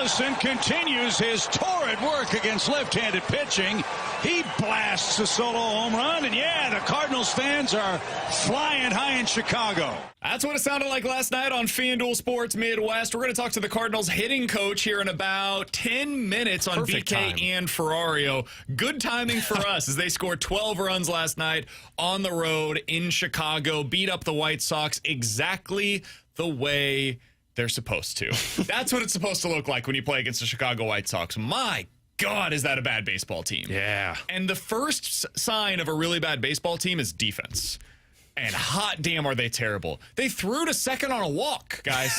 Burleson continues his torrid work against left-handed pitching. He blasts a solo home run, and yeah, the Cardinals fans are flying high in Chicago. That's what it sounded like last night on FanDuel Sports Midwest. We're going to talk to the Cardinals hitting coach here in about 10 minutes on Perfect BK time. and Ferrario. Good timing for us as they scored 12 runs last night on the road in Chicago, beat up the White Sox exactly the way they're supposed to. That's what it's supposed to look like when you play against the Chicago White Sox. My God, is that a bad baseball team? Yeah. And the first sign of a really bad baseball team is defense. And hot damn, are they terrible. They threw to second on a walk, guys.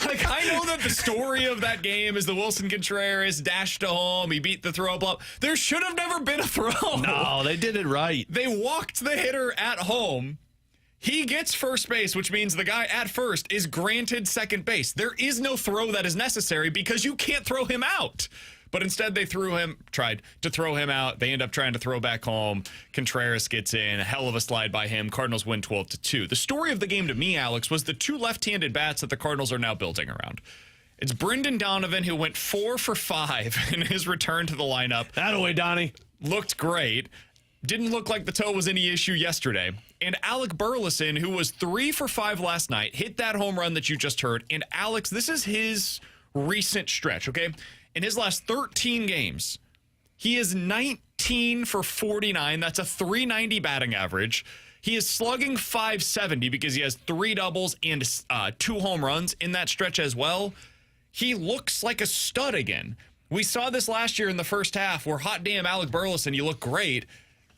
Like, I know that the story of that game is the Wilson Contreras dashed to home. He beat the throw up. There should have never been a throw. No, they did it right. They walked the hitter at home. He gets first base, which means the guy at first is granted second base. There is no throw that is necessary because you can't throw him out. But instead, they tried to throw him out. They end up trying to throw back home. Contreras gets in. A hell of a slide by him. Cardinals win 12-2. The story of the game to me, Alex, was the two left-handed bats that the Cardinals are now building around. It's Brendan Donovan, who went 4 for 5 in his return to the lineup. Thataway, Donnie. Looked great. Didn't look like the toe was any issue yesterday. And Alec Burleson, who was 3 for 5 last night, hit that home run that you just heard. And Alex, this is his recent stretch, okay? In his last 13 games, he is 19 for 49. That's a .390 batting average. He is slugging .570 because he has 3 doubles and 2 home runs in that stretch as well. He looks like a stud again. We saw this last year in the first half where, hot damn, Alec Burleson, you look great.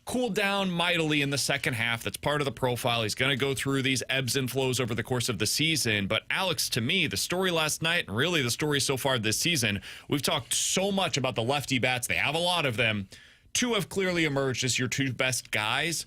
Cooled down mightily in the second half. That's part of the profile. He's going to go through these ebbs and flows over the course of the season. But Alex, to me, the story last night, and really the story so far this season, we've talked so much about the lefty bats. They have a lot of them. 2 have clearly emerged as your 2 best guys.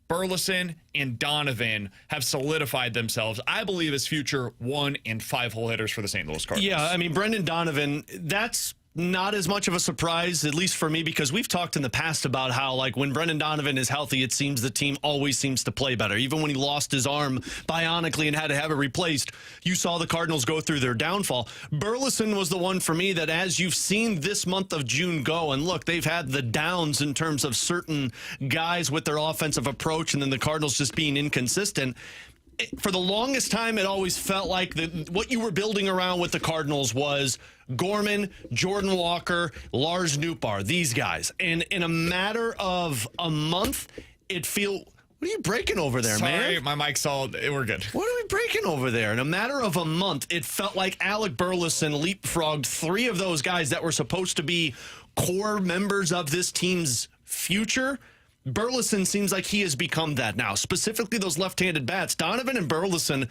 Burleson and Donovan have solidified themselves, I believe, as future 1 and 5-hole hitters for the St. Louis Cardinals. Yeah, I mean, Brendan Donovan, that's not as much of a surprise, at least for me, because we've talked in the past about how, like, when Brendan Donovan is healthy, it seems the team always seems to play better. Even when he lost his arm bionically and had to have it replaced, you saw the Cardinals go through their downfall. Burleson was the one for me that, as you've seen this month of June go, and look, they've had the downs in terms of certain guys with their offensive approach and then the Cardinals just being inconsistent. For the longest time, it always felt like what you were building around with the Cardinals was Gorman, Jordan Walker, Lars Nootbaar, these guys. And in a matter of a month, what are you breaking over there, man? Sorry, my mic's all, we're good. What are we breaking over there? In a matter of a month, it felt like Alec Burleson leapfrogged 3 of those guys that were supposed to be core members of this team's future. Burleson seems like he has become that now, specifically those left-handed bats. Donovan and Burleson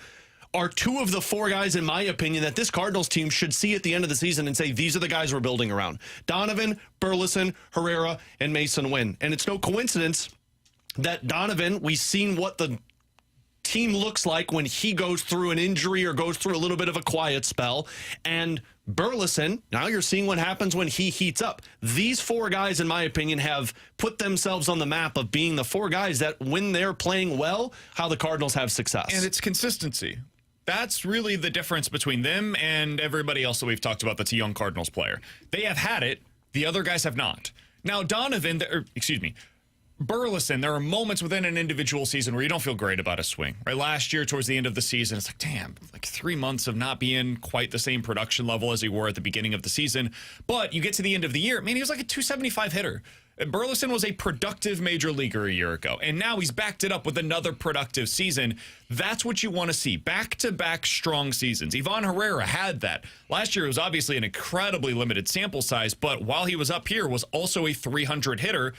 are 2 of the 4 guys, in my opinion, that this Cardinals team should see at the end of the season and say, these are the guys we're building around. Donovan, Burleson, Herrera, and Mason Wynn. And it's no coincidence that Donovan, we've seen what the team looks like when he goes through an injury or goes through a little bit of a quiet spell. And Burleson, now you're seeing what happens when he heats up. These 4 guys, in my opinion, have put themselves on the map of being the 4 guys that, when they're playing well, how the Cardinals have success. And it's consistency. That's really the difference between them and everybody else that we've talked about that's a young Cardinals player. They have had it. The other guys have not. Now, Burleson, there are moments within an individual season where you don't feel great about a swing. Right? Last year, towards the end of the season, it's like, damn, like 3 months of not being quite the same production level as he were at the beginning of the season. But you get to the end of the year, man, he was like a .275 hitter. Burleson was a productive major leaguer a year ago, and now he's backed it up with another productive season. That's what you want to see. Back-to-back strong seasons. Ivan Herrera had that. Last year, it was obviously an incredibly limited sample size, but while he was up here, was also a .300 hitter.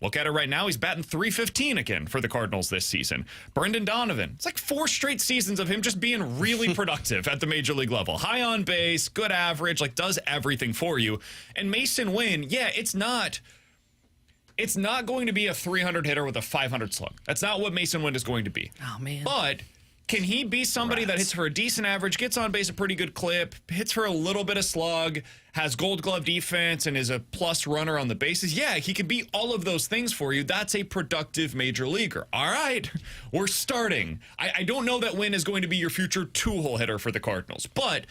Look at it right now. He's batting .315 again for the Cardinals this season. Brendan Donovan, it's like 4 straight seasons of him just being really productive at the major league level. High on base, good average, like does everything for you. And Mason Wynn, yeah, it's not going to be a 300 hitter with a 500 slug. That's not what Mason Wynn is going to be. Oh, man. But can he be somebody that hits for a decent average, gets on base a pretty good clip, hits for a little bit of slug, has gold glove defense, and is a plus runner on the bases? Yeah, he can be all of those things for you. That's a productive major leaguer. All right, we're starting. I don't know that Wynn is going to be your future 2-hole hitter for the Cardinals, but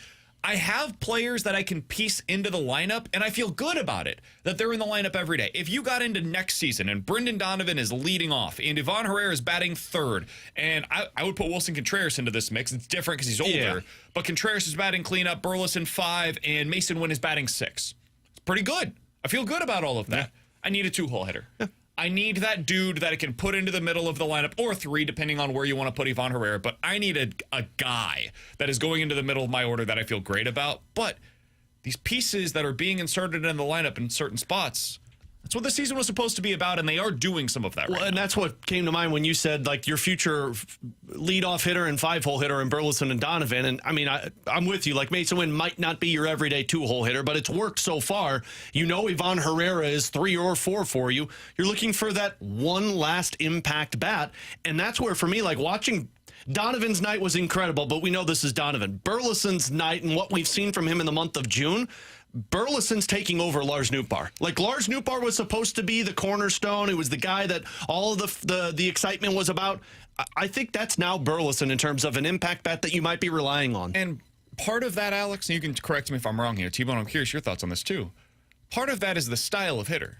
I have players that I can piece into the lineup, and I feel good about it, that they're in the lineup every day. If you got into next season and Brendan Donovan is leading off and Ivan Herrera is batting third, and I would put Wilson Contreras into this mix. It's different because he's older, but Contreras is batting cleanup, Burleson 5, and Mason Wynn is batting 6. It's pretty good. I feel good about all of that. Yeah. I need a 2-hole hitter. Yeah. I need that dude that I can put into the middle of the lineup, or 3, depending on where you want to put Ivan Herrera. But I need a guy that is going into the middle of my order that I feel great about. But these pieces that are being inserted in the lineup in certain spots, that's what the season was supposed to be about, and they are doing some of that right now. And that's what came to mind when you said, like, your future leadoff hitter and 5-hole hitter in Burleson and Donovan. And, I mean, I'm with you. Like, Mason Wynn might not be your everyday 2-hole hitter, but it's worked so far. You know Ivan Herrera is 3 or 4 for you. You're looking for that one last impact bat, and that's where, for me, like, watching Donovan's night was incredible, but we know this is Donovan. Burleson's night and what we've seen from him in the month of June, Burleson's taking over Lars Nootbaar. Like, Lars Nootbaar was supposed to be the cornerstone. It was the guy that all of the excitement was about. I think that's now Burleson in terms of an impact bat that you might be relying on. And part of that, Alex, and you can correct me if I'm wrong here, T-Bone, I'm curious your thoughts on this too. Part of that is the style of hitter.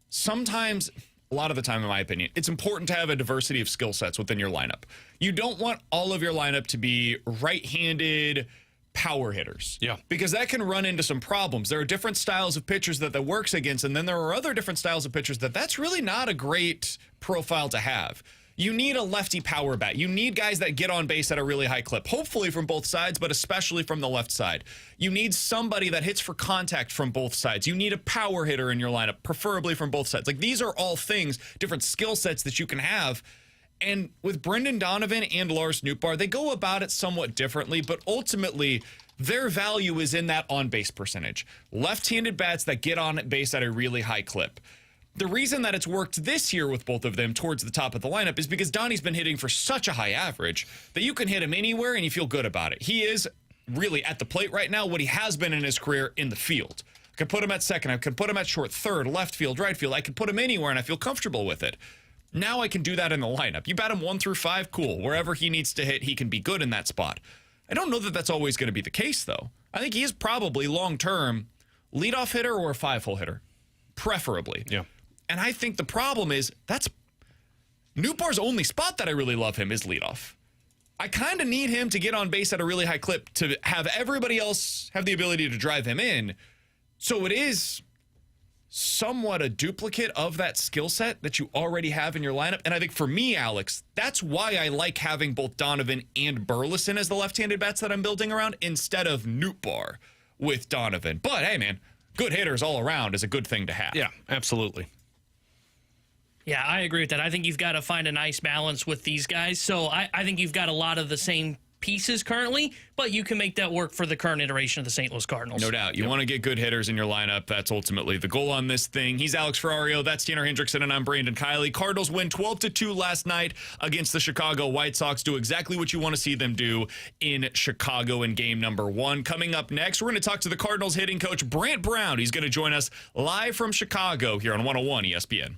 Sometimes, a lot of the time, in my opinion, it's important to have a diversity of skill sets within your lineup. You don't want all of your lineup to be right-handed power hitters. Yeah. Because that can run into some problems. There are different styles of pitchers that works against, and then there are other different styles of pitchers that's really not a great profile to have. You need a lefty power bat. You need guys that get on base at a really high clip, hopefully from both sides, but especially from the left side. You need somebody that hits for contact from both sides. You need a power hitter in your lineup, preferably from both sides. Like, these are all things, different skill sets that you can have. And with Brendan Donovan and Lars Nootbaar, they go about it somewhat differently, but ultimately their value is in that on-base percentage. Left-handed bats that get on base at a really high clip. The reason that it's worked this year with both of them towards the top of the lineup is because Donnie's been hitting for such a high average that you can hit him anywhere and you feel good about it. He is really at the plate right now what he has been in his career in the field. I could put him at second. I could put him at short, third, left field, right field. I could put him anywhere and I feel comfortable with it. Now I can do that in the lineup. You bat him 1 through 5, cool. Wherever he needs to hit, he can be good in that spot. I don't know that that's always going to be the case, though. I think he is probably long-term leadoff hitter or a 5-hole hitter, preferably. Yeah. And I think the problem is that's Nootbaar's only spot that I really love him is leadoff. I kind of need him to get on base at a really high clip to have everybody else have the ability to drive him in. So it is somewhat a duplicate of that skill set that you already have in your lineup. And I think for me, Alex, that's why I like having both Donovan and Burleson as the left-handed bats that I'm building around instead of Nootbaar with Donovan. But hey, man, good hitters all around is a good thing to have. Yeah, absolutely. Yeah, I agree with that. I think you've got to find a nice balance with these guys. So I think you've got a lot of the same pieces currently, but you can make that work for the current iteration of the St. Louis Cardinals. No doubt. You want to get good hitters in your lineup. That's ultimately the goal on this thing. He's Alex Ferrario. That's Tanner Hendrickson, and I'm Brandon Kiley. Cardinals win 12-2 last night against the Chicago White Sox. Do exactly what you want to see them do in Chicago in game number 1. Coming up next, we're going to talk to the Cardinals hitting coach, Brant Brown. He's going to join us live from Chicago here on 101 ESPN.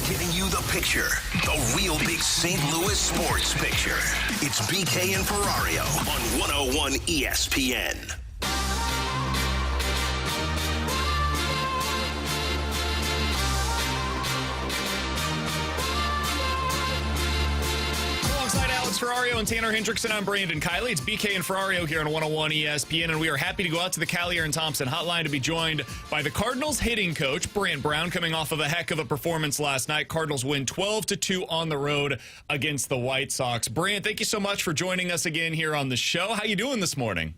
Giving you the picture, the real big St. Louis sports picture. It's BK and Ferrario on 101 ESPN. Ferrario and Tanner Hendrickson. I'm Brandon Kiley. It's BK and Ferrario here on 101 ESPN, and we are happy to go out to the Callier and Thompson hotline to be joined by the Cardinals hitting coach, Brant Brown, coming off of a heck of a performance last night. Cardinals win 12-2 on the road against the White Sox. Brant, thank you so much for joining us again here on the show. How you doing this morning?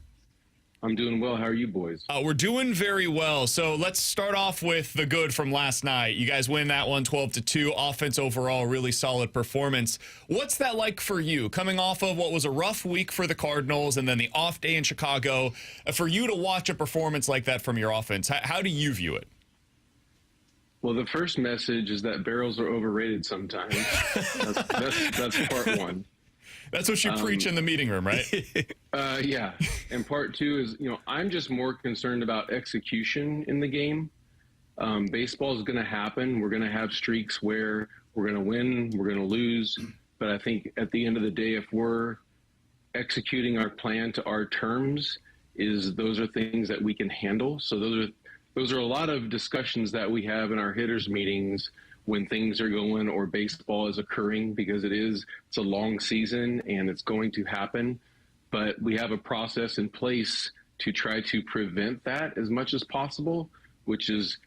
I'm doing well. How are you boys? We're doing very well. So let's start off with the good from last night. You guys win that one 12-2. Offense overall, really solid performance. What's that like for you, coming off of what was a rough week for the Cardinals and then the off day in Chicago? For you to watch a performance like that from your offense, how do you view it? Well, the first message is that barrels are overrated sometimes. That's part one. That's what you preach in the meeting room, right? Yeah. And part two is, I'm just more concerned about execution in the game. Baseball is going to happen. We're going to have streaks where we're going to win, we're going to lose. But I think at the end of the day, if we're executing our plan to our terms, those are things that we can handle. So those are a lot of discussions that we have in our hitters meetings when things are going or baseball is occurring, because it's a long season and it's going to happen. But we have a process in place to try to prevent that as much as possible, which is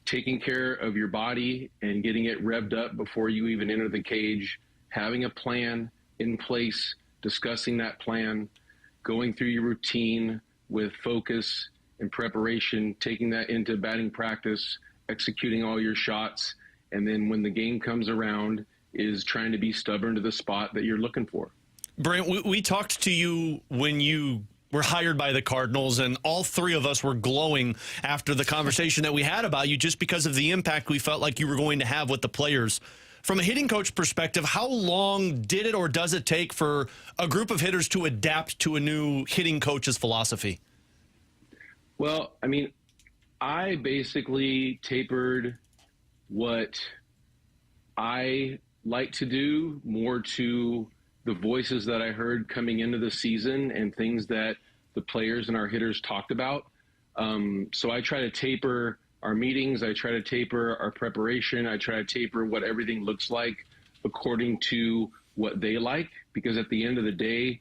taking care of your body and getting it revved up before you even enter the cage, having a plan in place, discussing that plan, going through your routine with focus and preparation, taking that into batting practice, executing all your shots. And then when the game comes around, is trying to be stubborn to the spot that you're looking for. Brant, we talked to you when you were hired by the Cardinals, and all three of us were glowing after the conversation that we had about you just because of the impact we felt like you were going to have with the players. From a hitting coach perspective, how long did it or does it take for a group of hitters to adapt to a new hitting coach's philosophy? Well, I basically tapered what I like to do more to the voices that I heard coming into the season and things that the players and our hitters talked about. So I try to taper our meetings. I try to taper our preparation. I try to taper what everything looks like according to what they like, because at the end of the day,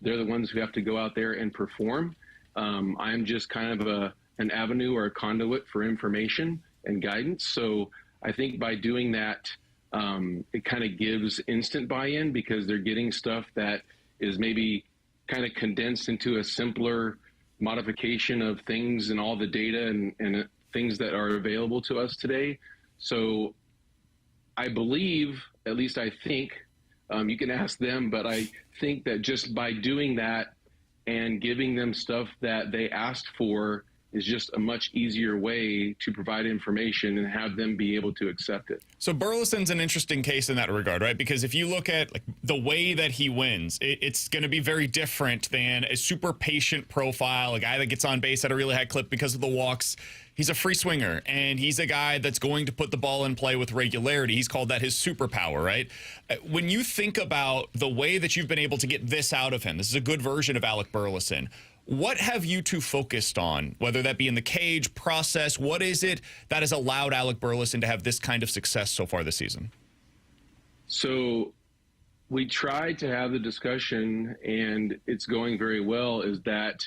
they're the ones who have to go out there and perform. I'm just kind of an avenue or a conduit for information and guidance. So I think by doing that, it kind of gives instant buy-in, because they're getting stuff that is maybe kind of condensed into a simpler modification of things and all the data and things that are available to us today. So I believe, at least I think, you can ask them, but I think that just by doing that and giving them stuff that they asked for is just a much easier way to provide information and have them be able to accept it. So Burleson's an interesting case in that regard, right? Because if you look at the way that he wins, it's going to be very different than a super patient profile, a guy that gets on base at a really high clip because of the walks. He's a free swinger, and he's a guy that's going to put the ball in play with regularity. He's called that his superpower, right? When you think about the way that you've been able to get this out of him, this is a good version of Alec Burleson. What have you two focused on, whether that be in the cage process? What is it that has allowed Alec Burleson to have this kind of success so far this season? So we tried to have the discussion, and it's going very well, is that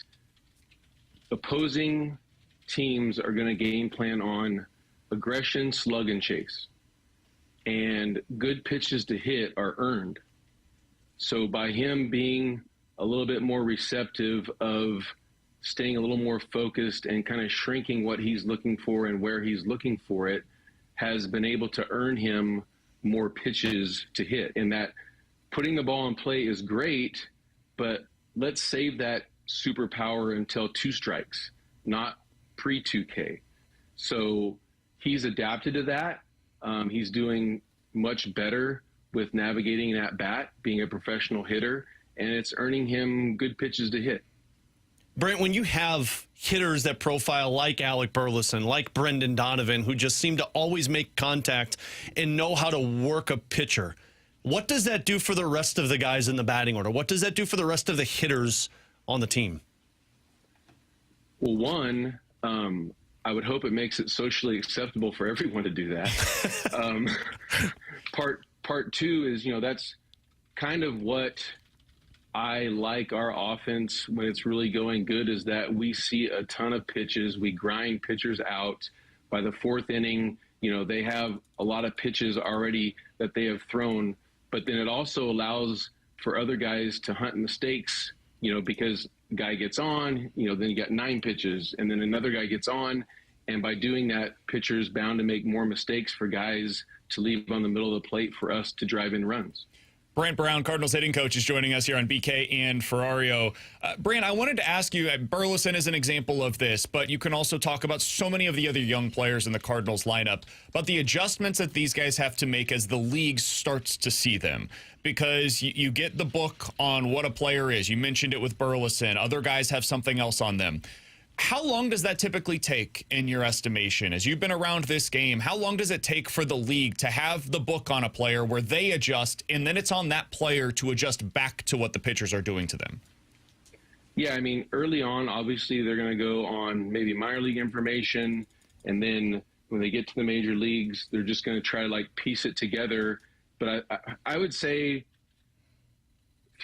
opposing teams are going to game plan on aggression, slug, and chase. And good pitches to hit are earned. So by him being a little bit more receptive of staying a little more focused and kind of shrinking what he's looking for and where he's looking for it, has been able to earn him more pitches to hit. And that putting the ball in play is great, but let's save that superpower until 2 strikes, not pre-2K. So he's adapted to that. He's doing much better with navigating that bat, being a professional hitter, and it's earning him good pitches to hit. Brant, when you have hitters that profile like Alec Burleson, like Brendan Donovan, who just seem to always make contact and know how to work a pitcher, what does that do for the rest of the guys in the batting order? What does that do for the rest of the hitters on the team? Well, one, I would hope it makes it socially acceptable for everyone to do that. Part two is, that's kind of what I like our offense when it's really going good, is that we see a ton of pitches. We grind pitchers out. By the fourth inning, they have a lot of pitches already that they have thrown, but then it also allows for other guys to hunt mistakes, because guy gets on, then you got 9 pitches, and then another guy gets on. And by doing that, pitcher's bound to make more mistakes for guys to leave on the middle of the plate for us to drive in runs. Brant Brown, Cardinals hitting coach, is joining us here on BK and Ferrario. Brant, I wanted to ask you, Burleson is an example of this, but you can also talk about so many of the other young players in the Cardinals lineup, about the adjustments that these guys have to make as the league starts to see them. Because you get the book on what a player is. You mentioned it with Burleson. Other guys have something else on them. How long does that typically take in your estimation? As you've been around this game, how long does it take for the league to have the book on a player where they adjust, and then it's on that player to adjust back to what the pitchers are doing to them? Yeah, early on, obviously, they're going to go on maybe minor league information, and then when they get to the major leagues, they're just going to try to, piece it together. But I would say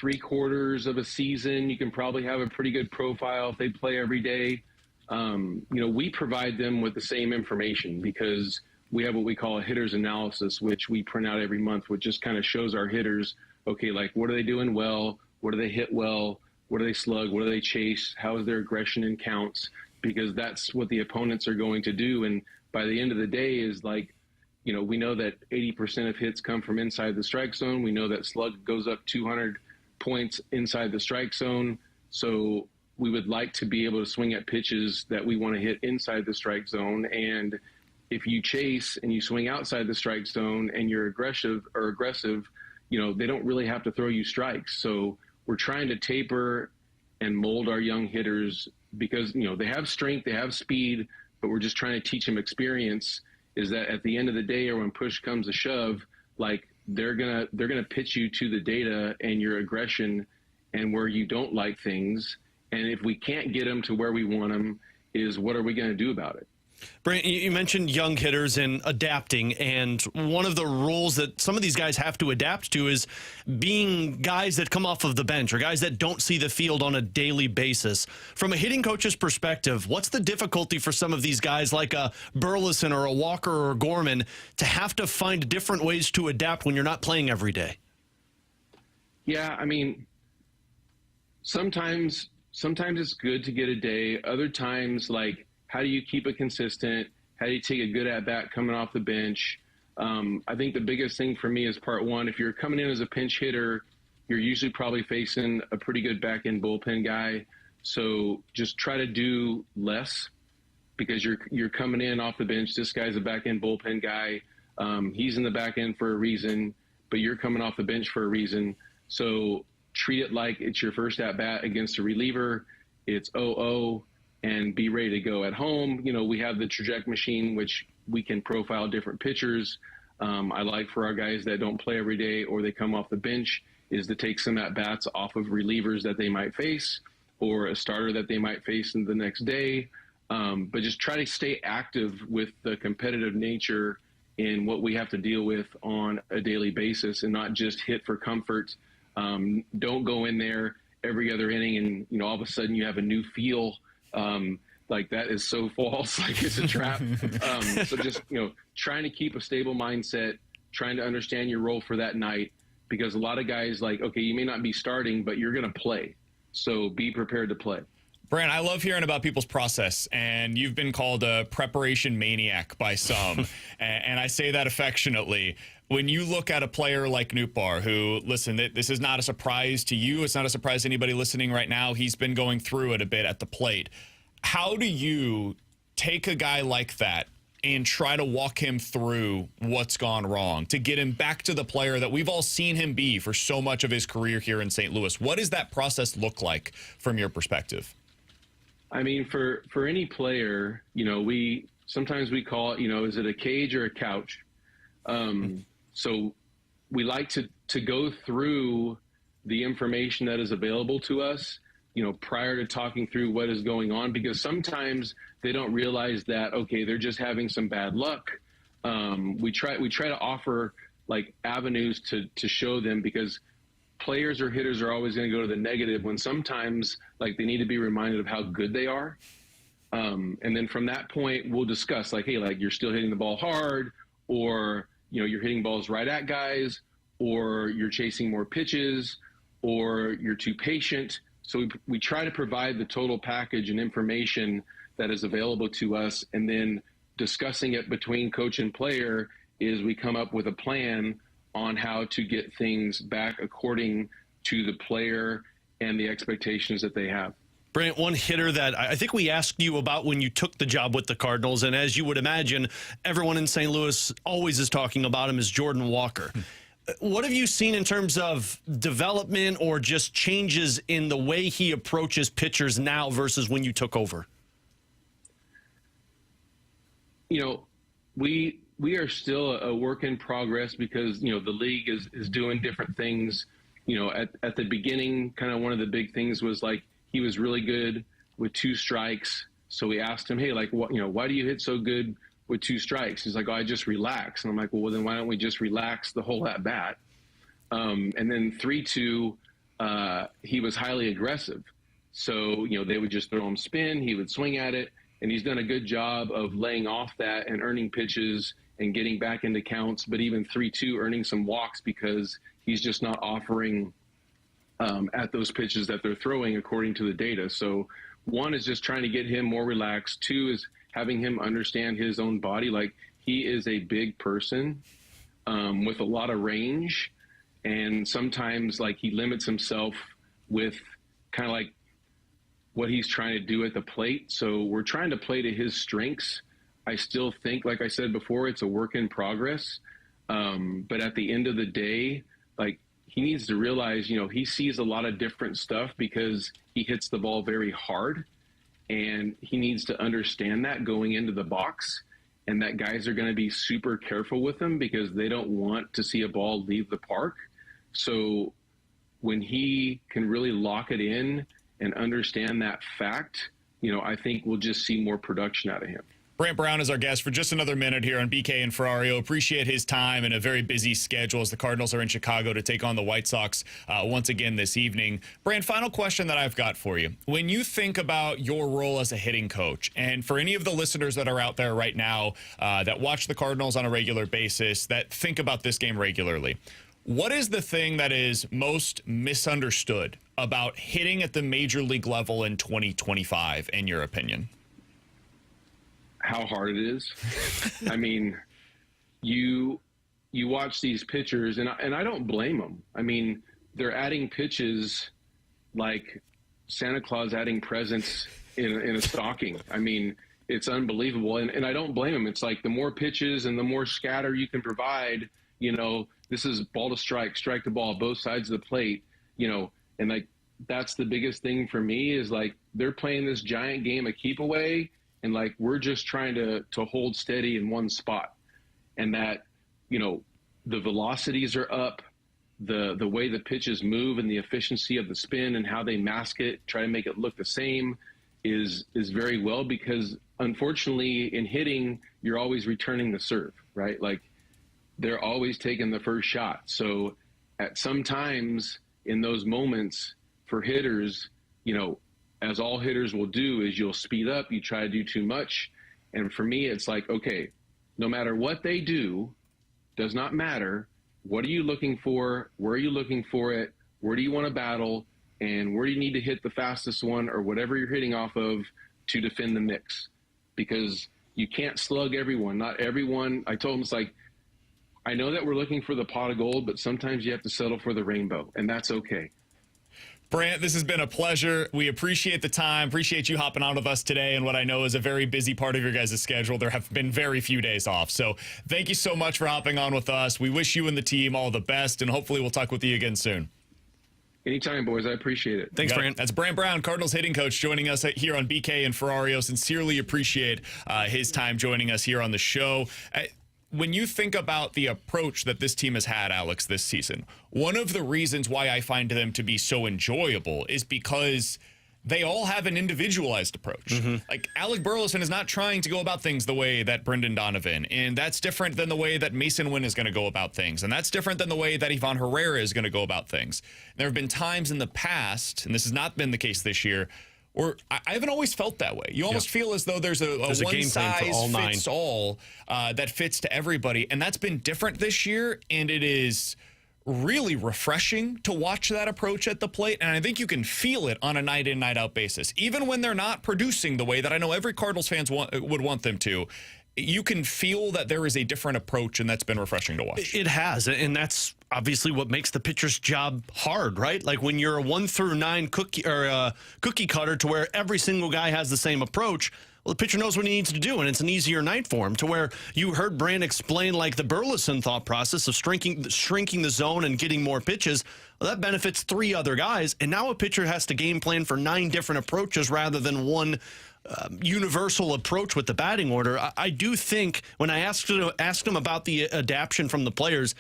3/4 of a season, you can probably have a pretty good profile if they play every day. We provide them with the same information because we have what we call a hitter's analysis, which we print out every month, which just kind of shows our hitters, okay, what are they doing well? What do they hit well? What do they slug? What do they chase? How is their aggression in counts? Because that's what the opponents are going to do. And by the end of the day is we know that 80% of hits come from inside the strike zone. We know that slug goes up 200 points inside the strike zone. So we would like to be able to swing at pitches that we want to hit inside the strike zone. And if you chase and you swing outside the strike zone and you're aggressive, they don't really have to throw you strikes. So we're trying to taper and mold our young hitters because, they have strength, they have speed, but we're just trying to teach them experience, is that at the end of the day, or when push comes to shove, they're gonna pitch you to the data and your aggression and where you don't like things. And if we can't get them to where we want them, is what are we going to do about it? Brant, you mentioned young hitters and adapting, and one of the roles that some of these guys have to adapt to is being guys that come off of the bench or guys that don't see the field on a daily basis. From a hitting coach's perspective, what's the difficulty for some of these guys like a Burleson or a Walker or a Gorman to have to find different ways to adapt when you're not playing every day? Yeah, sometimes it's good to get a day. Other times, how do you keep it consistent? How do you take a good at-bat coming off the bench? I think the biggest thing for me is part one. If you're coming in as a pinch hitter, you're usually probably facing a pretty good back-end bullpen guy. So just try to do less because you're coming in off the bench. This guy's a back-end bullpen guy. He's in the back end for a reason, but you're coming off the bench for a reason. So treat it like it's your first at-bat against a reliever. It's 0-0. And be ready to go at home. We have the trajectory machine, which we can profile different pitchers. I like for our guys that don't play every day or they come off the bench is to take some at-bats off of relievers that they might face or a starter that they might face in the next day. But just try to stay active with the competitive nature in what we have to deal with on a daily basis and not just hit for comfort. Don't go in there every other inning and, all of a sudden you have a new feel. That is so false, it's a trap. So just, trying to keep a stable mindset, trying to understand your role for that night, because a lot of guys okay, you may not be starting, but you're going to play. So be prepared to play. Brant, I love hearing about people's process, and you've been called a preparation maniac by some, and I say that affectionately. When you look at a player like Nootbaar, who, listen, this is not a surprise to you. It's not a surprise to anybody listening right now. He's been going through it a bit at the plate. How do you take a guy like that and try to walk him through what's gone wrong to get him back to the player that we've all seen him be for so much of his career here in St. Louis? What does that process look like from your perspective? I mean, for any player, sometimes we call it, is it a cage or a couch? So we like to go through the information that is available to us, prior to talking through what is going on, because sometimes they don't realize that, okay, they're just having some bad luck. We try to offer like avenues to show them, because players or hitters are always going to go to the negative when sometimes like they need to be reminded of how good they are. And then from that point, we'll discuss like, hey, like you're still hitting the ball hard, or, you're hitting balls right at guys, or you're chasing more pitches, or you're too patient. So we try to provide the total package and information that is available to us. And then discussing it between coach and player is we come up with a plan on how to get things back according to the player and the expectations that they have. Brant, one hitter that I think we asked you about when you took the job with the Cardinals, and as you would imagine, everyone in St. Louis always is talking about him, is Jordan Walker. What have you seen in terms of development or just changes in the way he approaches pitchers now versus when you took over? We are still a work in progress because, the league is doing different things. At the beginning, kind of one of the big things was like he was really good with 2 strikes. So we asked him, hey, like, why do you hit so good with 2 strikes? He's like, oh, I just relax. And I'm like, well, then why don't we just relax the whole at bat? And then 3-2, he was highly aggressive. So, they would just throw him spin. He would swing at it. And he's done a good job of laying off that and earning pitches and getting back into counts. But even 3-2, earning some walks because he's just not offering at those pitches that they're throwing according to the data. So 1 is just trying to get him more relaxed. 2 is having him understand his own body. Like, he is a big person with a lot of range. And sometimes, like, he limits himself with kind of like what he's trying to do at the plate. So we're trying to play to his strengths. I still think, like I said before, it's a work in progress. But at the end of the day, like, he needs to realize, he sees a lot of different stuff because he hits the ball very hard. And he needs to understand that going into the box, and that guys are going to be super careful with him because they don't want to see a ball leave the park. So when he can really lock it in and understand that fact, I think we'll just see more production out of him. Brant Brown is our guest for just another minute here on BK and Ferrario. Appreciate his time and a very busy schedule as the Cardinals are in Chicago to take on the White Sox once again this evening. Brant, final question that I've got for you. When you think about your role as a hitting coach, and for any of the listeners that are out there right now that watch the Cardinals on a regular basis, that think about this game regularly, what is the thing that is most misunderstood about hitting at the major league level in 2025, in your opinion? How hard it is. I mean, you watch these pitchers, and I don't blame them. I mean, they're adding pitches like Santa Claus adding presents in a stocking. I mean, it's unbelievable, and I don't blame them. It's like the more pitches and the more scatter you can provide, this is ball to strike to ball, both sides of the plate, and like that's the biggest thing for me is like they're playing this giant game of keep away. And like, we're just trying to hold steady in one spot, and that, the velocities are up, the way the pitches move and the efficiency of the spin and how they mask it, try to make it look the same is very well, because unfortunately in hitting, you're always returning the serve, right? Like they're always taking the first shot. So at some times in those moments for hitters, as all hitters will do, is you'll speed up, you try to do too much. And for me, it's like, okay, no matter what they do, does not matter. What are you looking for? Where are you looking for it? Where do you want to battle? And where do you need to hit the fastest one or whatever you're hitting off of to defend the mix? Because you can't slug everyone. Not everyone. I told him, it's like, I know that we're looking for the pot of gold, but sometimes you have to settle for the rainbow, and that's okay. Brant, this has been a pleasure. We appreciate the time, appreciate you hopping on with us today and what I know is a very busy part of your guys' schedule. There have been very few days off. So thank you so much for hopping on with us. We wish you and the team all the best, and hopefully we'll talk with you again soon. Anytime, boys. I appreciate it. Thanks, Brant. That's Brant Brown, Cardinals hitting coach, joining us here on BK and Ferrario. Sincerely appreciate his time joining us here on the show. When you think about the approach that this team has had, Alex, this season, one of the reasons why I find them to be so enjoyable is because they all have an individualized approach. Like Alec Burleson is not trying to go about things the way that Brendan Donovan, and that's different than the way that Mason Wynn is going to go about things, and that's different than the way that Ivan Herrera is going to go about things. There have been times in the past, and this has not been the case this year, or I haven't always felt that way. You almost feel as though there's a one game plan for all nine. fits all that fits to everybody, and that's been different this year, and it is really refreshing to watch that approach at the plate, and I think you can feel it on a night in, night out basis. Even when they're not producing the way that I know every Cardinals fans would want them to, you can feel that there is a different approach, and that's been refreshing to watch. It has, and that's obviously what makes the pitcher's job hard, right? Like when you're a 1 through 9 cookie cutter to where every single guy has the same approach. Well, the pitcher knows what he needs to do, and it's an easier night for him, to where you heard Brant explain like the Burleson thought process of shrinking the zone and getting more pitches. Well, that benefits 3 other guys, and now a pitcher has to game plan for 9 different approaches rather than one universal approach with the batting order. I do think when I asked him about the adaptation from the players,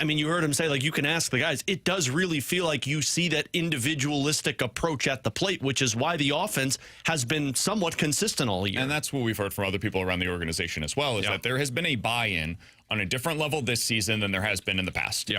I mean, you heard him say, like, you can ask the guys. It does really feel like you see that individualistic approach at the plate, which is why the offense has been somewhat consistent all year. And that's what we've heard from other people around the organization as well, is that there has been a buy-in on a different level this season than there has been in the past.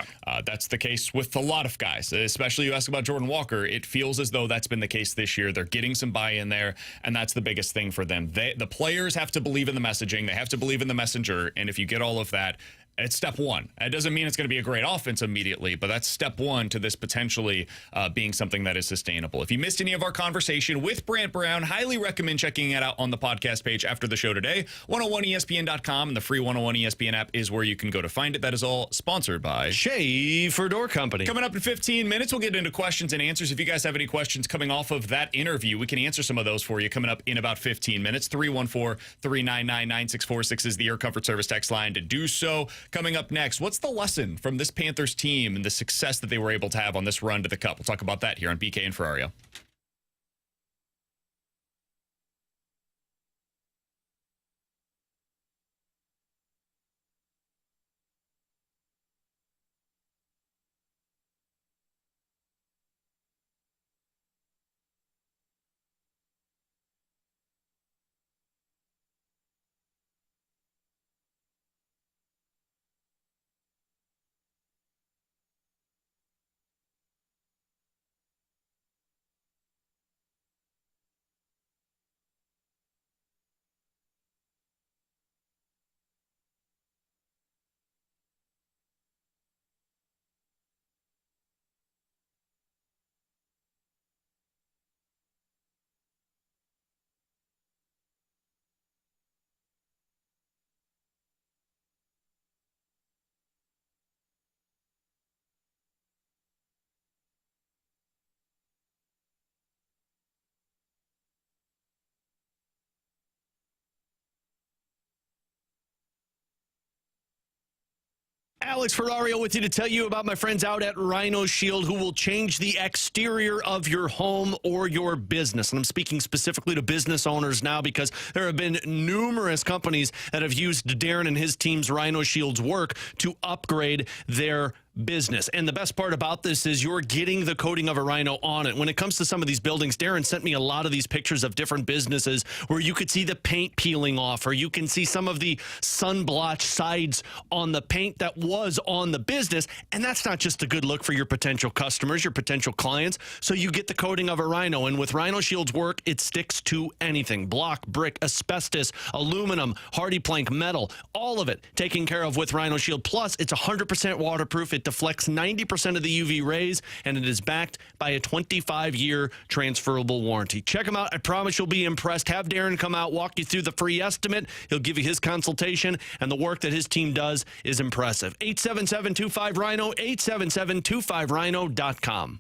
That's the case with a lot of guys, especially you ask about Jordan Walker. It feels as though that's been the case this year. They're getting some buy-in there, and that's the biggest thing for them. The players have to believe in the messaging. They have to believe in the messenger, and if you get all of that, it's step one. It doesn't mean it's going to be a great offense immediately, but that's step one to this potentially being something that is sustainable. If you missed any of our conversation with Brant Brown, highly recommend checking it out on the podcast page after the show today. 101ESPN.com and the free 101 ESPN app is where you can go to find it. That is all sponsored by Schaefer Door Company. Coming up in 15 minutes, we'll get into questions and answers. If you guys have any questions coming off of that interview, we can answer some of those for you coming up in about 15 minutes. 314-399-9646 is the Air Comfort Service text line to do so. Coming up next, what's the lesson from this Panthers team and the success that they were able to have on this run to the Cup? We'll talk about that here on BK and Ferrario. Alex Ferrario with you to tell you about my friends out at Rhino Shield, who will change the exterior of your home or your business. And I'm speaking specifically to business owners now, because there have been numerous companies that have used Darren and his team's Rhino Shield's work to upgrade their business. And the best part about this is you're getting the coating of a Rhino on it. When it comes to some of these buildings, Darren sent me a lot of these pictures of different businesses where you could see the paint peeling off, or you can see some of the sun blotch sides on the paint that was on the business. And that's not just a good look for your potential customers, your potential clients. So you get the coating of a Rhino. And with Rhino Shield's work, it sticks to anything: block, brick, asbestos, aluminum, hardy plank, metal, all of it taken care of with Rhino Shield. Plus, it's 100% waterproof. It deflects 90% of the UV rays, and it is backed by a 25-year transferable warranty. Check them out. I promise you'll be impressed. Have Darren come out, walk you through the free estimate. He'll give you his consultation, and the work that his team does is impressive. 877-25-RHINO, 877-25RHINO.com.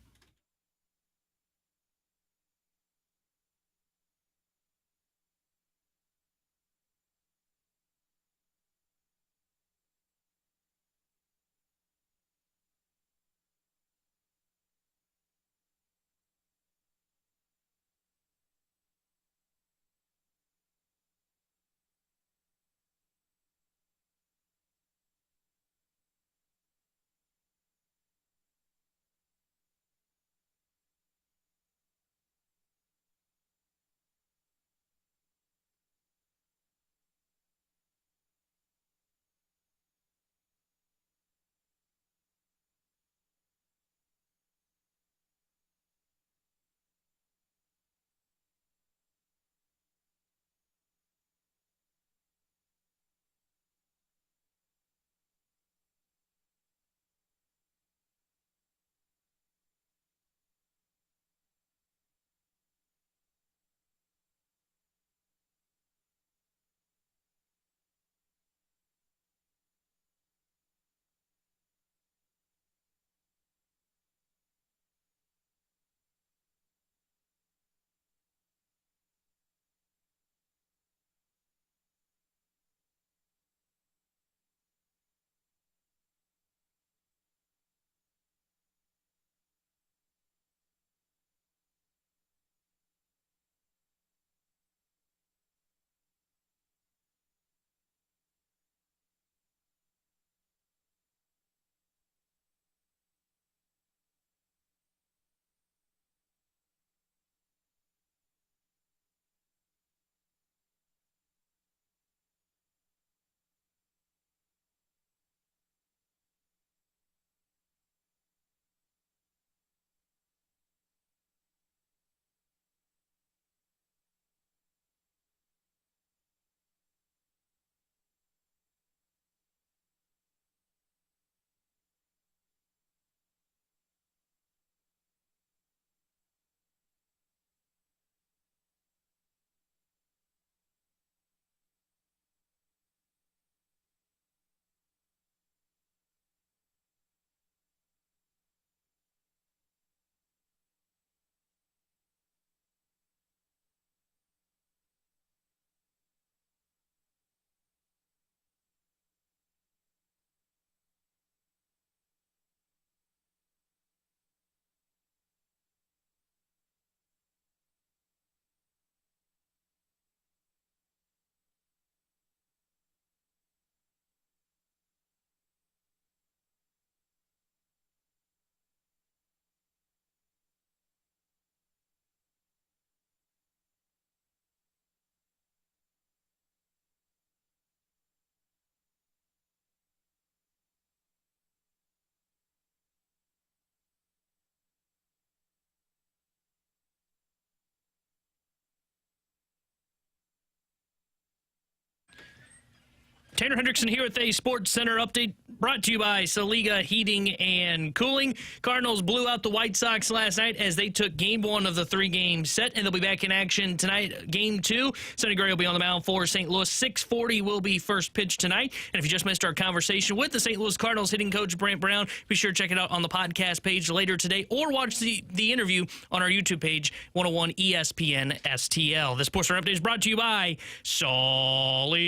Tanner Hendrickson here with a Sports Center update brought to you by Saliga Heating and Cooling. Cardinals blew out the White Sox last night as they took Game 1 of the 3-game set, and they'll be back in action tonight, Game 2. Sonny Gray will be on the mound for St. Louis. 6:40 will be first pitch tonight. And if you just missed our conversation with the St. Louis Cardinals hitting coach Brant Brown, be sure to check it out on the podcast page later today or watch the interview on our YouTube page, 101 ESPN STL. The Sports Center update is brought to you by Saliga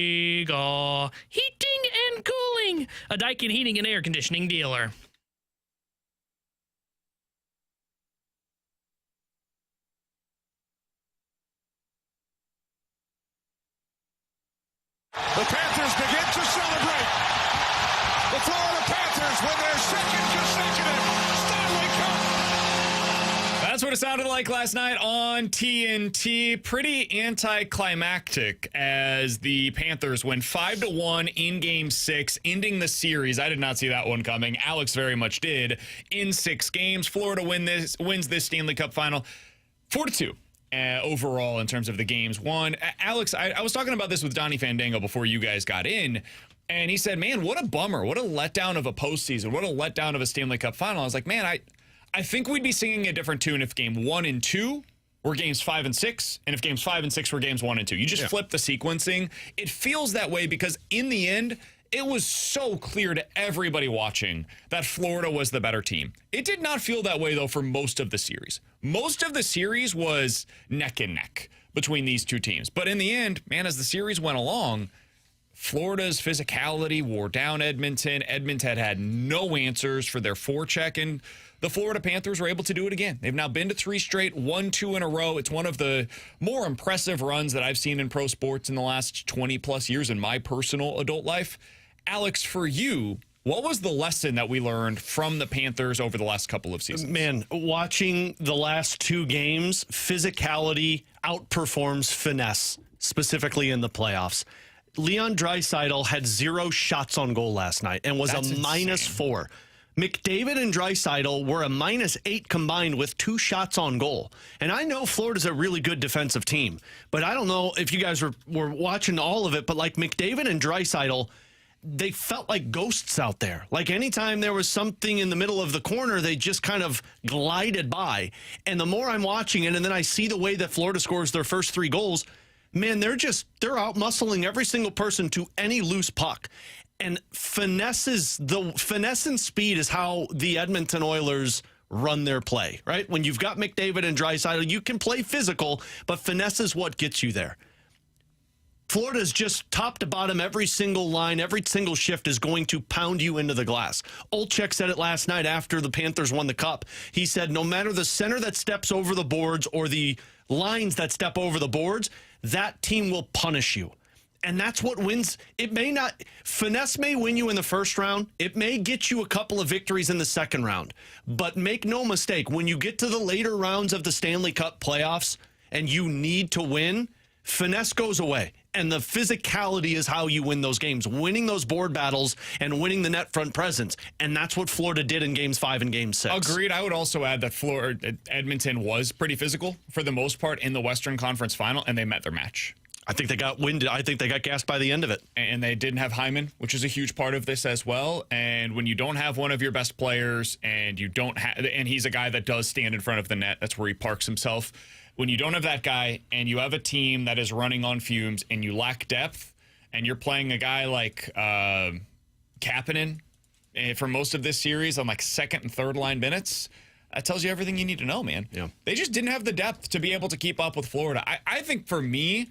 Heating and Cooling, a Daikin heating and air conditioning dealer. The Panthers begin to celebrate. The Florida Panthers win their second consecutive Stanley Cup. That's what it sounded like last night on TNT. Pretty anticlimactic as the Panthers win 5-1 in Game 6, ending the series. I did not see that one coming. Alex very much did. In 6 games, Florida wins this Stanley Cup final 4-2. Overall, in terms of the games won. Alex, I was talking about this with Donnie Fandango before you guys got in, and he said, man, what a bummer. What a letdown of a postseason. What a letdown of a Stanley Cup final. I was like, man, I think we'd be singing a different tune if Game 1 and 2 were Games 5 and 6, and if Games 5 and 6 were Games 1 and 2. You just flip the sequencing. It feels that way because in the end, it was so clear to everybody watching that Florida was the better team. It did not feel that way, though, for most of the series. Most of the series was neck and neck between these two teams. But in the end, man, as the series went along, Florida's physicality wore down Edmonton. Edmonton had no answers for their forecheck, and the Florida Panthers were able to do it again. They've now been to 3 straight, 1-2 in a row. It's one of the more impressive runs that I've seen in pro sports in the last 20-plus years in my personal adult life. Alex, for you, what was the lesson that we learned from the Panthers over the last couple of seasons? Man, watching the last 2 games, physicality outperforms finesse, specifically in the playoffs. Leon Draisaitl had 0 shots on goal last night and was That's a -4. McDavid and Draisaitl were a -8 combined with 2 shots on goal. And I know Florida's a really good defensive team, but I don't know if you guys were watching all of it, but like McDavid and Draisaitl, they felt like ghosts out there. Like anytime there was something in the middle of the corner, they just kind of glided by. And the more I'm watching it, and then I see the way that Florida scores their first 3 goals, man, they're out muscling every single person to any loose puck. And finesse and speed is how the Edmonton Oilers run their play, right? When you've got McDavid and Draisaitl, you can play physical, but finesse is what gets you there. Florida's just top to bottom, every single line, every single shift is going to pound you into the glass. Olczyk said it last night after the Panthers won the Cup. He said, no matter the center that steps over the boards or the lines that step over the boards, that team will punish you. And that's what wins. Finesse may win you in the first round. It may get you a couple of victories in the second round. But make no mistake, when you get to the later rounds of the Stanley Cup playoffs and you need to win, finesse goes away. And the physicality is how you win those games, winning those board battles and winning the net front presence. And that's what Florida did in Games 5 and Game 6. Agreed. I would also add that Edmonton was pretty physical for the most part in the Western Conference Final, and they met their match. I think they got winded. I think they got gassed by the end of it. And they didn't have Hyman, which is a huge part of this as well. And when you don't have one of your best players and and he's a guy that does stand in front of the net, that's where he parks himself. When you don't have that guy and you have a team that is running on fumes and you lack depth and you're playing a guy like Kapanen for most of this series on like second and third line minutes, that tells you everything you need to know, man. Yeah. They just didn't have the depth to be able to keep up with Florida. I think for me,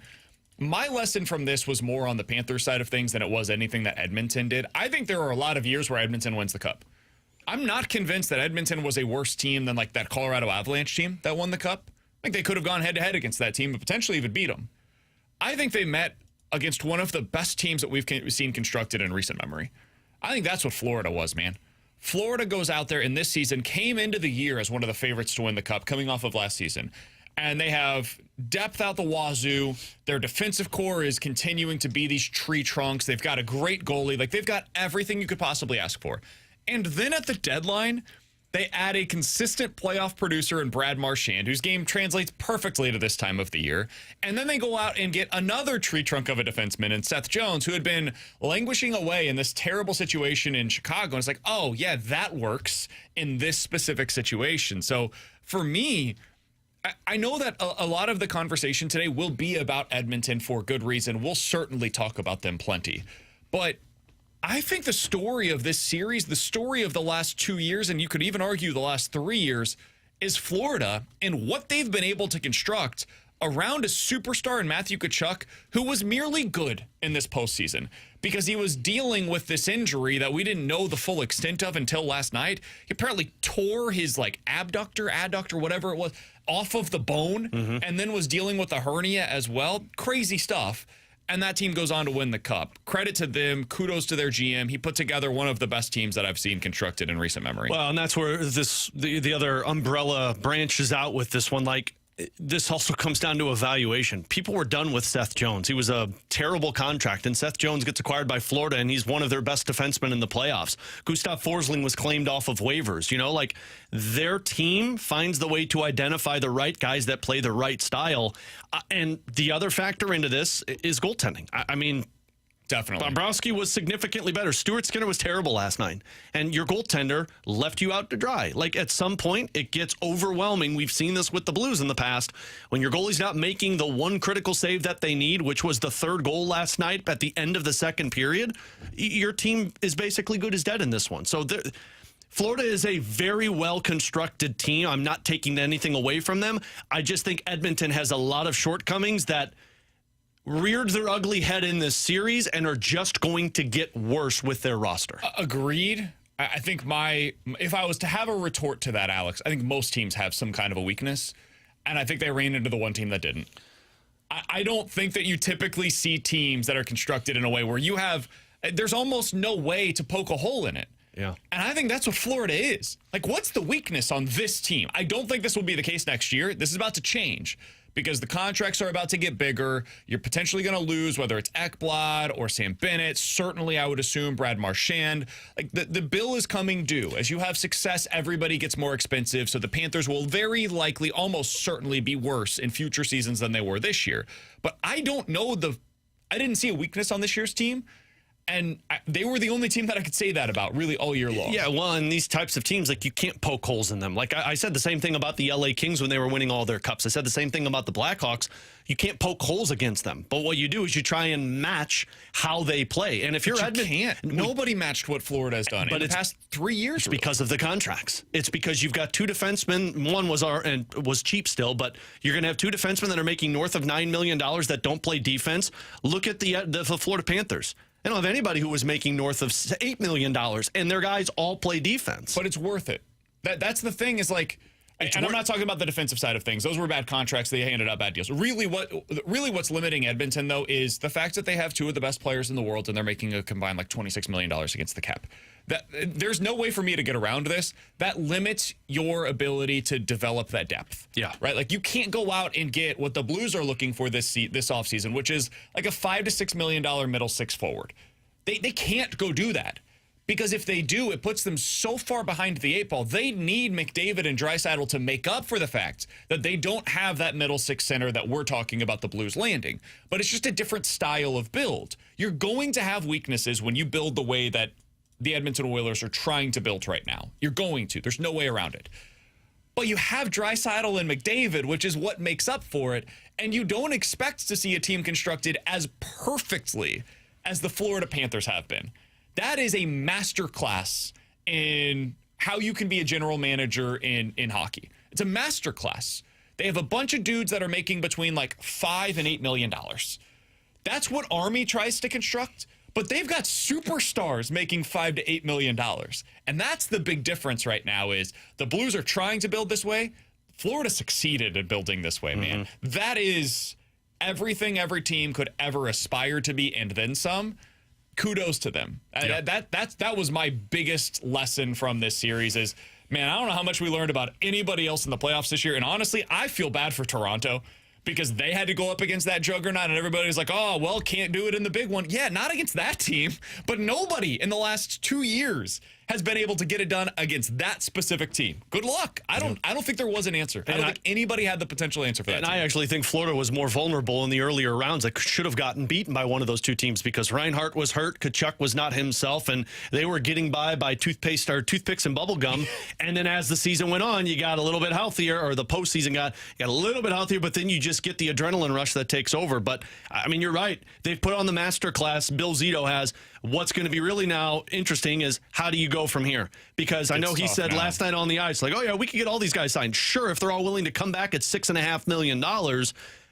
my lesson from this was more on the Panthers side of things than it was anything that Edmonton did. I think there are a lot of years where Edmonton wins the Cup. I'm not convinced that Edmonton was a worse team than like that Colorado Avalanche team that won the Cup. I think they could have gone head-to-head against that team and potentially even beat them. I think they met against one of the best teams that we've seen constructed in recent memory. I think that's what Florida was, man. Florida goes out there in this season, came into the year as one of the favorites to win the Cup, coming off of last season. And they have depth out the wazoo. Their defensive core is continuing to be these tree trunks. They've got a great goalie. Like, they've got everything you could possibly ask for. And then at the deadline, They add a consistent playoff producer in Brad Marchand, whose game translates perfectly to this time of the year. And then they go out and get another tree trunk of a defenseman in Seth Jones, who had been languishing away in this terrible situation in Chicago. And it's like, oh, yeah, that works in this specific situation. So for me, I know that a lot of the conversation today will be about Edmonton for good reason. We'll certainly talk about them plenty. But I think the story of this series, the story of the last 2 years, and you could even argue the last 3 years, is Florida and what they've been able to construct around a superstar in Matthew Tkachuk, who was merely good in this postseason because he was dealing with this injury that we didn't know the full extent of until last night. He apparently tore his adductor, whatever it was, off of the bone, and then was dealing with a hernia as well. Crazy stuff. And that team goes on to win the cup. Credit to them. Kudos to their GM. He put together one of the best teams that I've seen constructed in recent memory. Well, and that's where the other umbrella branches out with this one. Like, this also comes down to evaluation. People were done with Seth Jones. He was a terrible contract, and Seth Jones gets acquired by Florida, and he's one of their best defensemen in the playoffs. Gustav Forsling was claimed off of waivers. You know, like, their team finds the way to identify the right guys that play the right style. And the other factor into this is goaltending. I mean, definitely. Bobrovsky was significantly better. Stuart Skinner was terrible last night. And your goaltender left you out to dry. Like, at some point, it gets overwhelming. We've seen this with the Blues in the past. When your goalie's not making the one critical save that they need, which was the third goal last night at the end of the second period, your team is basically good as dead in this one. So Florida is a very well-constructed team. I'm not taking anything away from them. I just think Edmonton has a lot of shortcomings that reared their ugly head in this series and are just going to get worse with their roster. Agreed. I think if I was to have a retort to that, Alex, I think most teams have some kind of a weakness, and I think they ran into the one team that didn't. I don't think that you typically see teams that are constructed in a way where there's almost no way to poke a hole in it. Yeah. And I think that's what Florida is. Like, what's the weakness on this team? I don't think this will be the case next year. This is about to change because the contracts are about to get bigger. You're potentially going to lose, whether it's Ekblad or Sam Bennett. Certainly, I would assume Brad Marchand. Like, the bill is coming due. As you have success, everybody gets more expensive. So the Panthers will very likely, almost certainly, be worse in future seasons than they were this year. But I don't know I didn't see a weakness on this year's team. And they were the only team that I could say that about really all year long. Yeah, well, and these types of teams, like, you can't poke holes in them. Like, I said the same thing about the LA Kings when they were winning all their cups. I said the same thing about the Blackhawks. You can't poke holes against them. But what you do is you try and match how they play. And if you're Edmonton, can't. Nobody matched what Florida has done in the past 3 years. It's because of the contracts. It's because you've got two defensemen. One was cheap still, but you're going to have two defensemen that are making north of $9 million that don't play defense. Look at the Florida Panthers. They don't have anybody who was making north of $8 million, and their guys all play defense. But it's worth it. That's the thing is, like, and I'm not talking about the defensive side of things. Those were bad contracts. They handed out bad deals. Really what's limiting Edmonton, though, is the fact that they have two of the best players in the world, and they're making a combined, like, $26 million against the cap. There's no way for me to get around this. That limits your ability to develop that depth. Yeah. Right? Like, you can't go out and get what the Blues are looking for this offseason, which is like a $5 to $6 million middle six forward. They can't go do that. Because if they do, it puts them so far behind the eight ball. They need McDavid and Draisaitl to make up for the fact that they don't have that middle six center that we're talking about the Blues landing. But it's just a different style of build. You're going to have weaknesses when you build the way that the Edmonton Oilers are trying to build right now. You're going to. There's no way around it. But you have Draisaitl and McDavid, which is what makes up for it, and you don't expect to see a team constructed as perfectly as the Florida Panthers have been. That is a masterclass in how you can be a general manager in hockey. It's a masterclass. They have a bunch of dudes that are making between like $5 and $8 million. That's what Army tries to construct, but they've got superstars making $5 to $8 million. And that's the big difference right now is the Blues are trying to build this way. Florida succeeded in building this way, man. That is everything every team could ever aspire to be and then some. Kudos to them. Yeah. That was my biggest lesson from this series is, man, I don't know how much we learned about anybody else in the playoffs this year. And honestly, I feel bad for Toronto because they had to go up against that juggernaut and everybody's like, oh, well, can't do it in the big one. Yeah, not against that team, but nobody in the last 2 years has been able to get it done against that specific team. Good luck. I don't think there was an answer. I don't think anybody had the potential answer for that. And team. I actually think Florida was more vulnerable in the earlier rounds. That should have gotten beaten by one of those two teams because Reinhart was hurt, Tkachuk was not himself, and they were getting by toothpicks and bubble gum. And then as the season went on, you got a little bit healthier, or the postseason got a little bit healthier, but then you just get the adrenaline rush that takes over. But I mean, you're right. They've put on the master class. Bill Zito has. What's going to be really now interesting is how do you go from here? Because I know he said last night on the ice, like, oh yeah, we could get all these guys signed. Sure, if they're all willing to come back at $6.5 million.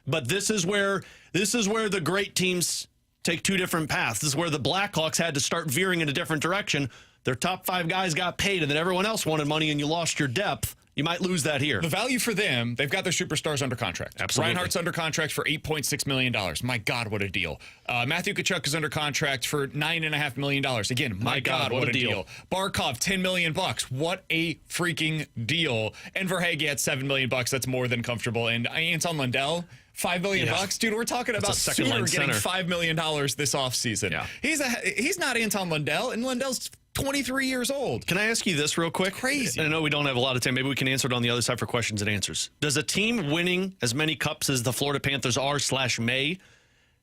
But this is where the great teams take two different paths. This is where the Blackhawks had to start veering in a different direction. Their top 5 guys got paid, and then everyone else wanted money, and you lost your depth. You might lose that here. The value for them, they've got their superstars under contract. Absolutely. Reinhart's under contract for $8.6 million. My God, what a deal. Matthew Tkachuk is under contract for $9.5 million. Again, my God, what a deal. Barkov, $10 million. What a freaking deal. And Verhaeghe at $7 million. That's more than comfortable. And Anton Lundell, $5 million. Dude, we're talking about Suter getting $5 million this offseason. Yeah. He's not Anton Lundell, and Lundell's 23 years old. Can I ask you this real quick? Crazy. And I know we don't have a lot of time. Maybe we can answer it on the other side for questions and answers. Does a team winning as many cups as the Florida Panthers are/may,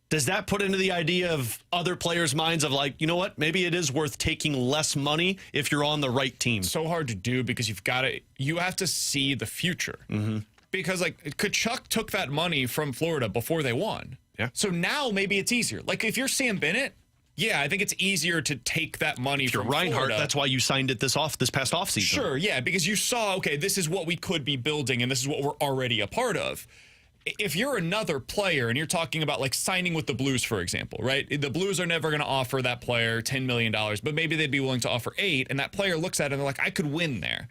does that put into the idea of other players' minds of like, you know what, maybe it is worth taking less money if you're on the right team? So hard to do because you have to see the future. Mm-hmm. Because like Tkachuk took that money from Florida before they won. Yeah. So now maybe it's easier. Like if you're Sam Bennett, yeah, I think it's easier to take that money from Reinhart. Florida. That's why you signed it this past offseason. Sure, yeah, because you saw, okay, this is what we could be building and this is what we're already a part of. If you're another player and you're talking about like signing with the Blues, for example, right? The Blues are never going to offer that player $10 million, but maybe they'd be willing to offer $8 million, and that player looks at it and they're like, I could win there.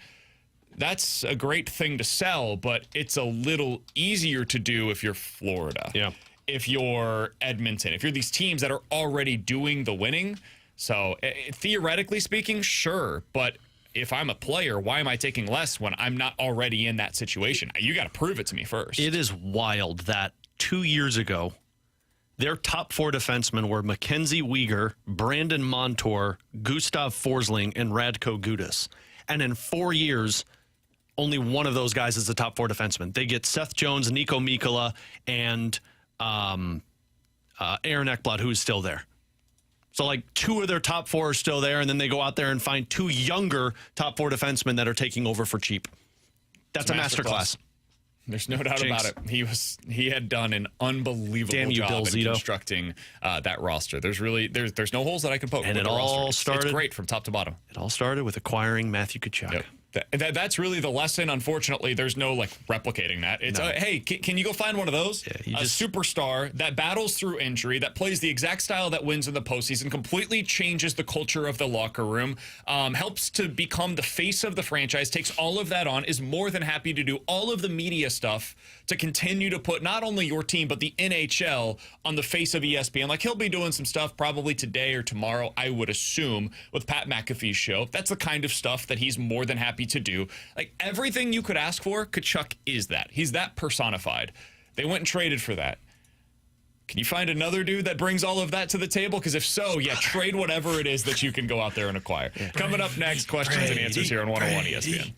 That's a great thing to sell, but it's a little easier to do if you're Florida. Yeah. If you're Edmonton, if you're these teams that are already doing the winning. So theoretically speaking, sure. But if I'm a player, why am I taking less when I'm not already in that situation? You got to prove it to me first. It is wild that 2 years ago, their top 4 defensemen were Mackenzie Weegar, Brandon Montour, Gustav Forsling, and Radko Gudas. And in 4 years, only one of those guys is the top 4 defenseman. They get Seth Jones, Nico Mikkola, and Aaron Ekblad, who is still there. So like 2 of their top 4 are still there, and then they go out there and find 2 younger top 4 defensemen that are taking over for cheap. That's a masterclass. There's no doubt about it. He had done an unbelievable job in constructing that roster. There's no holes that I can poke. And it all started. It's great from top to bottom. It all started with acquiring Matthew Tkachuk. Yep. That's really the lesson. Unfortunately, there's no like replicating that. It's hey, can you go find one of those? Yeah, a superstar that battles through injury, that plays the exact style that wins in the postseason, completely changes the culture of the locker room, helps to become the face of the franchise, takes all of that on, is more than happy to do all of the media stuff to continue to put not only your team but the NHL on the face of ESPN. Like he'll be doing some stuff probably today or tomorrow, I would assume, with Pat McAfee's show. That's the kind of stuff that he's more than happy to do. Like everything you could ask for, Tkachuk is that. He's that personified. They went and traded for that. Can you find another dude that brings all of that to the table? Because if so, yeah, trade whatever it is that you can go out there and acquire. Yeah. Coming up next, questions and answers here on 101 ESPN.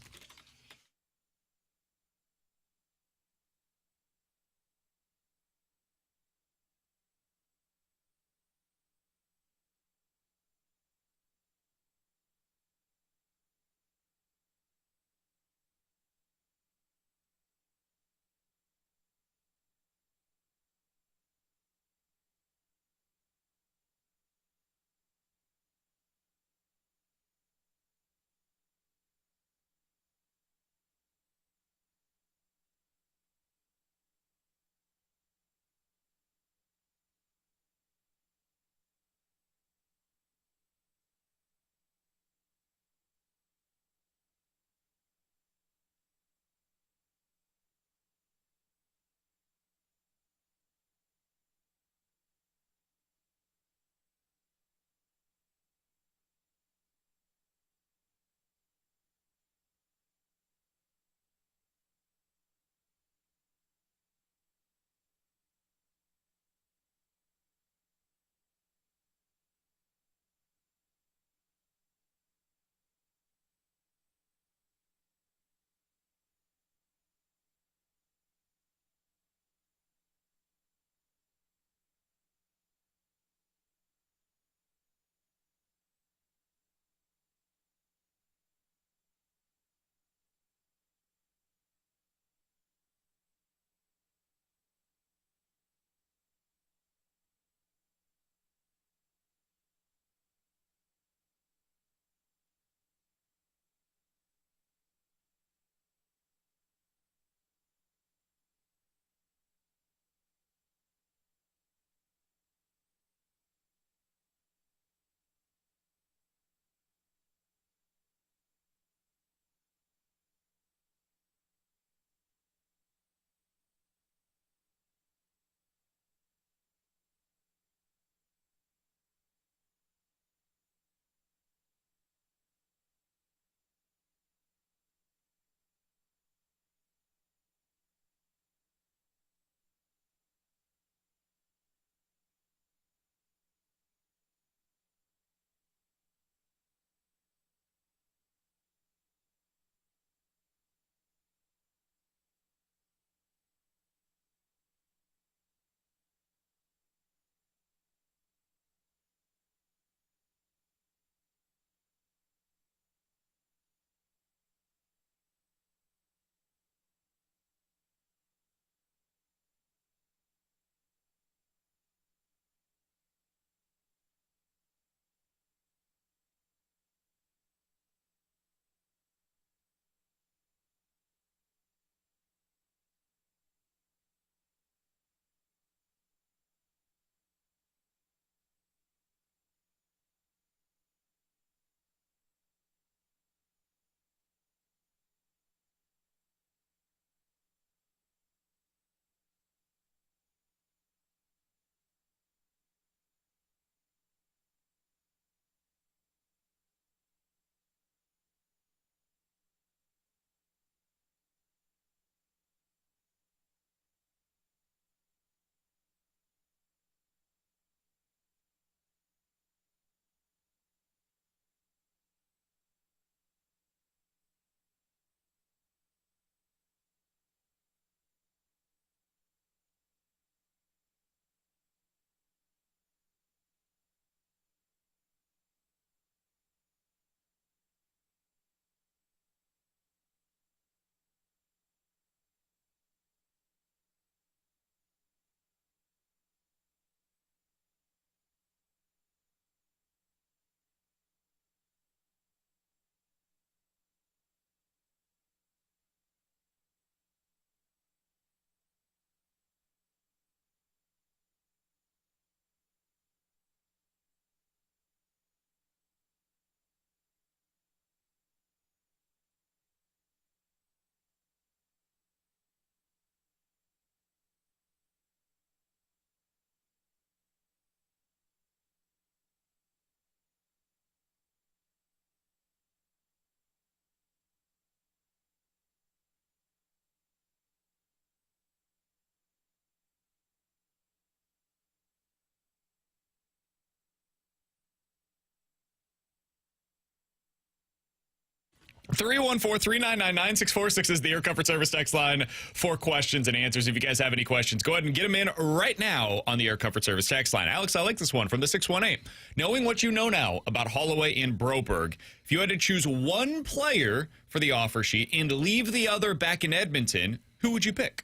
314-399-9646 is the Air Comfort Service text line for questions and answers. If you guys have any questions, go ahead and get them in right now on the Air Comfort Service text line. Alex, I like this one from the 618. Knowing what you know now about Holloway and Broberg, if you had to choose one player for the offer sheet and leave the other back in Edmonton, who would you pick?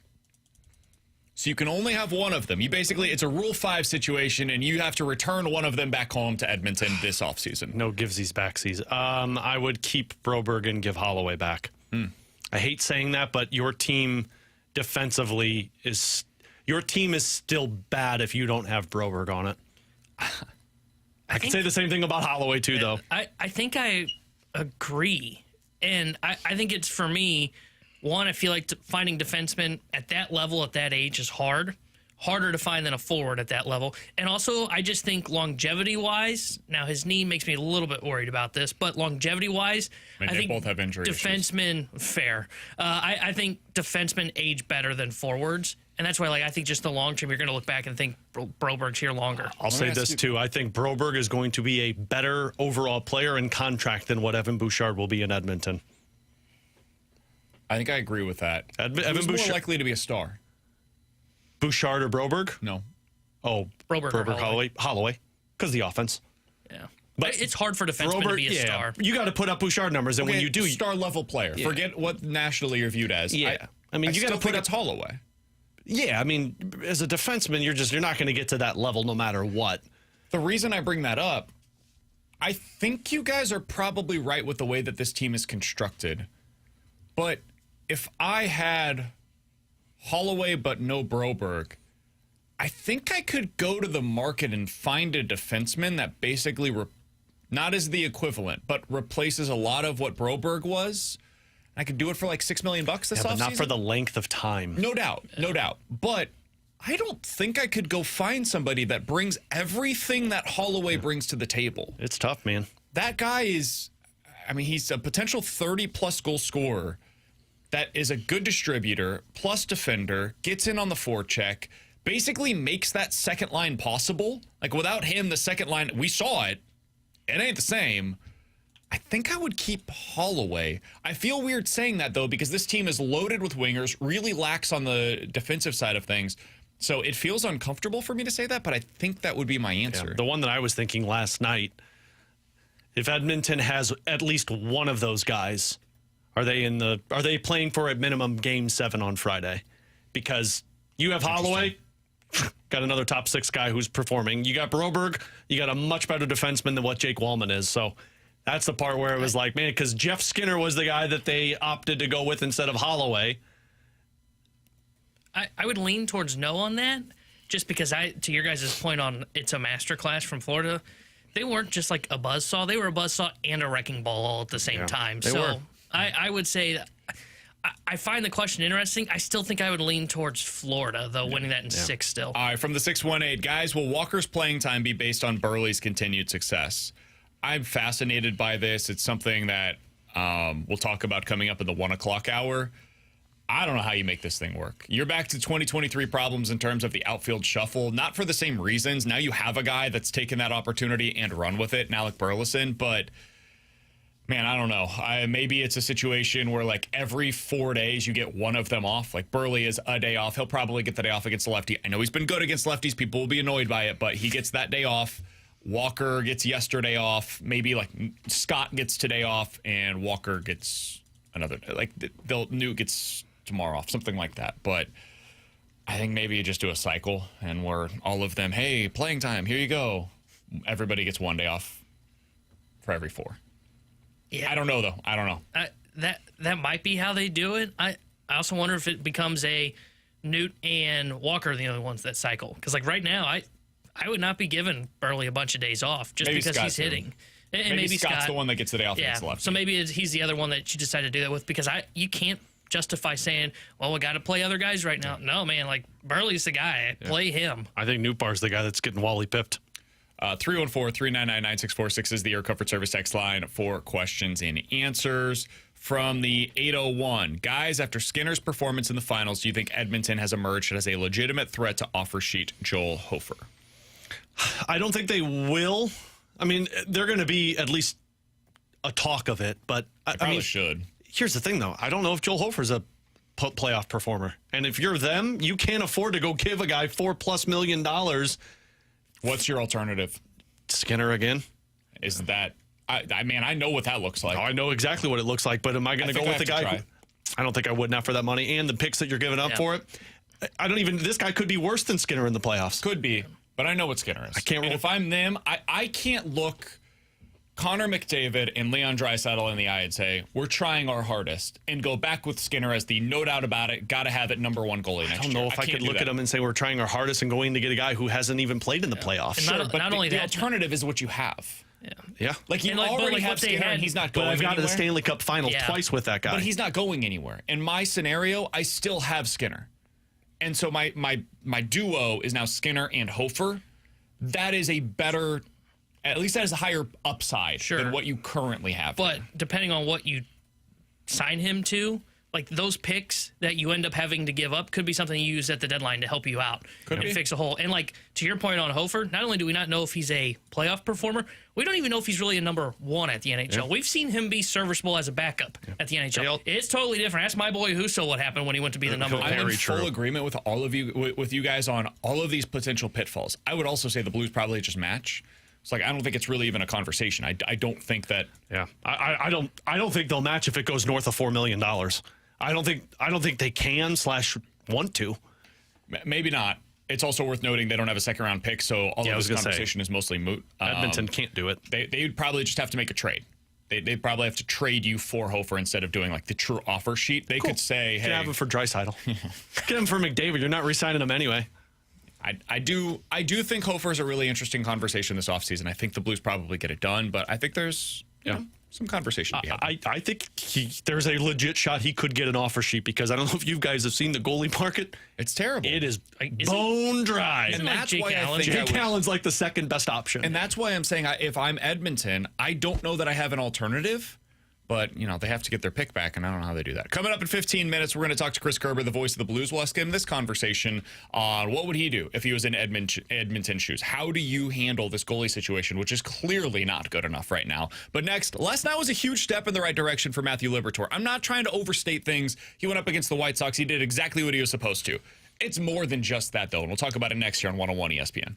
So you can only have one of them. It's a Rule 5 situation, and you have to return one of them back home to Edmonton this offseason. No givesies backsies. I would keep Broberg and give Holloway back. I hate saying that, but your team defensively is still bad if you don't have Broberg on it. I can say the same thing about Holloway too, though. I think I agree, and I think it's, for me, one, I feel like finding defensemen at that level at that age is harder to find than a forward at that level. And also, I just think longevity-wise, now his knee makes me a little bit worried about this, but longevity-wise, I think both have injury defensemen, fair. I think defensemen age better than forwards, and that's why I think just the long term, you're going to look back and think Broberg's here longer. I'll say this, too. I think Broberg is going to be a better overall player in contract than what Evan Bouchard will be in Edmonton. I think I agree with that. Evan Who's more likely to be a star? Bouchard or Broberg? No. Oh, Broberg, Holloway. Because the offense. Yeah. But it's hard for defensemen to be a star. You got to put up Bouchard numbers, and when you do... Star-level player. Yeah. Forget what nationally you're viewed as. Yeah. You got to put up Holloway. Yeah, as a defenseman, you're not going to get to that level no matter what. The reason I bring that up, I think you guys are probably right with the way that this team is constructed. But if I had Holloway but no Broberg, I think I could go to the market and find a defenseman that basically, not as the equivalent, but replaces a lot of what Broberg was. I could do it for like $6 million this offseason. But not for the length of time. No doubt. But I don't think I could go find somebody that brings everything that Holloway brings to the table. It's tough, man. That guy is, he's a potential 30-plus goal scorer that is a good distributor, plus defender, gets in on the forecheck, basically makes that second line possible. Like, without him, the second line, we saw it. It ain't the same. I think I would keep Holloway. I feel weird saying that, though, because this team is loaded with wingers, really lacks on the defensive side of things. So it feels uncomfortable for me to say that, but I think that would be my answer. Yeah, the one that I was thinking last night, if Edmonton has at least one of those guys, are they playing for a minimum Game 7 on Friday? Because you have Holloway, got another top 6 guy who's performing. You got Broberg, you got a much better defenseman than what Jake Wallman is. So that's the part where it was like, man, because Jeff Skinner was the guy that they opted to go with instead of Holloway. I would lean towards no on that, just because to your guys' point on it's a masterclass from Florida, they weren't just like a buzzsaw. They were a buzzsaw and a wrecking ball all at the same time. They were. I would say that I find the question interesting. I still think I would lean towards Florida, though, winning that in 6 still. All right, from the 618, guys, will Walker's playing time be based on Burley's continued success? I'm fascinated by this. It's something that we'll talk about coming up in the 1 o'clock hour. I don't know how you make this thing work. You're back to 2023 problems in terms of the outfield shuffle, not for the same reasons. Now you have a guy that's taken that opportunity and run with it, Alec Burleson, but... man, I don't know. Maybe it's a situation where, like, every 4 days you get one of them off. Like, Burley is a day off. He'll probably get the day off against the lefty. I know he's been good against lefties. People will be annoyed by it, but he gets that day off. Walker gets yesterday off. Maybe, like, Scott gets today off, and Walker gets another. Like, Newt gets tomorrow off, something like that. But I think maybe you just do a cycle, and where all of them, hey, playing time, here you go. Everybody gets 1 day off for every 4. Yeah. I don't know, though. I don't know. That might be how they do it. I also wonder if it becomes a Newt and Walker are the only ones that cycle. Because, like, right now, I would not be giving Burley a bunch of days off just because he's hitting. And maybe Scott's the one that gets the day off against the lefty. So maybe he's the other one that you decide to do that with, because you can't justify saying, well, we got to play other guys right now. No, man, like, Burley's the guy. Play him. I think Nootbaar's the guy that's getting Wally pipped. 314-399-9646 is the Air Comfort Service text line for questions and answers. From the 801, guys, after Skinner's performance in the finals, do you think Edmonton has emerged as a legitimate threat to offer sheet Joel Hofer? I don't think they will. I mean, they're going to be at least a talk of it, but I mean, should. Here's the thing, though. I don't know if Joel Hofer's a playoff performer. And if you're them, you can't afford to go give a guy $4+ million. What's your alternative? Skinner again? Is that... I mean, I know what that looks like. Oh, I know exactly what it looks like, but am I going to go with the guy? I don't think I would, not for that money. And the picks that you're giving up for it. I don't even... This guy could be worse than Skinner in the playoffs. Could be, but I know what Skinner is. I can't... And if I'm them, I can't look Connor McDavid and Leon Draisaitl in the eye and say, we're trying our hardest, and go back with Skinner as the no doubt about it, got to have it number one goalie next year. I don't know if I could look at him and say we're trying our hardest and going to get a guy who hasn't even played in the playoffs. Sure, but not only the alternative is what you have. Yeah. Like, you already have Skinner, and he's not going anywhere. But I've got to the Stanley Cup final twice with that guy. But he's not going anywhere. In my scenario, I still have Skinner. And so my duo is now Skinner and Hofer. That is a better... At least that has a higher upside than what you currently have. But depending on what you sign him to, like those picks that you end up having to give up could be something you use at the deadline to help you out and fix a hole. And like to your point on Hofer, not only do we not know if he's a playoff performer, we don't even know if he's really a number one at the NHL. Yeah. We've seen him be serviceable as a backup at the NHL. It's totally different. Ask my boy Husso what happened when he went to be the number one. I'm in full agreement with all of you, with you guys on all of these potential pitfalls. I would also say the Blues probably just match. It's like, I don't think it's really even a conversation. I don't think that. Yeah, I don't think they'll match if it goes north of $4 million. I don't think they can / want to. Maybe not. It's also worth noting they don't have a second round pick, so all of this conversation is mostly moot. Edmonton can't do it. They'd probably just have to make a trade. They'd probably have to trade you for Hofer instead of doing like the true offer sheet. They could say, hey, have him for Draisaitl. Get him for McDavid. You're not re-signing him anyway. I do think Hofer is a really interesting conversation this offseason. I think the Blues probably get it done, but I think there's some conversation to be had. I think there's a legit shot he could get an offer sheet, because I don't know if you guys have seen the goalie market. It's terrible. It is bone dry. And that's why I think Jake Allen's like the second best option. And that's why I'm saying if I'm Edmonton, I don't know that I have an alternative. But, they have to get their pick back, and I don't know how they do that. Coming up in 15 minutes, we're going to talk to Chris Kerber, the voice of the Blues. We'll ask him this conversation on what would he do if he was in Edmonton shoes. How do you handle this goalie situation, which is clearly not good enough right now? But next, last night was a huge step in the right direction for Matthew Liberatore. I'm not trying to overstate things. He went up against the White Sox. He did exactly what he was supposed to. It's more than just that, though, and we'll talk about it next year on 101 ESPN.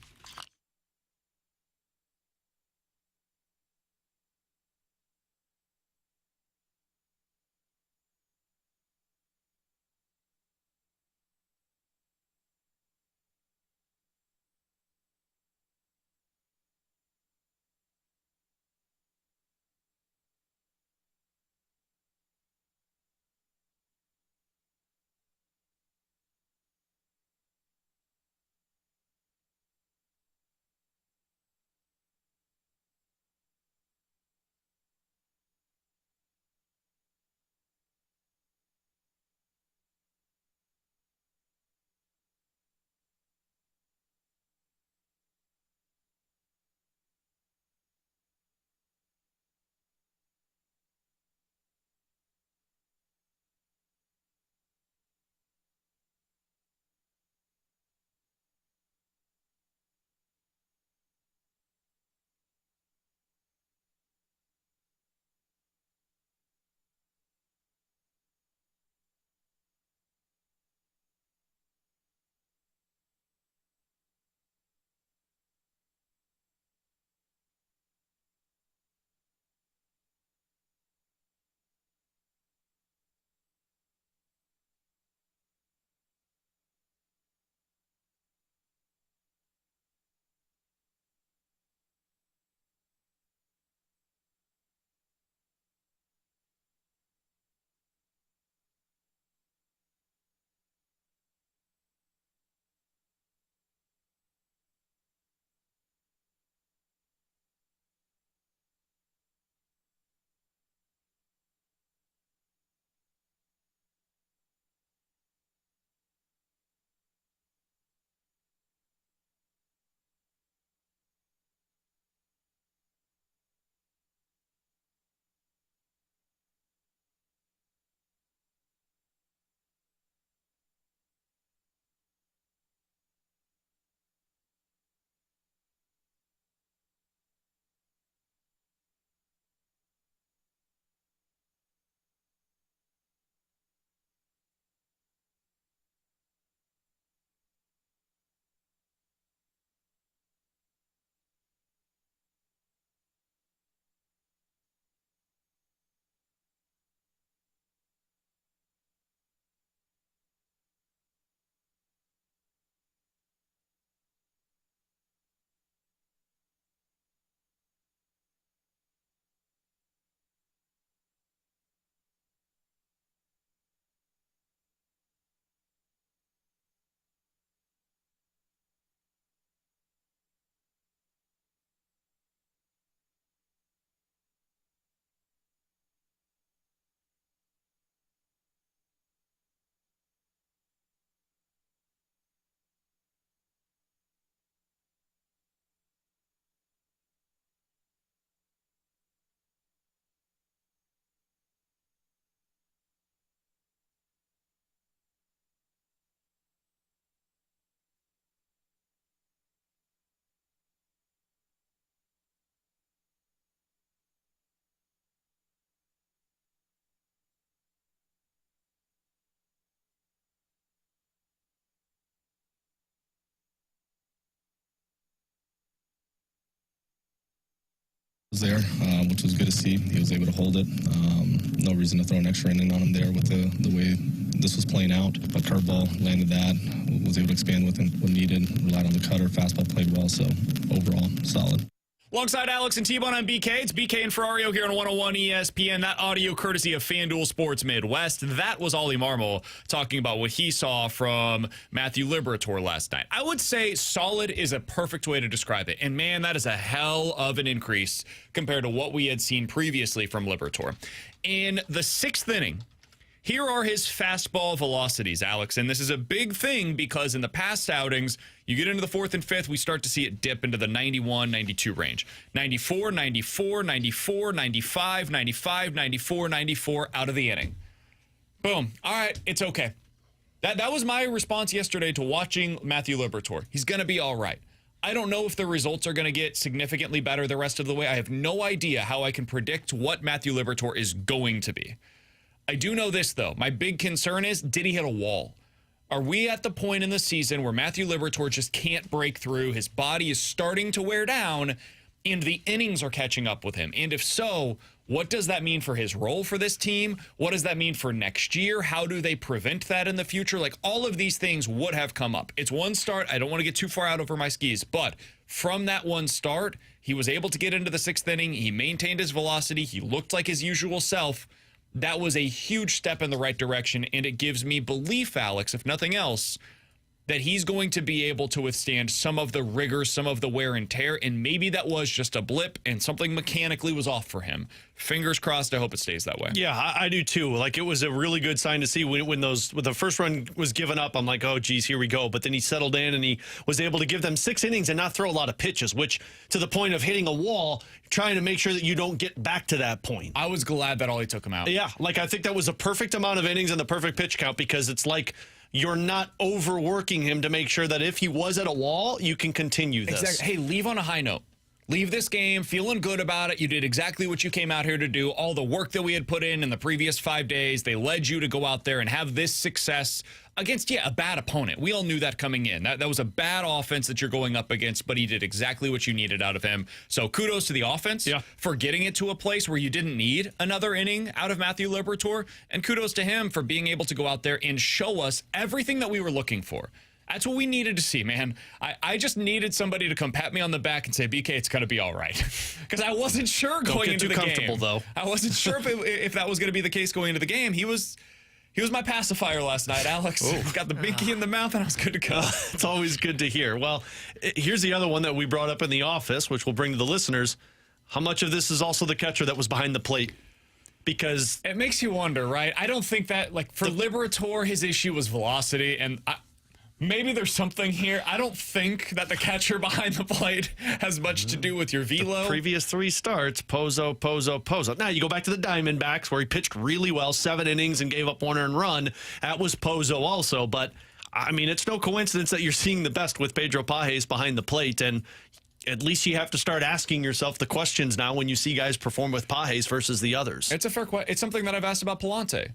Was there, which was good to see. He was able to hold it. No reason to throw an extra inning on him there with the way this was playing out. But curveball landed that, was able to expand with him when needed, relied on the cutter, fastball played well, so overall, solid. Alongside Alex and T-Bone, I'm BK. It's BK and Ferrario here on 101 ESPN. That audio courtesy of FanDuel Sports Midwest. That was Ollie Marmol talking about what he saw from Matthew Liberatore last night. I would say solid is a perfect way to describe it. And man, that is a hell of an increase compared to what we had seen previously from Liberatore. In the 6th inning, here are his fastball velocities, Alex. And this is a big thing because in the past outings, you get into the 4th and 5th, we start to see it dip into the 91, 92 range. 94, 94, 94, 95, 95, 94, 94 out of the inning. Boom. All right, it's okay. That was my response yesterday to watching Matthew Liberatore. He's going to be all right. I don't know if the results are going to get significantly better the rest of the way. I have no idea how I can predict what Matthew Liberatore is going to be. I do know this, though. My big concern is, did he hit a wall? Are we at the point in the season where Matthew Liberatore just can't break through? His body is starting to wear down, and the innings are catching up with him. And if so, what does that mean for his role for this team? What does that mean for next year? How do they prevent that in the future? Like, all of these things would have come up. It's one start. I don't want to get too far out over my skis, but from that one start, he was able to get into the 6th inning. He maintained his velocity. He looked like his usual self. That was a huge step in the right direction, and it gives me belief, Alex, if nothing else, that he's going to be able to withstand some of the rigor, some of the wear and tear, and maybe that was just a blip and something mechanically was off for him. Fingers crossed, I hope it stays that way. Yeah, I do too. Like, it was a really good sign to see when the first run was given up. I'm like, oh, geez, here we go. But then he settled in and he was able to give them 6 innings and not throw a lot of pitches, which to the point of hitting a wall, trying to make sure that you don't get back to that point. I was glad that Ollie took him out. Yeah, like, I think that was a perfect amount of innings and the perfect pitch count, because it's like you're not overworking him to make sure that if he was at a wall, you can continue this. Exactly. Hey, leave on a high note. Leave this game feeling good about it. You did exactly what you came out here to do. All the work that we had put in the previous 5 days, they led you to go out there and have this success against, a bad opponent. We all knew that coming in. That was a bad offense that you're going up against, but he did exactly what you needed out of him. So kudos to the offense for getting it to a place where you didn't need another inning out of Matthew Liberatore, and kudos to him for being able to go out there and show us everything that we were looking for. That's what we needed to see, man. I just needed somebody to come pat me on the back and say, BK, it's going to be all right. Because I wasn't sure going into the game. Though. I wasn't sure if that was going to be the case going into the game. He was my pacifier last night, Alex. Got the binky in the mouth, and I was good to go. It's always good to hear. Well, here's the other one that we brought up in the office, which we'll bring to the listeners. How much of this is also the catcher that was behind the plate? Because it makes you wonder, right? I don't think that, like, for Liberatore, his issue was velocity, and maybe there's something here. I don't think that the catcher behind the plate has much to do with your velo. The previous 3 starts, Pozo. Now you go back to the Diamondbacks, where he pitched really well, 7 innings and gave up 1 earned run. That was Pozo also. But, I mean, it's no coincidence that you're seeing the best with Pedro Pages behind the plate. And at least you have to start asking yourself the questions now when you see guys perform with Pages versus the others. It's a fair question. It's something that I've asked about Palante.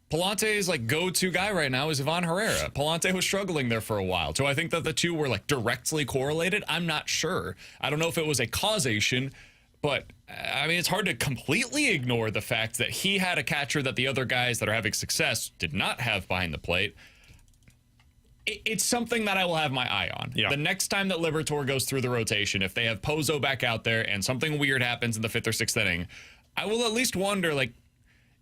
Palante's like go-to guy right now is Ivan Herrera. Palante was struggling there for a while. So I think that the two were like directly correlated. I'm not sure. I don't know if it was a causation, but I mean, it's hard to completely ignore the fact that he had a catcher that the other guys that are having success did not have behind the plate. It's something that I will have my eye on. Yeah. The next time that Liberatore goes through the rotation, if they have Pozo back out there and something weird happens in the 5th or 6th inning, I will at least wonder, like,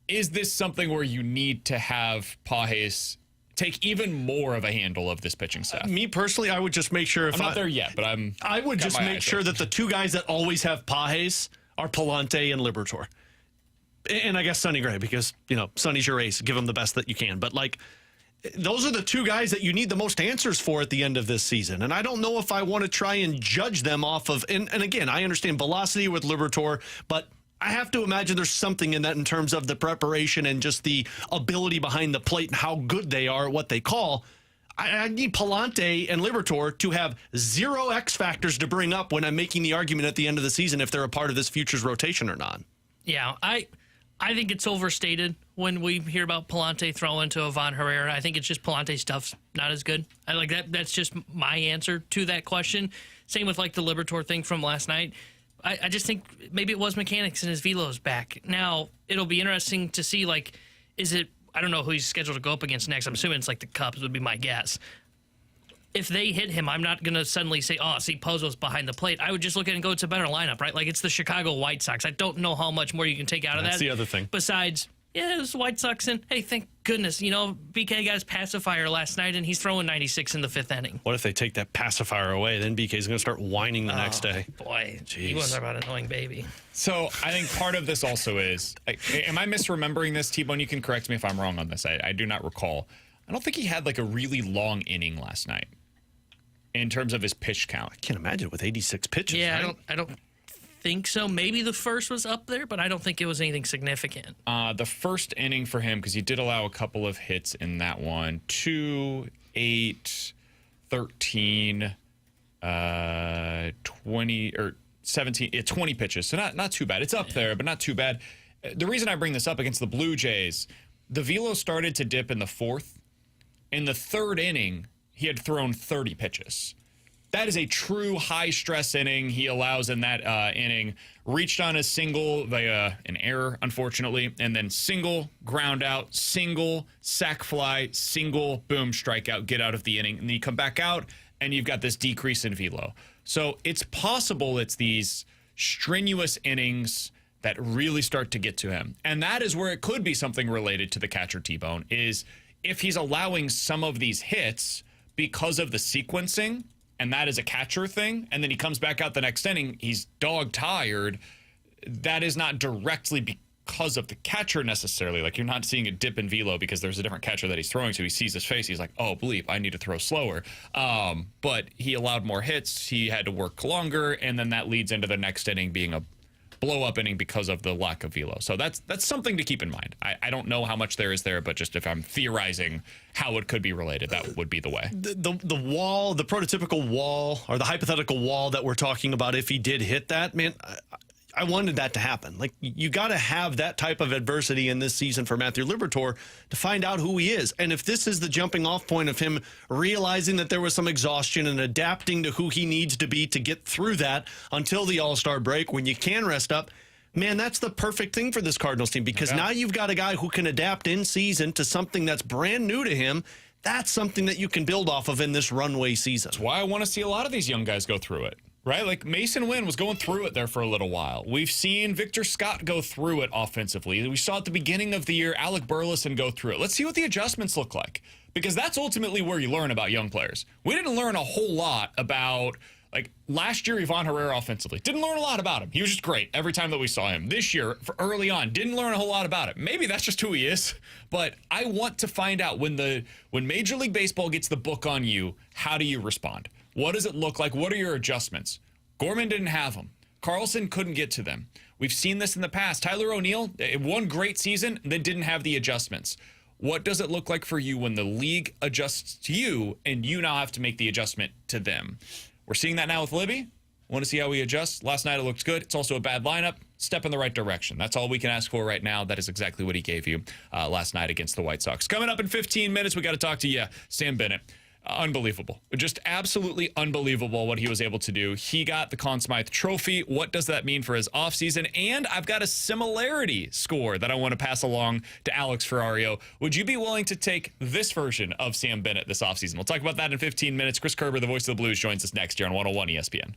is this something where you need to have Pages take even more of a handle of this pitching staff? Me personally, I would just make sure. I'm not there yet, but I would just make sure that the 2 guys that always have Pages are Palante and Liberatore. And I guess Sonny Gray, because, Sonny's your ace. Give him the best that you can. But, like, those are the 2 guys that you need the most answers for at the end of this season. And I don't know if I want to try and judge them off of, and again, I understand velocity with Liberatore, but I have to imagine there's something in that in terms of the preparation and just the ability behind the plate and how good they are at what they call. I need Palante and Liberatore to have 0 X factors to bring up when I'm making the argument at the end of the season if they're a part of this futures rotation or not. Yeah, I think it's overstated when we hear about Palante throwing to Ivan Herrera. I think it's just Palante's stuff's not as good. I like that. That's just my answer to that question. Same with like the Liberatore thing from last night. I just think maybe it was mechanics and his velo's back. Now, it'll be interesting to see, like, is it, I don't know who he's scheduled to go up against next. I'm assuming it's like the Cubs would be my guess. If they hit him, I'm not going to suddenly say, oh, see, Pozo's behind the plate. I would just look at it and go, it's a better lineup, right? Like, it's the Chicago White Sox. I don't know how much more you can take out of that. That's the other thing. Besides, yeah, it was White Sox, and hey, thank goodness, BK got his pacifier last night, and he's throwing 96 in the 5th inning. What if they take that pacifier away? Then BK's going to start whining the next day. Boy, Jeez. he wasn't about annoying baby. So I think part of this also is, am I misremembering this, T-Bone? You can correct me if I'm wrong on this. I do not recall. I don't think he had like a really long inning last night in terms of his pitch count. I can't imagine with 86 pitches. Yeah, right? I don't think so. Maybe the first was up there, but I don't think it was anything significant. The first inning for him, because he did allow a couple of hits in that one, 2, 8, 13, 20, or 17, 20 pitches. So not too bad. It's up there, but not too bad. The reason I bring this up against the Blue Jays, the velo started to dip in the 4th. In the 3rd inning, he had thrown 30 pitches. That is a true high-stress inning he allows in that inning. Reached on a single via an error, unfortunately, and then single, ground out, single, sac fly, single, boom, strikeout, get out of the inning. And then you come back out, and you've got this decrease in velo. So it's possible it's these strenuous innings that really start to get to him. And that is where it could be something related to the catcher T-Bone, is if he's allowing some of these hits because of the sequencing, and that is a catcher thing, and then he comes back out the next inning, he's dog tired, that is not directly because of the catcher necessarily. Like, you're not seeing a dip in velo because there's a different catcher that he's throwing, so he sees his face, he's like, oh, bleep, I need to throw slower. But he allowed more hits, he had to work longer, and then that leads into the next inning being a blow-up inning because of the lack of velo. So that's something to keep in mind. I don't know how much there is there, but just if I'm theorizing how it could be related, that would be the way. The wall, the prototypical wall, or the hypothetical wall that we're talking about, if he did hit that, man, I wanted that to happen. Like, you got to have that type of adversity in this season for Matthew Liberatore to find out who he is. And if this is the jumping off point of him realizing that there was some exhaustion and adapting to who he needs to be to get through that until the All-Star break when you can rest up, man, that's the perfect thing for this Cardinals team, because now you've got a guy who can adapt in season to something that's brand new to him. That's something that you can build off of in this runway season. That's why I want to see a lot of these young guys go through it. Right? Like, Mason Wynn was going through it there for a little while. We've seen Victor Scott go through it offensively. We saw at the beginning of the year Alec Burleson go through it. Let's see what the adjustments look like, because that's ultimately where you learn about young players. We didn't learn a whole lot about, like, last year, Ivan Herrera offensively. Didn't learn a lot about him. He was just great every time that we saw him. This year, for early on, didn't learn a whole lot about it. Maybe that's just who he is, but I want to find out when Major League Baseball gets the book on you, how do you respond? What does it look like? What are your adjustments? Gorman didn't have them. Carlson couldn't get to them. We've seen this in the past. Tyler O'Neill, one great season, then didn't have the adjustments. What does it look like for you when the league adjusts to you and you now have to make the adjustment to them? We're seeing that now with Libby. Want to see how he adjusts? Last night it looked good. It's also a bad lineup. Step in the right direction. That's all we can ask for right now. That is exactly what he gave you last night against the White Sox. Coming up in 15 minutes, we got to talk to Sam Bennett. Unbelievable. Just absolutely unbelievable what he was able to do. He got the Conn Smythe Trophy. What does that mean for his offseason? And I've got a similarity score that I want to pass along to Alex Ferrario. Would you be willing to take this version of Sam Bennett this offseason? We'll talk about that in 15 minutes. Chris Kerber, the voice of the Blues, joins us next year on 101 ESPN.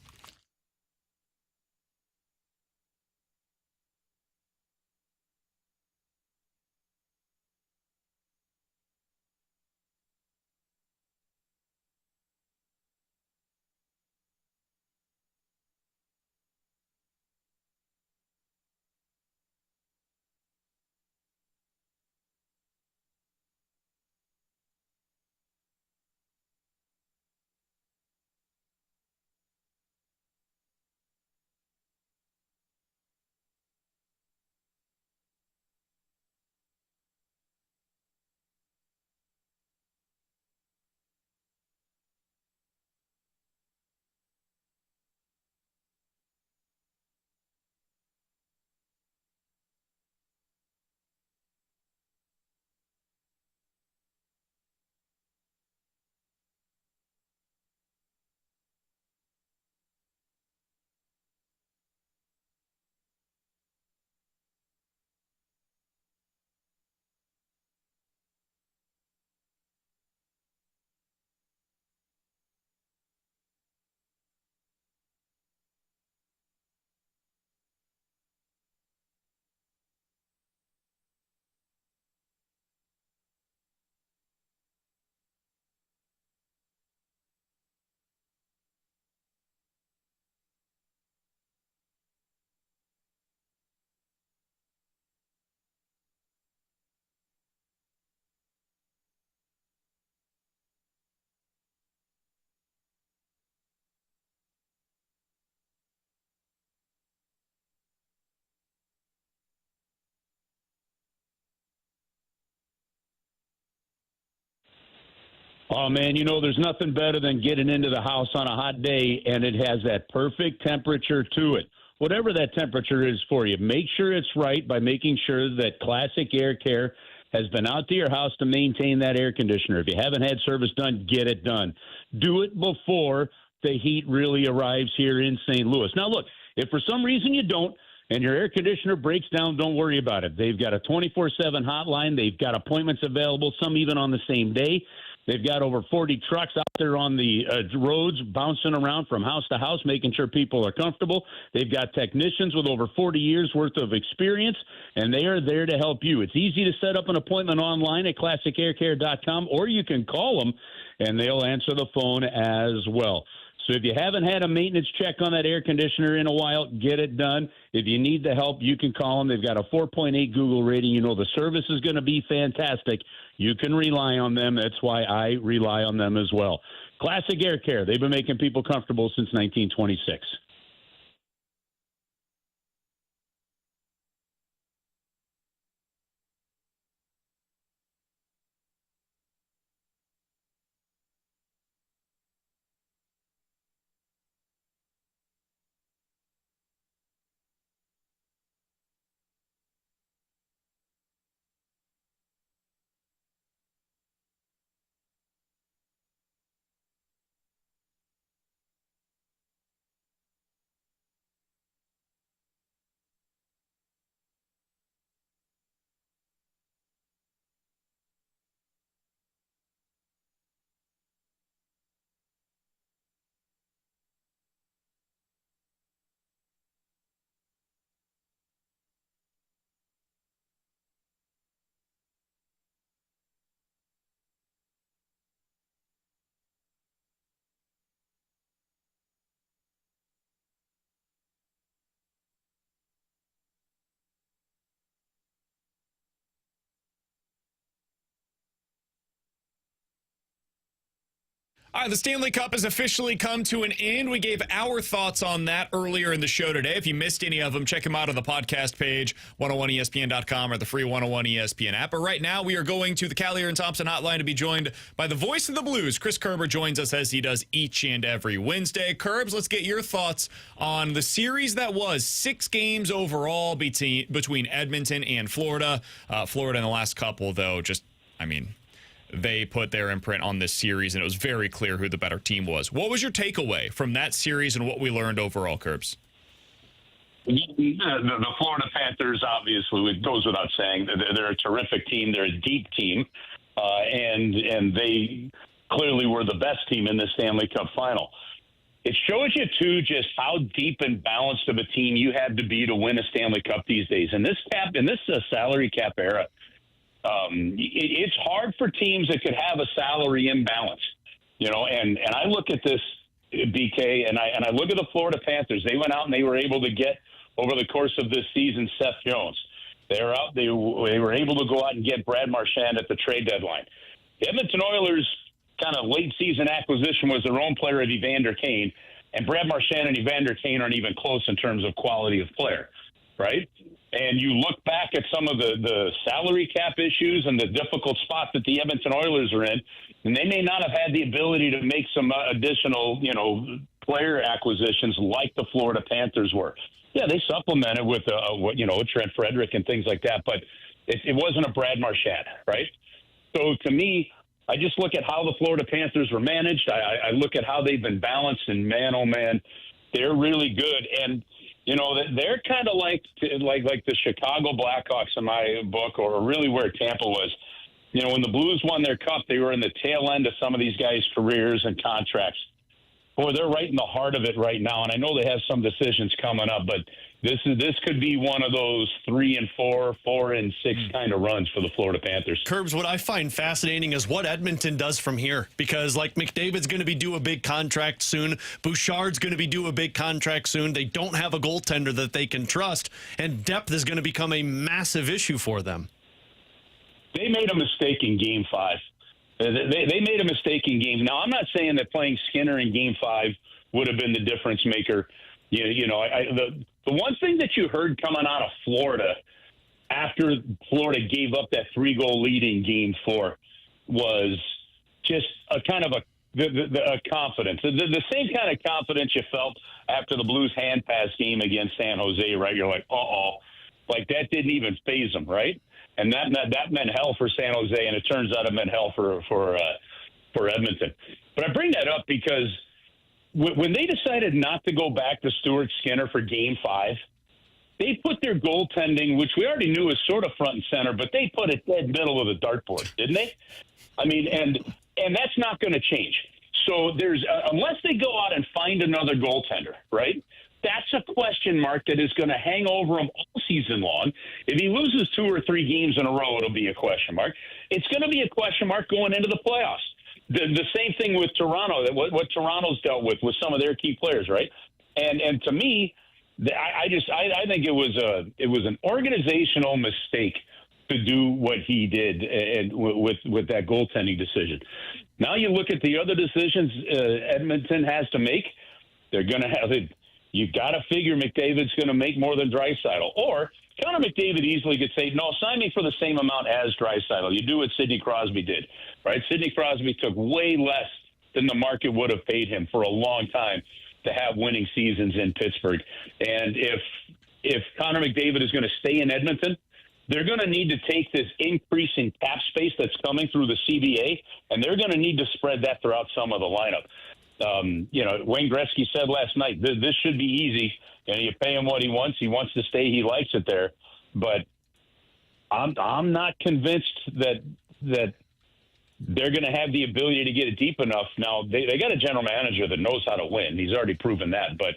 Oh, man, there's nothing better than getting into the house on a hot day, and it has that perfect temperature to it. Whatever that temperature is for you, make sure it's right by making sure that Classic Air Care has been out to your house to maintain that air conditioner. If you haven't had service done, get it done. Do it before the heat really arrives here in St. Louis. Now, look, if for some reason you don't, and your air conditioner breaks down, don't worry about it. They've got a 24/7 hotline. They've got appointments available, some even on the same day. They've got over 40 trucks out there on the roads bouncing around from house to house, making sure people are comfortable. They've got technicians with over 40 years' worth of experience, and they are there to help you. It's easy to set up an appointment online at classicaircare.com, or you can call them, and they'll answer the phone as well. So if you haven't had a maintenance check on that air conditioner in a while, get it done. If you need the help, you can call them. They've got a 4.8 Google rating. The service is going to be fantastic. You can rely on them. That's why I rely on them as well. Classic Air Care. They've been making people comfortable since 1926. All right, the Stanley Cup has officially come to an end. We gave our thoughts on that earlier in the show today. If you missed any of them, check them out on the podcast page, 101ESPN.com or the free 101 ESPN app. But right now, we are going to the Callier and Thompson hotline to be joined by the voice of the Blues. Chris Kerber joins us as he does each and every Wednesday. Kerbs, let's get your thoughts on the series that was 6 games overall between Edmonton and Florida. Florida in the last couple, though, they put their imprint on this series, and it was very clear who the better team was. What was your takeaway from that series and what we learned overall, Kerbs? The Florida Panthers, obviously, it goes without saying, they're a terrific team. They're a deep team, and they clearly were the best team in the Stanley Cup final. It shows you, too, just how deep and balanced of a team you had to be to win a Stanley Cup these days. In this salary cap era, it's hard for teams that could have a salary imbalance, and I look at this, BK, and I look at the Florida Panthers. They went out and they were able to get, over the course of this season, Seth Jones. They were able to go out and get Brad Marchand at the trade deadline. The Edmonton Oilers' kind of late season acquisition was their own player of Evander Kane, and Brad Marchand and Evander Kane aren't even close in terms of quality of player, right? And you look back at some of the salary cap issues and the difficult spot that the Edmonton Oilers are in, and they may not have had the ability to make some additional, player acquisitions like the Florida Panthers were. Yeah, they supplemented with, Trent Frederick and things like that, but it wasn't a Brad Marchand, right? So to me, I just look at how the Florida Panthers were managed. I look at how they've been balanced, and man, oh man, they're really good. And they're kind of like the Chicago Blackhawks in my book, or really where Tampa was. When the Blues won their cup, they were in the tail end of some of these guys' careers and contracts. Boy, they're right in the heart of it right now, and I know they have some decisions coming up, but this could be one of those 3-4, 4-6 kind of runs for the Florida Panthers. Kerbs, what I find fascinating is what Edmonton does from here, because McDavid's going to be due a big contract soon. Bouchard's going to be due a big contract soon. They don't have a goaltender that they can trust, and depth is going to become a massive issue for them. They made a mistake in Game 5. They made a mistake in game. Now, I'm not saying that playing Skinner in Game 5 would have been the difference maker. The one thing that you heard coming out of Florida after Florida gave up that 3-goal lead in Game 4 was just a kind of a confidence. The same kind of confidence you felt after the Blues hand pass game against San Jose, right? You're like, like that didn't even faze them, right? And that meant hell for San Jose, and it turns out it meant hell for Edmonton. But I bring that up because when they decided not to go back to Stuart Skinner for Game 5, they put their goaltending, which we already knew was sort of front and center, but they put it dead middle of the dartboard, didn't they? I mean, and that's not going to change. So there's unless they go out and find another goaltender, right? That's a question mark that is going to hang over him all season long. If he loses 2 or 3 games in a row, it'll be a question mark. It's going to be a question mark going into the playoffs. The same thing with Toronto, what Toronto's dealt with some of their key players, right? And to me, I think it was an organizational mistake to do what he did and with that goaltending decision. Now you look at the other decisions Edmonton has to make. They're going to have it. You got to figure McDavid's going to make more than Draisaitl. Or Connor McDavid easily could say, no, sign me for the same amount as Draisaitl. You do what Sidney Crosby did, right? Sidney Crosby took way less than the market would have paid him for a long time to have winning seasons in Pittsburgh. And if Connor McDavid is going to stay in Edmonton, they're going to need to take this increase in cap space that's coming through the CBA, and they're going to need to spread that throughout some of the lineup. Wayne Gretzky said last night, this should be easy. And you pay him what he wants. He wants to stay. He likes it there. But I'm not convinced that they're going to have the ability to get it deep enough. Now, they got a general manager that knows how to win. He's already proven that. But,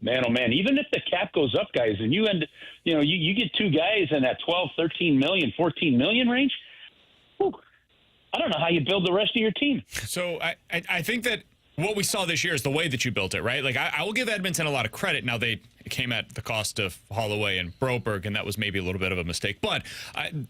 man, oh, man, even if the cap goes up, guys, and you get 2 guys in that 12, 13 million, 14 million range, whew, I don't know how you build the rest of your team. So I think that what we saw this year is the way that you built it, right? Like, I will give Edmonton a lot of credit. Now, they came at the cost of Holloway and Broberg, and that was maybe a little bit of a mistake. But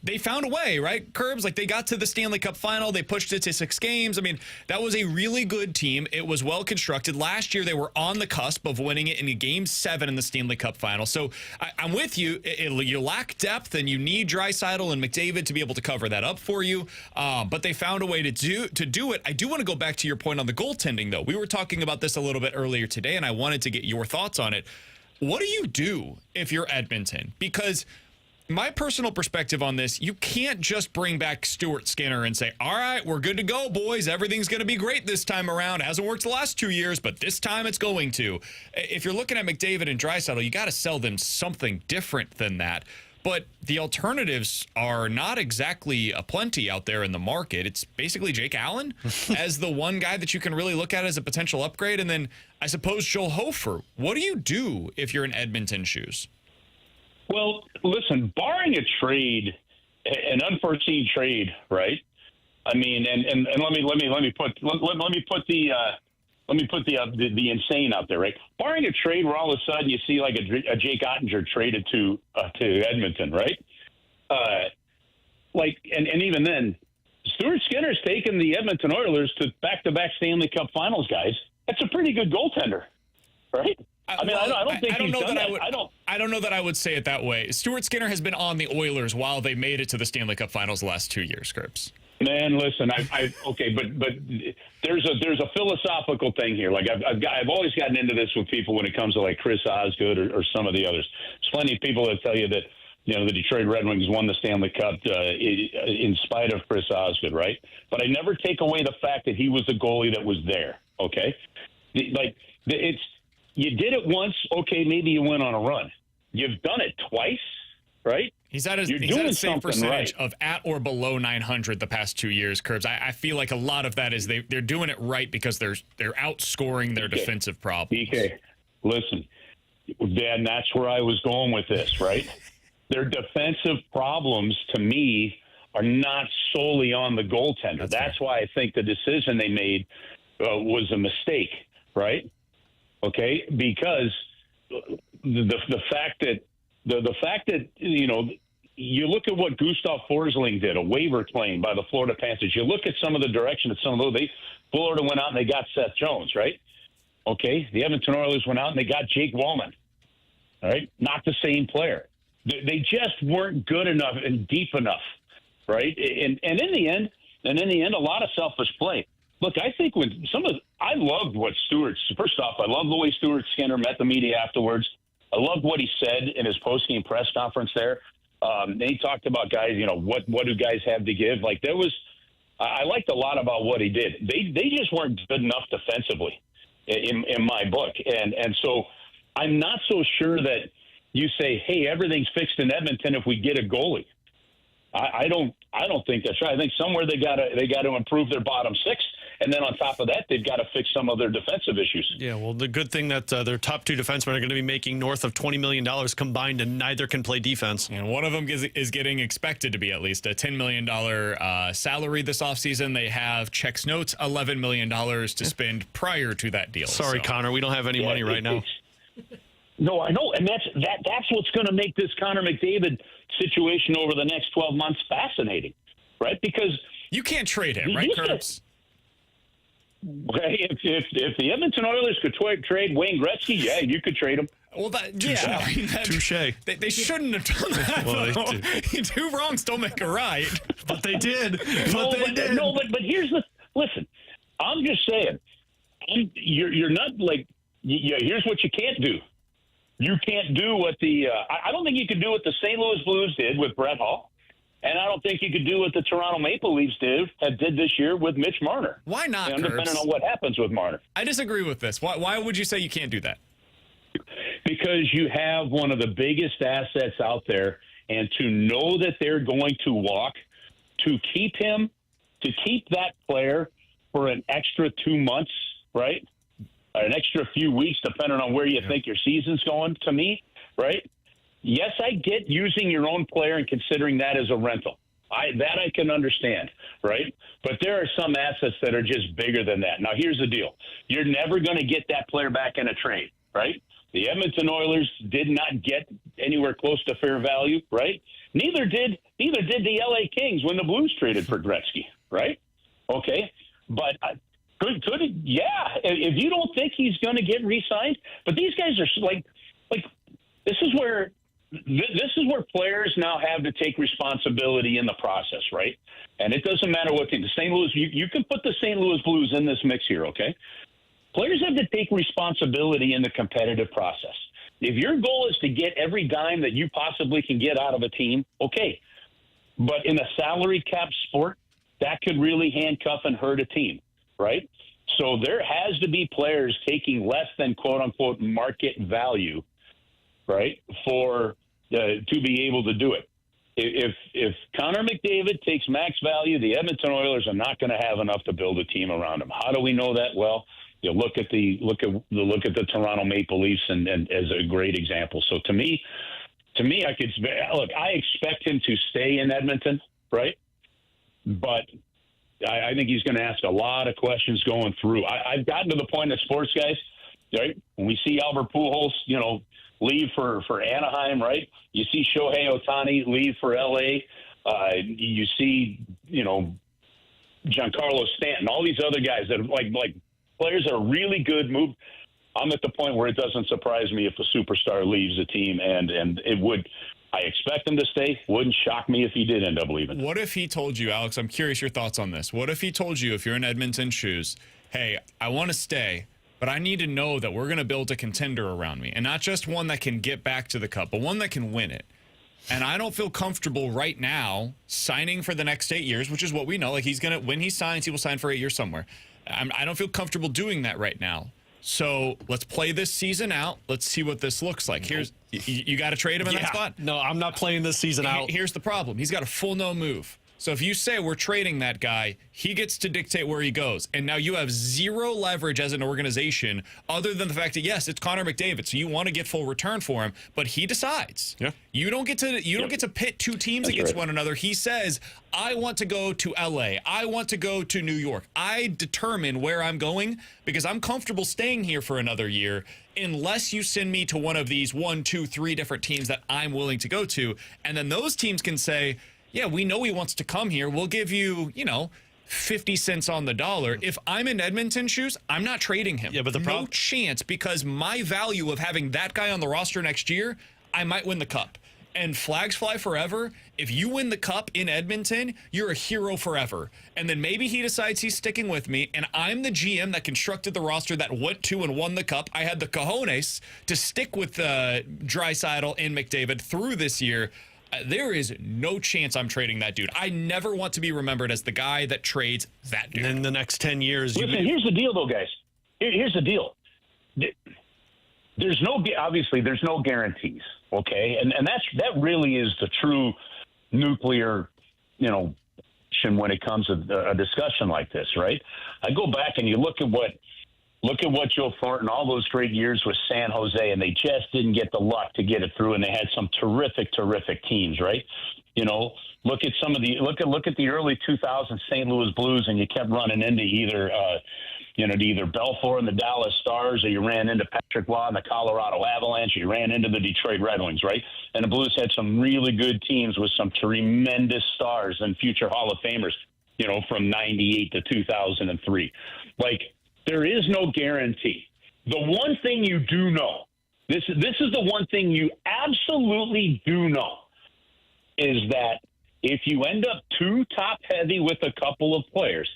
they found a way, right, Curbs? Like, they got to the Stanley Cup final. They pushed it to 6 games. I mean, that was a really good team. It was well-constructed. Last year, they were on the cusp of winning it in Game 7 in the Stanley Cup final. So I'm with you. You lack depth, and you need Draisaitl and McDavid to be able to cover that up for you. But they found a way to do it. I do want to go back to your point on the goaltending, though. We were talking about this a little bit earlier today, and I wanted to get your thoughts on it. What do you do if you're Edmonton? Because my personal perspective on this, you can't just bring back Stuart Skinner and say, all right, we're good to go, boys. Everything's going to be great this time around. It hasn't worked the last 2 years, but this time it's going to. If you're looking at McDavid and Draisaitl, you got to sell them something different than that. But the alternatives are not exactly aplenty out there in the market. It's basically Jake Allen as the one guy that you can really look at as a potential upgrade. And then I suppose Joel Hofer. What do you do if you're in Edmonton shoes? Well, listen, barring a trade, an unforeseen trade, right? I mean, and let me put the insane out there, right? Barring a trade where all of a sudden you see like a Jake Ottinger traded to Edmonton, right? And even then, Stuart Skinner's taken the Edmonton Oilers to back-to-back Stanley Cup Finals, guys. That's a pretty good goaltender, right? I mean, I don't think he's done that. I don't know that I would say it that way. Stuart Skinner has been on the Oilers while they made it to the Stanley Cup Finals the last 2 years, Curbs. Man, listen, okay, but there's a philosophical thing here. Like I've always gotten into this with people when it comes to like Chris Osgood or some of the others. There's plenty of people that tell you that the Detroit Red Wings won the Stanley Cup in spite of Chris Osgood, right? But I never take away the fact that he was the goalie that was there. Okay, you did it once. Okay, maybe you went on a run. You've done it twice, right? He's at a same percentage of at or below 900 the past 2 years, Curbs. I feel like a lot of that is they're doing it right because they're outscoring their defensive problems. DK, listen, Dan, that's where I was going with this, right? Their defensive problems, to me, are not solely on the goaltender. That's why I think the decision they made was a mistake, right? Okay, because the fact that you look at what Gustav Forsling did, a waiver claim by the Florida Panthers. You look at some of the direction that Florida went out and they got Seth Jones, right? Okay, the Edmonton Oilers went out and they got Jake Wallman, all right? Not the same player. They just weren't good enough and deep enough, right? And in the end, And in the end, a lot of selfish play. Look, I think I loved what first off, I love the way Stuart Skinner met the media afterwards. I loved what he said in his post-game press conference there. And he talked about guys, what do guys have to give? Like I liked a lot about what he did. They just weren't good enough defensively in my book. And so I'm not so sure that you say, hey, everything's fixed in Edmonton if we get a goalie. I don't think that's right. I think somewhere they got to improve their bottom six. And then on top of that, they've got to fix some of their defensive issues. Yeah, well, the good thing that their top two defensemen are going to be making north of $20 million combined, and neither can play defense. And one of them is getting expected to be at least a $10 million salary this offseason. They have checks notes, $11 million to spend prior to that deal. Sorry, Connor, we don't have any money right now. No, I know, and that's what's going to make this Connor McDavid situation over the next 12 months fascinating, right? Because you can't trade him, right, Kerbs? If the Edmonton Oilers could trade Wayne Gretzky, yeah, you could trade him. Well, Touche. They shouldn't have done that. Well, two wrongs don't make a right. But they did. But here's listen. I'm just saying. You're not like. Here's what you can't do. You can't do what I don't think you could do what the St. Louis Blues did with Brett Hall. And I don't think you could do what the Toronto Maple Leafs did this year with Mitch Marner. Why not, depending on what happens with Marner. I disagree with this. Why would you say you can't do that? Because you have one of the biggest assets out there, and to know that they're going to walk, to keep that player for an extra 2 months, right? Or an extra few weeks, depending on where you think your season's going, to me, right? Yes, I get using your own player and considering that as a rental. I can understand, right? But there are some assets that are just bigger than that. Now, here's the deal. You're never going to get that player back in a trade, right? The Edmonton Oilers did not get anywhere close to fair value, right? Neither did the LA Kings when the Blues traded for Gretzky, right? Okay. But could it? Yeah. If you don't think he's going to get re-signed, but these guys are like this is where players now have to take responsibility in the process, right? And it doesn't matter what team. The St. Louis, you can put the St. Louis Blues in this mix here, okay? Players have to take responsibility in the competitive process. If your goal is to get every dime that you possibly can get out of a team, okay. But in a salary cap sport, that could really handcuff and hurt a team, right? So there has to be players taking less than quote-unquote market value, right, to be able to do it. If Connor McDavid takes max value, the Edmonton Oilers are not going to have enough to build a team around him. How do we know that? Well, you look at the Toronto Maple Leafs and as a great example. So to me, I expect him to stay in Edmonton, right? But I think he's going to ask a lot of questions going through. I've gotten to the point of sports guys, right? When we see Albert Pujols, leave for Anaheim, right? You see Shohei Ohtani leave for L.A. You see, Giancarlo Stanton, all these other guys that like players that are really good move. I'm at the point where it doesn't surprise me if a superstar leaves the team, and it would. I expect him to stay. Wouldn't shock me if he did end up leaving. What if he told you, Alex, I'm curious your thoughts on this. What if he told you, if you're in Edmonton's shoes, hey, I want to stay, but I need to know that we're going to build a contender around me, and not just one that can get back to the cup, but one that can win it. And I don't feel comfortable right now signing for the next 8 years, which is what we know. Like when he signs, he will sign for 8 years somewhere. I don't feel comfortable doing that right now. So let's play this season out. Let's see what this looks like. You got to trade him in that spot? No, I'm not playing this season out. Here's the problem. He's got a full no move. So if you say we're trading that guy, he gets to dictate where he goes. And now you have zero leverage as an organization other than the fact that, yes, it's Connor McDavid, so you want to get full return for him, but he decides. Yeah. You don't get to pit two teams against one another. He says, I want to go to LA. I want to go to New York. I determine where I'm going because I'm comfortable staying here for another year unless you send me to one of these 1, 2, 3 different teams that I'm willing to go to. And then those teams can say, yeah, we know he wants to come here. We'll give you, 50 cents on the dollar. If I'm in Edmonton's shoes, I'm not trading him. Yeah, but no chance, because my value of having that guy on the roster next year, I might win the cup. And flags fly forever. If you win the cup in Edmonton, you're a hero forever. And then maybe he decides he's sticking with me, and I'm the GM that constructed the roster that went to and won the cup. I had the cojones to stick with Draisaitl and McDavid through this year. There is no chance I'm trading that dude. I never want to be remembered as the guy that trades that dude. In the next 10 years. Listen, here's the deal, though, guys. Here's the deal. There's no guarantees, okay? And that really is the true nuclear, when it comes to a discussion like this, right? I go back and you look at what Joe Thornton, all those great years with San Jose, and they just didn't get the luck to get it through, and they had some terrific teams, right? Look at the early 2000s St. Louis Blues, and you kept running into either Belfour and the Dallas Stars, or you ran into Patrick Law and the Colorado Avalanche, or you ran into the Detroit Red Wings, right? And the Blues had some really good teams with some tremendous stars and future Hall of Famers, from 98 to 2003. Like, there is no guarantee. The one thing you do know, this is the one thing you absolutely do know, is that if you end up too top-heavy with a couple of players,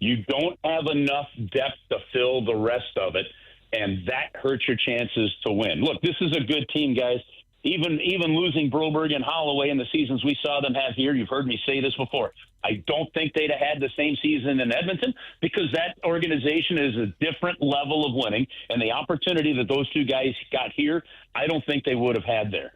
you don't have enough depth to fill the rest of it, and that hurts your chances to win. Look, this is a good team, guys. Even losing Broberg and Holloway in the seasons we saw them have here, you've heard me say this before, I don't think they'd have had the same season in Edmonton, because that organization is a different level of winning, and the opportunity that those two guys got here, I don't think they would have had there.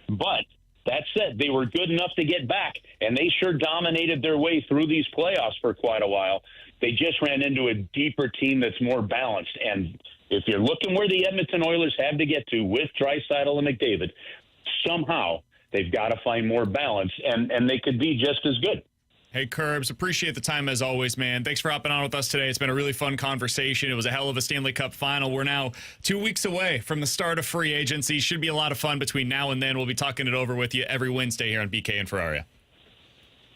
But that said, they were good enough to get back, and they sure dominated their way through these playoffs for quite a while. They just ran into a deeper team that's more balanced. And if you're looking where the Edmonton Oilers have to get to with Draisaitl and McDavid, somehow they've got to find more balance, and they could be just as good. Hey, Kerbs, appreciate the time as always, man. Thanks for hopping on with us today. It's been a really fun conversation. It was a hell of a Stanley Cup final. We're now 2 weeks away from the start of free agency. Should be a lot of fun between now and then. We'll be talking it over with you every Wednesday here on BK and Ferrario.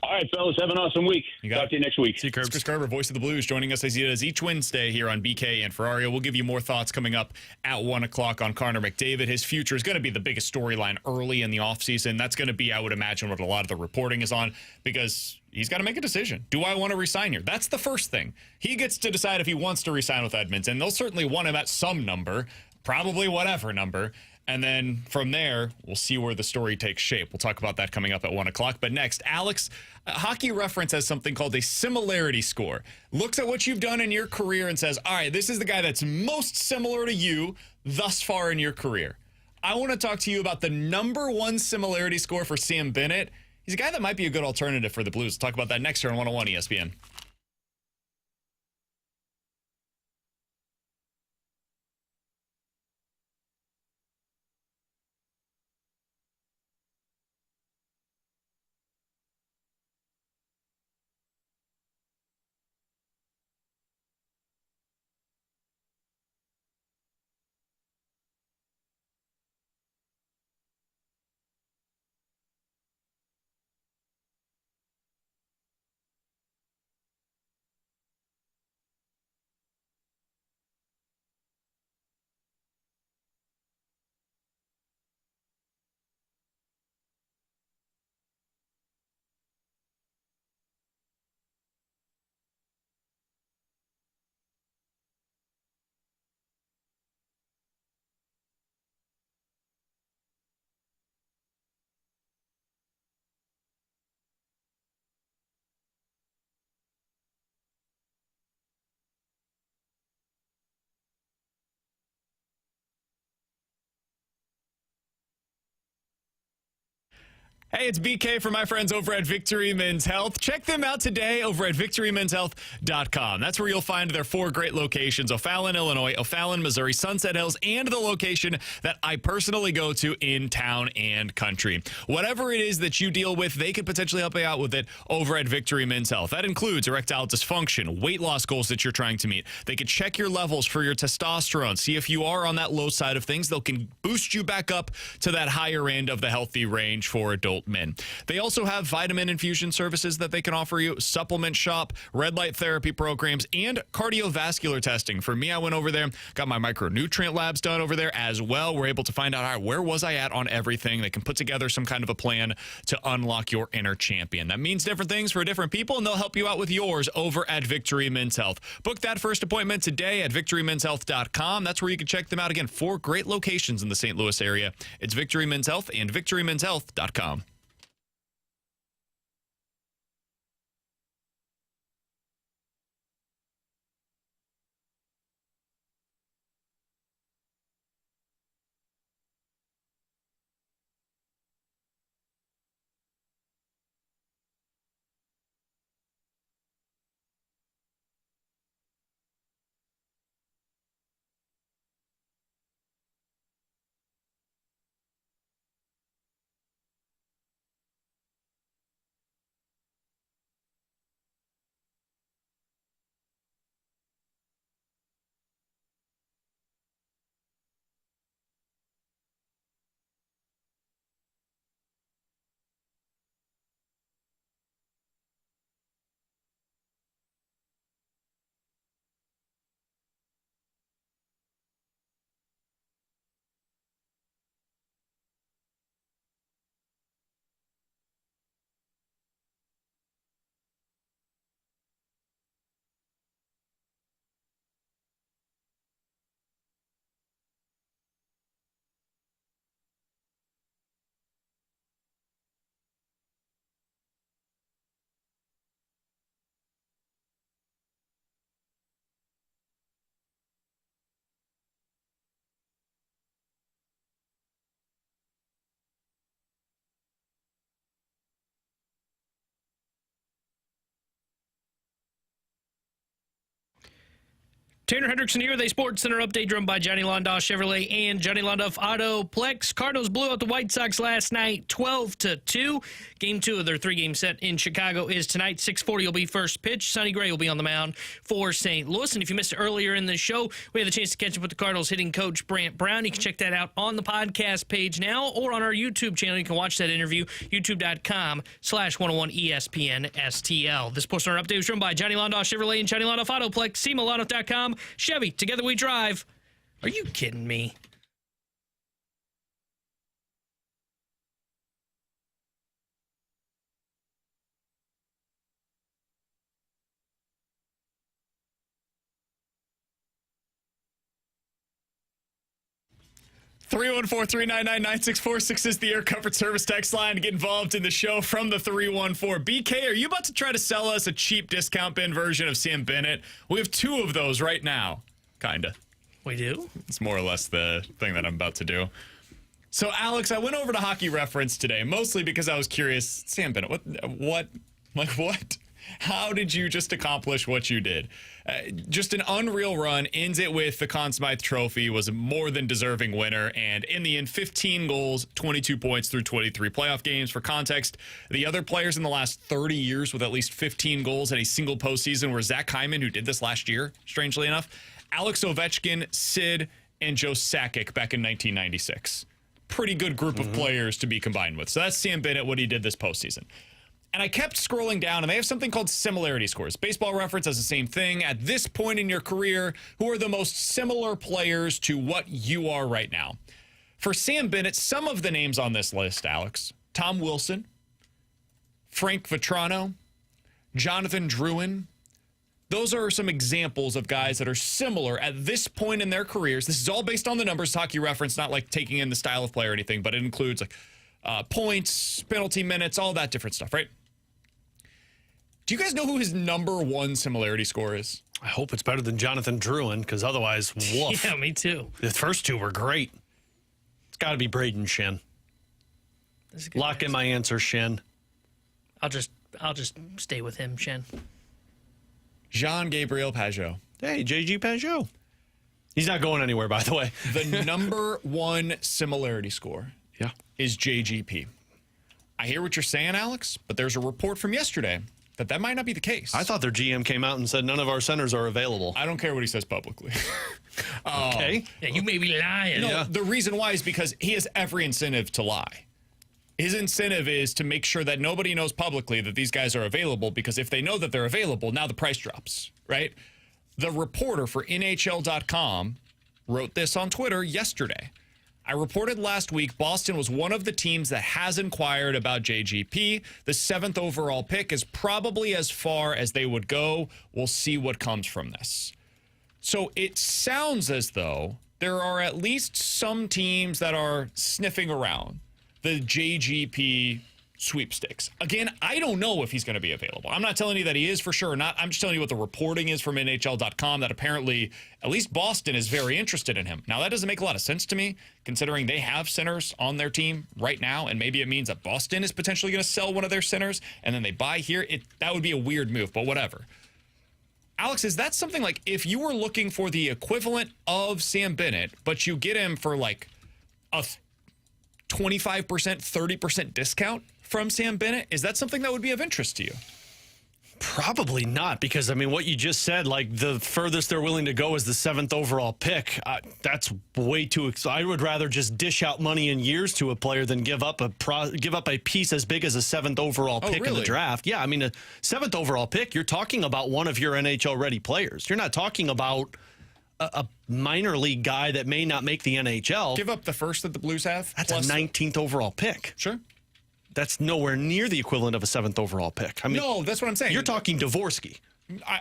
All right, fellas, have an awesome week. Talk to you next week. See you, Kerbs. Chris Kerber, voice of the Blues, joining us as he does each Wednesday here on BK and Ferrario. We'll give you more thoughts coming up at 1 o'clock on Connor McDavid. His future is going to be the biggest storyline early in the offseason. That's going to be, I would imagine, what a lot of the reporting is on, because he's got to make a decision. Do I want to resign here? That's the first thing. He gets to decide if he wants to resign with Edmonton. They'll certainly want him at some number, probably whatever number. And then from there, we'll see where the story takes shape. We'll talk about that coming up at 1 o'clock. But next, Alex, Hockey Reference has something called a similarity score. Looks at what you've done in your career and says, all right, this is the guy that's most similar to you thus far in your career. I want to talk to you about the number one similarity score for Sam Bennett. He's a guy that might be a good alternative for the Blues. We'll talk about that next here on 101 ESPN. Hey, it's BK from my friends over at Victory Men's Health. Check them out today over at victorymenshealth.com. That's where you'll find their 4 great locations: O'Fallon, Illinois, O'Fallon, Missouri, Sunset Hills, and the location that I personally go to in town and country. Whatever it is that you deal with, they could potentially help you out with it over at Victory Men's Health. That includes erectile dysfunction, weight loss goals that you're trying to meet. They could check your levels for your testosterone, see if you are on that low side of things. They can boost you back up to that higher end of the healthy range for adult adult men. They also have vitamin infusion services that they can offer you, supplement shop, red light therapy programs, and cardiovascular testing. For me, I went over there, got my micronutrient labs done over there as well. We're able to find out, all right, where was I at on everything? They can put together some kind of a plan to unlock your inner champion. That means different things for different people, and they'll help you out with yours over at Victory Men's Health. Book that first appointment today at victorymenshealth.com. That's where you can check them out. Again, 4 great locations in the St. Louis area. It's Victory Men's Health and victorymenshealth.com. Tanner Hendrickson here with a Sports Center update driven by Johnny Londoff Chevrolet and Johnny Londoff Autoplex. Cardinals blew out the White Sox last night 12-2. Game 2 of their 3-game set in Chicago is tonight. 6:40 will be first pitch. Sonny Gray will be on the mound for St. Louis. And if you missed it earlier in the show, we had the chance to catch up with the Cardinals hitting coach Brant Brown. You can check that out on the podcast page now or on our YouTube channel. You can watch that interview, youtube.com/101ESPN STL. This Sports Center update was driven by Johnny Londoff Chevrolet and Johnny Londoff Autoplex. See Milanoff.com. Chevy, together we drive. Are you kidding me? (314-399-9646) is the Air Comfort Service text line to get involved in the show from the 314. BK, are you about to try to sell us a cheap discount bin version of Sam Bennett? We have 2 of those right now. Kinda. We do? It's more or less the thing that I'm about to do. So, Alex, I went over to Hockey Reference today, mostly because I was curious. Sam Bennett, what? Like, what? How did you just accomplish what you did? Just an unreal run. Ends it with the Conn Smythe Trophy. Was a more than deserving winner. And in the end, 15 goals, 22 points through 23 playoff games. For context, the other players in the last 30 years with at least 15 goals in a single postseason were Zach Hyman, who did this last year, strangely enough, Alex Ovechkin, Sid, and Joe Sakic back in 1996. Pretty good group of players to be combined with. So that's Sam Bennett, what he did this postseason. And I kept scrolling down, and they have something called similarity scores. Baseball Reference has the same thing. At this point in your career, who are the most similar players to what you are right now? For Sam Bennett, some of the names on this list, Alex: Tom Wilson, Frank Vetrano, Jonathan Drouin. Those are some examples of guys that are similar at this point in their careers. This is all based on the numbers, Hockey Reference, not like taking in the style of play or anything, but it includes like points, penalty minutes, all that different stuff, right? Do you guys know who his number 1 similarity score is? I hope it's better than Jonathan Drouin, because otherwise, woof. Yeah, me too. The first 2 were great. It's got to be Braden Shen. Lock in my answer, Shen. I'll just stay with him, Shen. Jean-Gabriel Pageau. Hey, JG Pageau. He's not going anywhere, by the way. The number 1 similarity score is JGP. I hear what you're saying, Alex, but there's a report from yesterday that might not be the case. I thought their GM came out and said none of our centers are available. I don't care what he says publicly. Okay. Yeah, you may be lying. No, the reason why is because he has every incentive to lie. his incentive is to make sure that nobody knows publicly that these guys are available, because if they know that they're available, now the price drops, right? The reporter for NHL.com wrote this on Twitter yesterday. I reported last week Boston was one of the teams that has inquired about JGP. The 7th overall pick is probably as far as they would go. We'll see what comes from this. So it sounds as though there are at least some teams that are sniffing around the JGP sweepstakes. Again, I don't know if he's going to be available. I'm not telling you that he is for sure or not. I'm just telling you what the reporting is from NHL.com, that apparently at least Boston is very interested in him. Now, that doesn't make a lot of sense to me, considering they have centers on their team right now, and maybe it means that Boston is potentially going to sell one of their centers, and then they buy here. That would be a weird move, but whatever. Alex, is that something like if you were looking for the equivalent of Sam Bennett, but you get him for like a 25%, 30% discount from Sam Bennett, is that something that would be of interest to you? Probably not, because, I mean, what you just said, like the furthest they're willing to go is the 7th overall pick. That's way too. I would rather just dish out money in years to a player than give up a piece as big as a 7th overall pick in the draft. Yeah, I mean, a 7th overall pick, you're talking about one of your NHL ready players. You're not talking about a minor league guy that may not make the NHL. Give up the first that the Blues have. That's a 19th overall pick. Sure. That's nowhere near the equivalent of a 7th overall pick. I mean, no, that's what I'm saying. You're talking Dvorsky.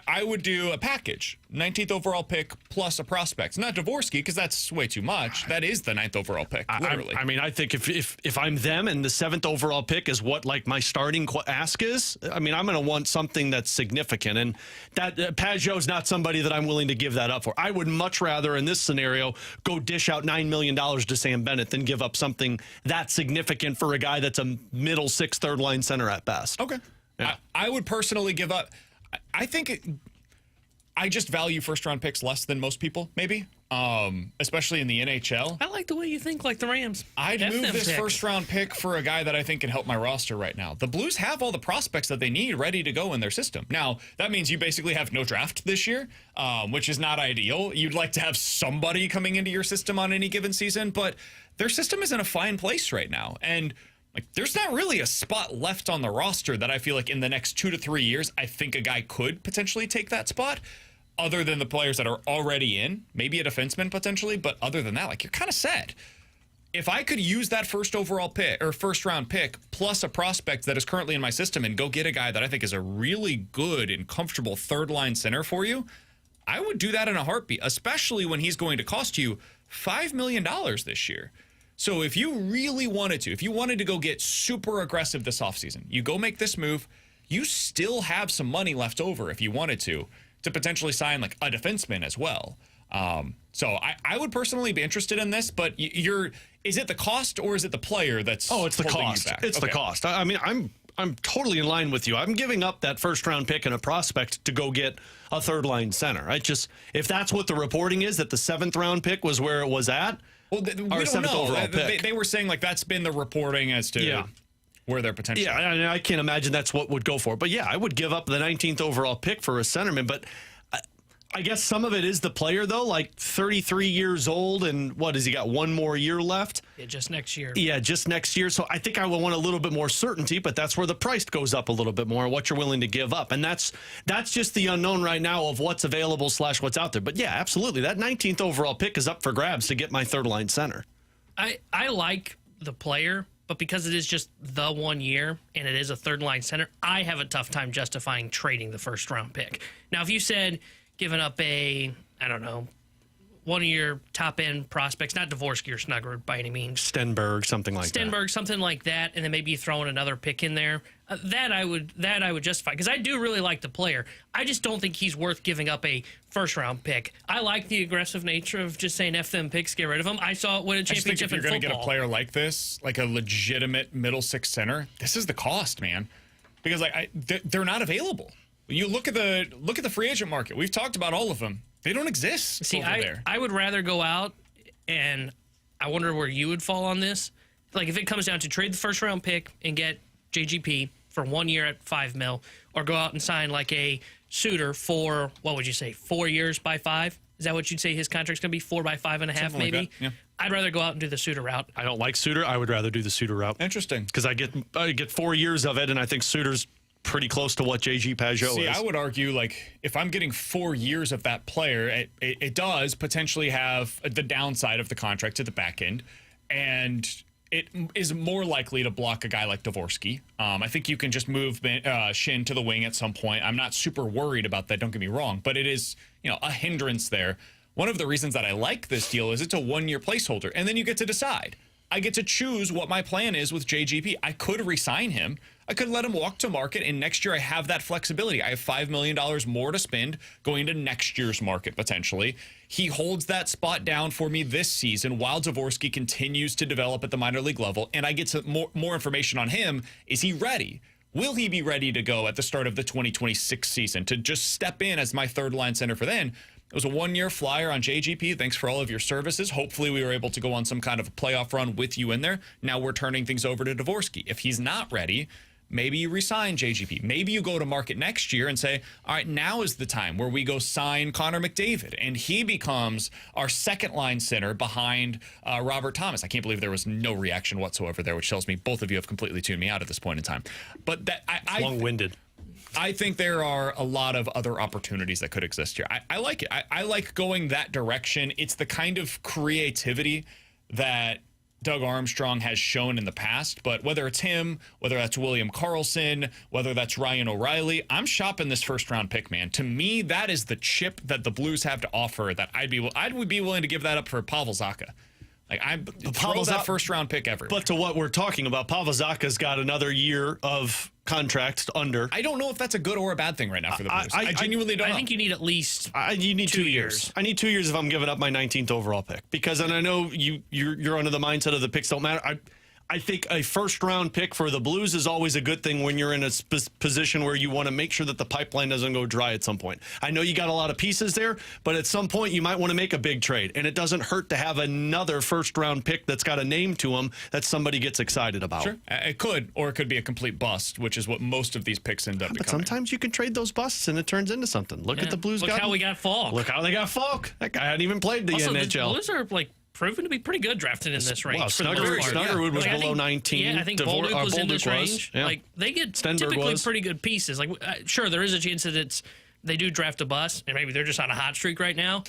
I would do a package. 19th overall pick plus a prospect. Not Dvorsky, because that's way too much. That is the 9th overall pick, literally. I mean, I think if I'm them and the 7th overall pick is what, like, my starting ask is, I mean, I'm going to want something that's significant. And that Pajot's not somebody that I'm willing to give that up for. I would much rather, in this scenario, go dish out $9 million to Sam Bennett than give up something that significant for a guy that's a middle 6th, third-line center at best. Okay. Yeah. I would personally give up. I think I just value first-round picks less than most people, maybe, especially in the NHL. I like the way you think, like the Rams. I'd move this first-round pick for a guy that I think can help my roster right now. The Blues have all the prospects that they need ready to go in their system. Now, that means you basically have no draft this year, which is not ideal. You'd like to have somebody coming into your system on any given season, but their system is in a fine place right now. And like, there's not really a spot left on the roster that I feel like in the next 2 to 3 years, I think a guy could potentially take that spot, other than the players that are already in, maybe a defenseman potentially, but other than that, like, you're kind of set. If I could use that first overall pick or first round pick plus a prospect that is currently in my system and go get a guy that I think is a really good and comfortable third line center for you, I would do that in a heartbeat, especially when he's going to cost you $5 million this year. So if you really wanted to, if you wanted to go get super aggressive this offseason, you go make this move, you still have some money left over if you wanted to potentially sign like a defenseman as well. So I would personally be interested in this, but is it the cost or is it the player that's it's the cost. It's the cost. I mean, I'm totally in line with you. I'm giving up that first round pick and a prospect to go get a third line center. If that's what the reporting is, that the 7th round pick was where it was at. Well, we don't know. They were saying like that's been the reporting as to where they're potentially. Yeah, I can't imagine that's what would go for. But yeah, I would give up the 19th overall pick for a centerman. But I guess some of it is the player, though, like 33 years old, and what has he got? 1 more year left? Yeah, just next year. Yeah, just next year. So I think I will want a little bit more certainty, but that's where the price goes up a little bit more, what you're willing to give up. And that's just the unknown right now of what's available / what's out there. But yeah, absolutely. That 19th overall pick is up for grabs to get my third line center. I like the player, but because it is just the 1 year and it is a third line center, I have a tough time justifying trading the first round pick. Now, if you said giving up one of your top-end prospects, not Dvorsky or Snuggerud by any means. Stenberg, something like that. Something like that, and then maybe you throw in another pick in there. That I would justify, because I do really like the player. I just don't think he's worth giving up a first-round pick. I like the aggressive nature of just saying F them picks, get rid of them. I saw it win a championship in football. I just think if you're going to get a player like this, like a legitimate middle 6 center, this is the cost, man. Because they're not available. You look at the free agent market. We've talked about all of them. They don't exist. See, over there. I would rather go out, and I wonder where you would fall on this. Like, if it comes down to trade the first round pick and get JGP for 1 year at $5 million, or go out and sign like a Suter for, what would you say, 4 years by $5 million? Is that what you'd say his contract's going to be? 4 by 5.5, Something maybe? like that, yeah. I'd rather go out and do the Suter route. I don't like Suter. I would rather do the Suter route. Interesting. Because I get 4 years of it, and I think Suter's pretty close to what J.G. Pageau is. I would argue, like, if I'm getting 4 years of that player, it does potentially have the downside of the contract at the back end, and it is more likely to block a guy like Dvorsky. I think you can just move Shin to the wing at some point. I'm not super worried about that, don't get me wrong, but it is, a hindrance there. One of the reasons that I like this deal is it's a 1-year placeholder, and then you get to decide. I get to choose what my plan is with JGP. I could re-sign him. I could let him walk to market, and next year I have that flexibility. I have $5 million more to spend going into next year's market, potentially. He holds that spot down for me this season while Dvorsky continues to develop at the minor league level, and I get some more information on him. Is he ready? Will he be ready to go at the start of the 2026 season to just step in as my third-line center for then? It was a 1-year flyer on JGP. Thanks for all of your services. Hopefully we were able to go on some kind of a playoff run with you in there. Now we're turning things over to Dvorsky. If he's not ready, maybe you resign JGP. Maybe you go to market next year and say, all right, now is the time where we go sign Connor McDavid, and he becomes our second-line center behind Robert Thomas. I can't believe there was no reaction whatsoever there, which tells me both of you have completely tuned me out at this point in time. But that long-winded. I think there are a lot of other opportunities that could exist here. I like it. I like going that direction. It's the kind of creativity that Doug Armstrong has shown in the past, but whether it's him, whether that's William Karlsson, whether that's Ryan O'Reilly, I'm shopping this first-round pick, man. To me, that is the chip that the Blues have to offer that I would be willing to give that up for Pavel Zacha. Like, I throw that first-round pick everywhere. But to what we're talking about, Pavel Zacha's got another year of contract under. I don't know if that's a good or a bad thing right now for the Blues. I genuinely don't know. I think you need at least you need 2 years. I need 2 years if I'm giving up my 19th overall pick. Because, and I know you're under the mindset of the picks don't matter. I think a first-round pick for the Blues is always a good thing when you're in a position where you want to make sure that the pipeline doesn't go dry at some point. I know you got a lot of pieces there, but at some point you might want to make a big trade, and it doesn't hurt to have another first-round pick that's got a name to them that somebody gets excited about. Sure. It could, or it could be a complete bust, which is what most of these picks end up becoming. But sometimes you can trade those busts, and it turns into something. Look at the Blues. Look how we got Falk. Look how they got Falk. That guy hadn't even played the NHL. The Blues are, proven to be pretty good drafted in this range. Wow, Snuggerud was below 19. Yeah, I think Bolduc was in this range. Yeah. They get typically pretty good pieces. Sure, there is a chance that they do draft a bust, and maybe they're just on a hot streak right now.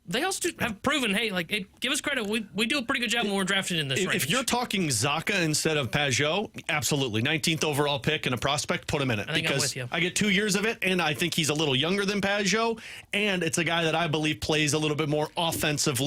They also have proven, hey, give us credit. We do a pretty good job when we're drafted in this range. If you're talking Zacha instead of Pageau, absolutely. 19th overall pick and a prospect, put him in it. I think I'm with you. I get 2 years of it, and I think he's a little younger than Pageau, and it's a guy that I believe plays a little bit more offensive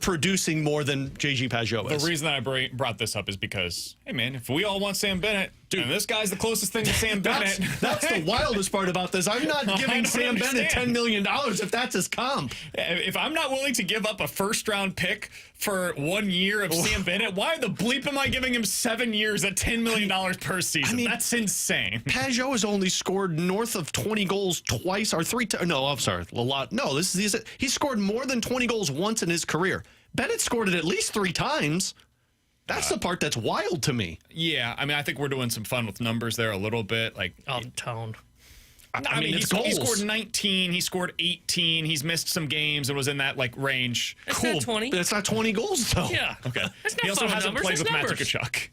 producing more than J.G. Pageau is. The reason that I brought this up is because, hey, man, if we all want Sam Bennett, dude, and this guy's the closest thing to Sam Bennett. That's the wildest part about this. I'm not giving Sam Bennett $10 million if that's his comp. If I'm not willing to give up a first-round pick for 1 year of Sam Bennett, why the bleep am I giving him 7 years at $10 million per season? That's insane. Pageau has only scored north of 20 goals twice or three times. No, I'm sorry. A lot. No, he scored more than 20 goals once in his career. Bennett scored it at least 3 times. That's the part that's wild to me. Yeah, I think we're doing some fun with numbers there a little bit. Tone. I mean, he scored 19, he scored 18, he's missed some games and was in that range. That's not 20. That's not 20 goals though. Yeah. Okay. That's not he also hasn't numbers. played That's with numbers. Matthew Tkachuk.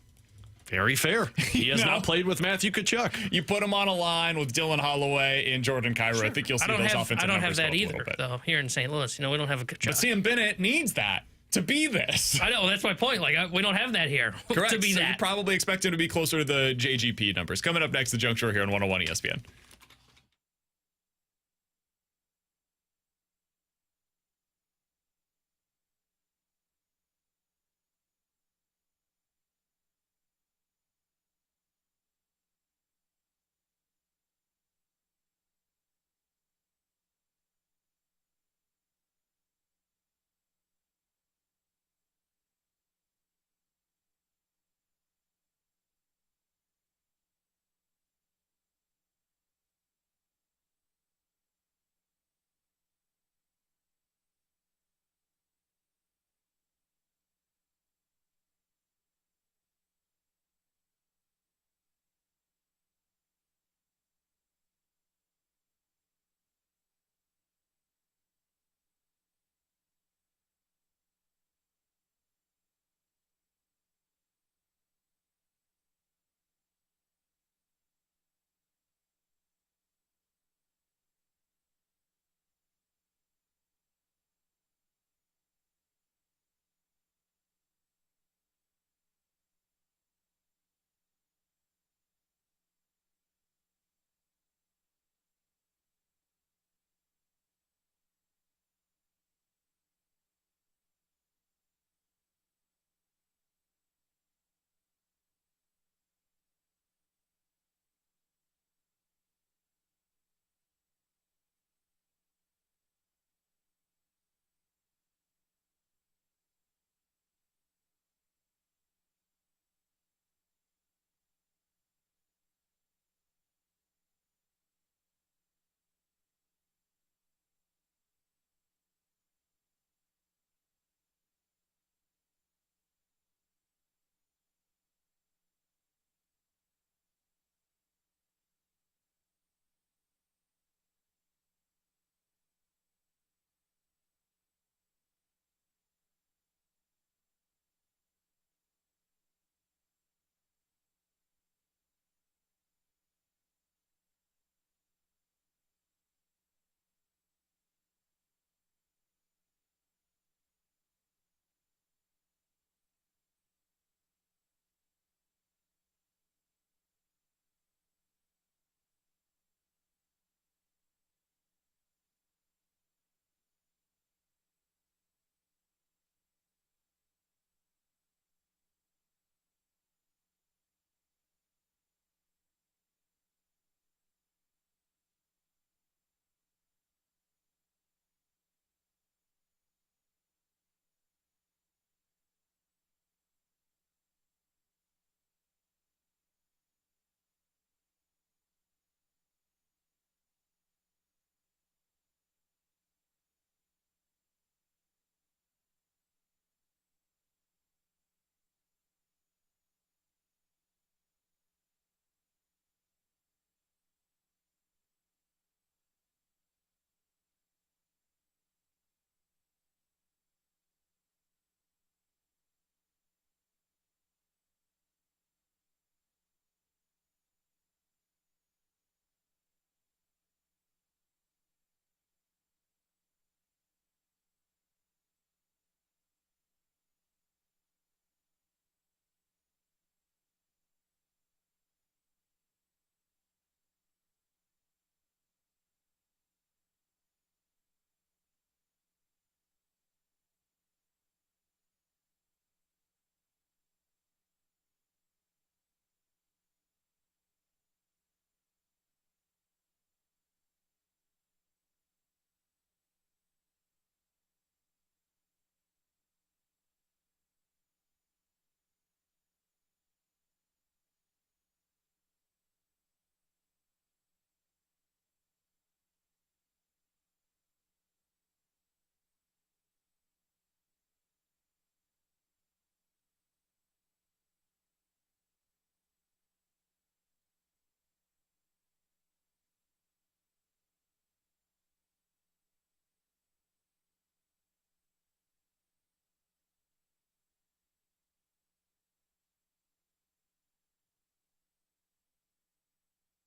Very fair. He has not played with Matthew Tkachuk. You put him on a line with Dylan Holloway and Jordan Kyrou. Sure. I think you'll see those offensive numbers. I don't have that either, though, here in St. Louis. We don't have a Tkachuk. But Sam Bennett needs that to be this. I know. That's my point. We don't have that here. Correct. To be so that. You probably expect him to be closer to the JGP numbers. Coming up next, the Junk Show here on 101 ESPN.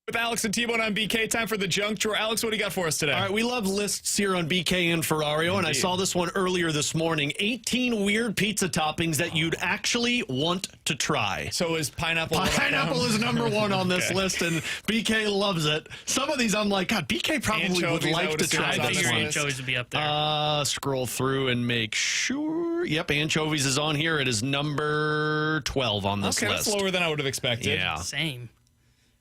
With Alex and T-Bone on BK, time for the junk drawer. Alex, what do you got for us today? All right, we love lists here on BK and Ferrario, and I saw this one earlier this morning. 18 weird pizza toppings that you'd actually want to try. So is pineapple? Pineapple is number one on this list, and BK loves it. Some of these I'm like, God, BK probably Anchovies, would like to try I this figured one. anchovies would be up there. Scroll through and make sure. Yep, anchovies is on here. It is number 12 on this Okay, list. that's lower than I would have expected. Yeah. Same.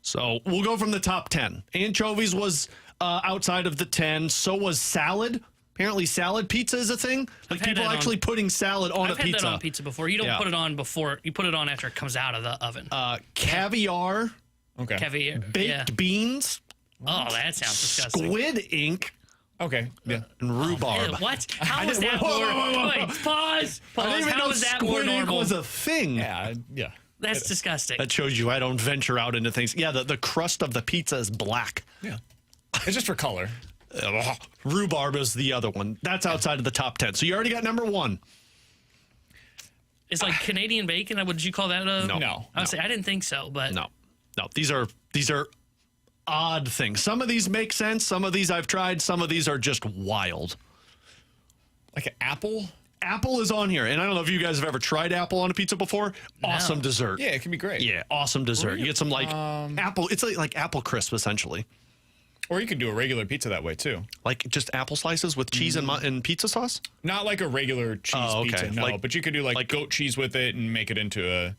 So we'll go from the top 10. Anchovies was outside of the 10. So was salad. Apparently salad pizza is a thing. Like people actually putting salad on I've a pizza. had that on pizza before. You don't put it on before. You put it on after it comes out of the oven. Caviar. Okay. Caviar. Baked beans. Oh, that sounds disgusting. Squid ink. Okay. Yeah. And rhubarb. Ew, what? How is that more? Wait, pause. I didn't even How know is that more squid ink normal? was a thing. Yeah. That's disgusting. That shows you I don't venture out into things. Yeah, the crust of the pizza is black. Yeah. It's just for color. Rhubarb is the other one. That's outside of the top 10. So you already got number 1. It's like Canadian bacon. Would you call that a? No. I would say I didn't think so, but No. These are odd things. Some of these make sense. Some of these I've tried. Some of these are just wild. Like an apple? Apple is on here, and I don't know if you guys have ever tried apple on a pizza before. Awesome dessert. Yeah, it can be great. Yeah, awesome dessert. You get some like apple. It's like apple crisp essentially. Or you could do a regular pizza that way too. Like just apple slices with cheese and pizza sauce. Not like a regular cheese pizza, no. Like- but you could do like goat cheese with it and make it into a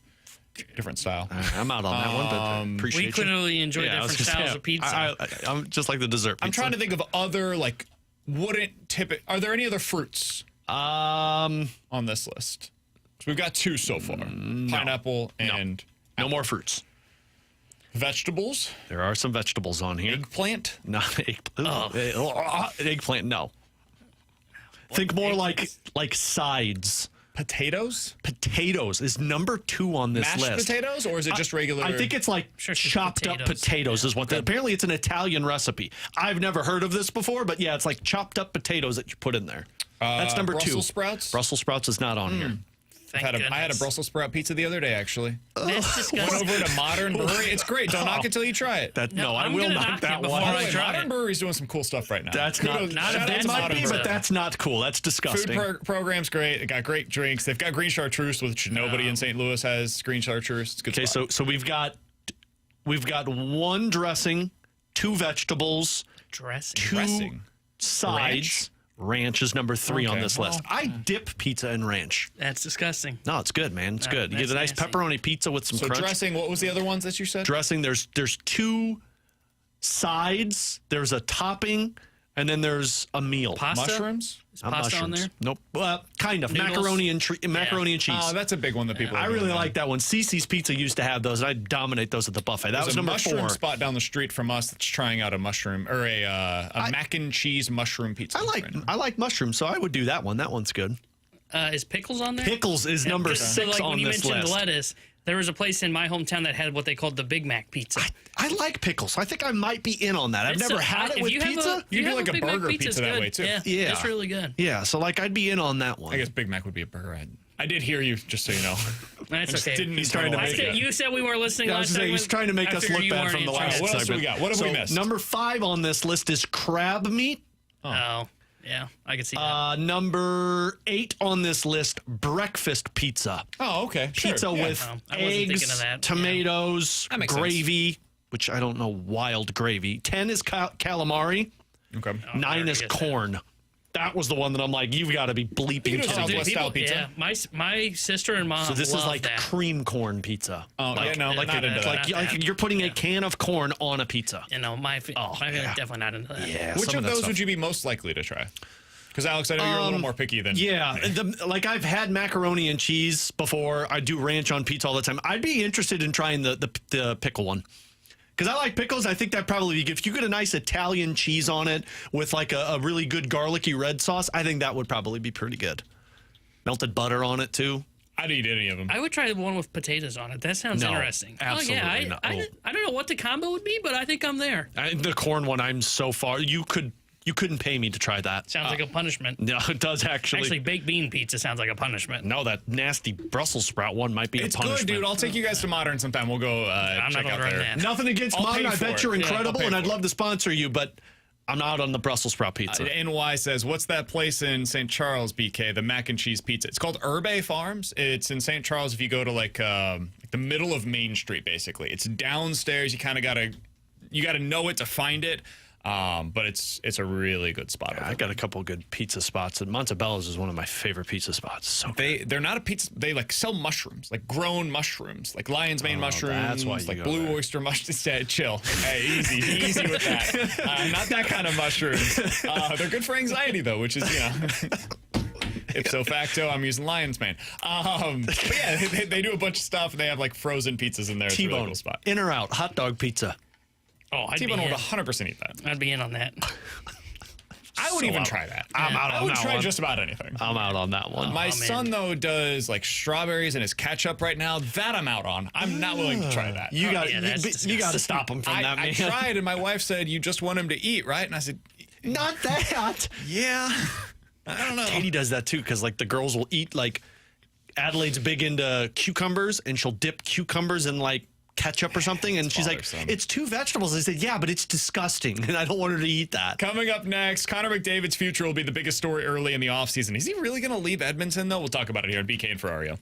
different style. I'm out on that one, but appreciate we you. clearly enjoy Yeah, I was different gonna styles say, of pizza. I'm just like the dessert pizza. I'm trying to think of other like wouldn't tip it. Are there any other fruits on this list? So we've got 2 so far: pineapple and no more fruits. vegetables. There are some vegetables on here. Eggplant. Not eggplant. No. Think more like sides. Potatoes. Potatoes is number 2 on this Mashed list. potatoes, or is it just regular? I think it's like Sure, it's just chopped up potatoes is what. Apparently, it's an Italian recipe. I've never heard of this before, but yeah, it's like chopped up potatoes that you put in there. That's number 2. Brussels sprouts. Brussels sprouts is not on here. Thank I had a goodness. Brussels sprout pizza the other day, actually. That's disgusting. Went over to Modern Brewery. It's great. Don't knock it till you try it. I I'm will gonna knock knock that it before one. I try Modern it. Brewery's doing some cool stuff right now. That's Kudos- not shout a out bad to might Modern be, Brewery. but that's not cool. That's disgusting. Food program's great. They got great drinks. They've got green chartreuse, which nobody in St. Louis has. Green chartreuse. It's a good. Okay, spot. so we've got 1 dressing, 2 vegetables, Dressing. 2 Dressing. sides. Ranch is number 3 on Okay, this list. I dip pizza in ranch. That's disgusting. No, it's good, man. It's good. You get that's a nice nasty. pepperoni pizza with some So crunch. dressing. What was the other ones that you said? Dressing. There's 2 sides. There's a topping, and then there's a meal. Pasta? Mushrooms. Is Not pasta on mushrooms. there? Nope. Kind of Noodles? macaroni and cheese. Oh, that's a big one that people. I are really doing now. like that one. Cece's Pizza used to have those, and I dominate those at the buffet. That There's was a number mushroom 4. spot down the street from us that's trying out a mushroom or a mac and cheese mushroom pizza. I like mushrooms, so I would do that one. That one's good. Is pickles on there? Pickles is number So, 6 like, on when you this mentioned list. lettuce, there was a place in my hometown that had what they called the Big Mac pizza. I like pickles. I think I might be in on that. I've never had it if with you have pizza. You do have like a Big Mac burger it's pizza that good. way, too. Yeah, Yeah. it's really good. Yeah, so like I'd be in on that one. I guess Big Mac would be a burger. I did hear you, just so you know. That's just okay. didn't He's trying to internalize make it. You said we weren't listening Yeah, I last was time. saying, he's trying to make I us figured look you bad weren't from the into last it. What else do we segment. got? What have we So, missed? Number 5 on this list is crab meat. Oh, yeah, I can see that. Number 8 on this list, breakfast pizza. Oh, okay. Sure. Pizza Yeah. with I wasn't thinking eggs, of that. tomatoes, That makes gravy, which I don't know, wild gravy. 10 is calamari. Okay. 9 is guess that. corn. That was the one that I'm like, you've got to be You bleeping do kidding me. Southwest style pizza. Yeah, my sister and mom So this is love like that. cream corn pizza. Oh, yeah, no, like, not into that. like you're putting a can of corn on a pizza. You know, my family's definitely not into that. Yeah. Which some of that those stuff. would you be most likely to try? Because, Alex, I know you're a little more picky than Yeah, me. like I've had macaroni and cheese before. I do ranch on pizza all the time. I'd be interested in trying the pickle one. Because I like pickles. I think that'd probably be good. If you get a nice Italian cheese on it with like a really good garlicky red sauce, I think that would probably be pretty good. Melted butter on it, too. I'd eat any of them. I would try the one with potatoes on it. That sounds No, interesting. absolutely not. I don't know what the combo would be, but I think I'm there. The corn one, I'm so far. You could You couldn't pay me to try that. Sounds like a punishment. No, it does actually. Actually, baked bean pizza sounds like a punishment. No, that nasty Brussels sprout one might be It's a punishment. good, dude. I'll take you guys to Modern sometime. We'll go I'm check not out going to there. run that. Nothing against I'll Modern. pay I for bet it. you're Yeah, incredible, I'll pay and I'd for love to sponsor you, but I'm out on the Brussels sprout pizza. NY says, what's that place in St. Charles, BK? The mac and cheese pizza. It's called Herbe Farms. It's in St. Charles if you go to like the middle of Main Street, basically. It's downstairs. You kind of gotta know it to find it. But it's a really good spot. I got a couple good pizza spots, and Montebella's is one of my favorite pizza spots. So they're not a pizza. They like sell mushrooms, like grown mushrooms, like lion's mane mushrooms. that's why you like go blue there. oyster mushrooms. Chill, hey, easy with that. Not that kind of mushrooms. They're good for anxiety though, which is ipso facto, I'm using lion's mane. But yeah, they do a bunch of stuff. And they have like frozen pizzas in there. It's a really T-bone, cool spot. in or out, hot dog pizza. Oh, I'd be T-bone would in. 100% eat that. I'd be in on that. I would even try that. I'm out I on would that try one. just about anything. I'm out on that one. My man. son, though, does like strawberries in his ketchup right now. That I'm out on. I'm not willing to try that. You got yeah, that's you got to stop him from I, that, man. I tried, and my wife said, you just want him to eat, right? And I said, Not that. yeah. I don't know. Katie does that too, because like the girls will eat like Adelaide's big into cucumbers, and she'll dip cucumbers in like ketchup or something, and she's like, bothersome. "It's two vegetables." I said, "Yeah, but it's disgusting, and I don't want her to eat that." Coming up next, Connor McDavid's future will be the biggest story early in the offseason. Is he really going to leave Edmonton, though? We'll talk about it here on BK and Ferrario.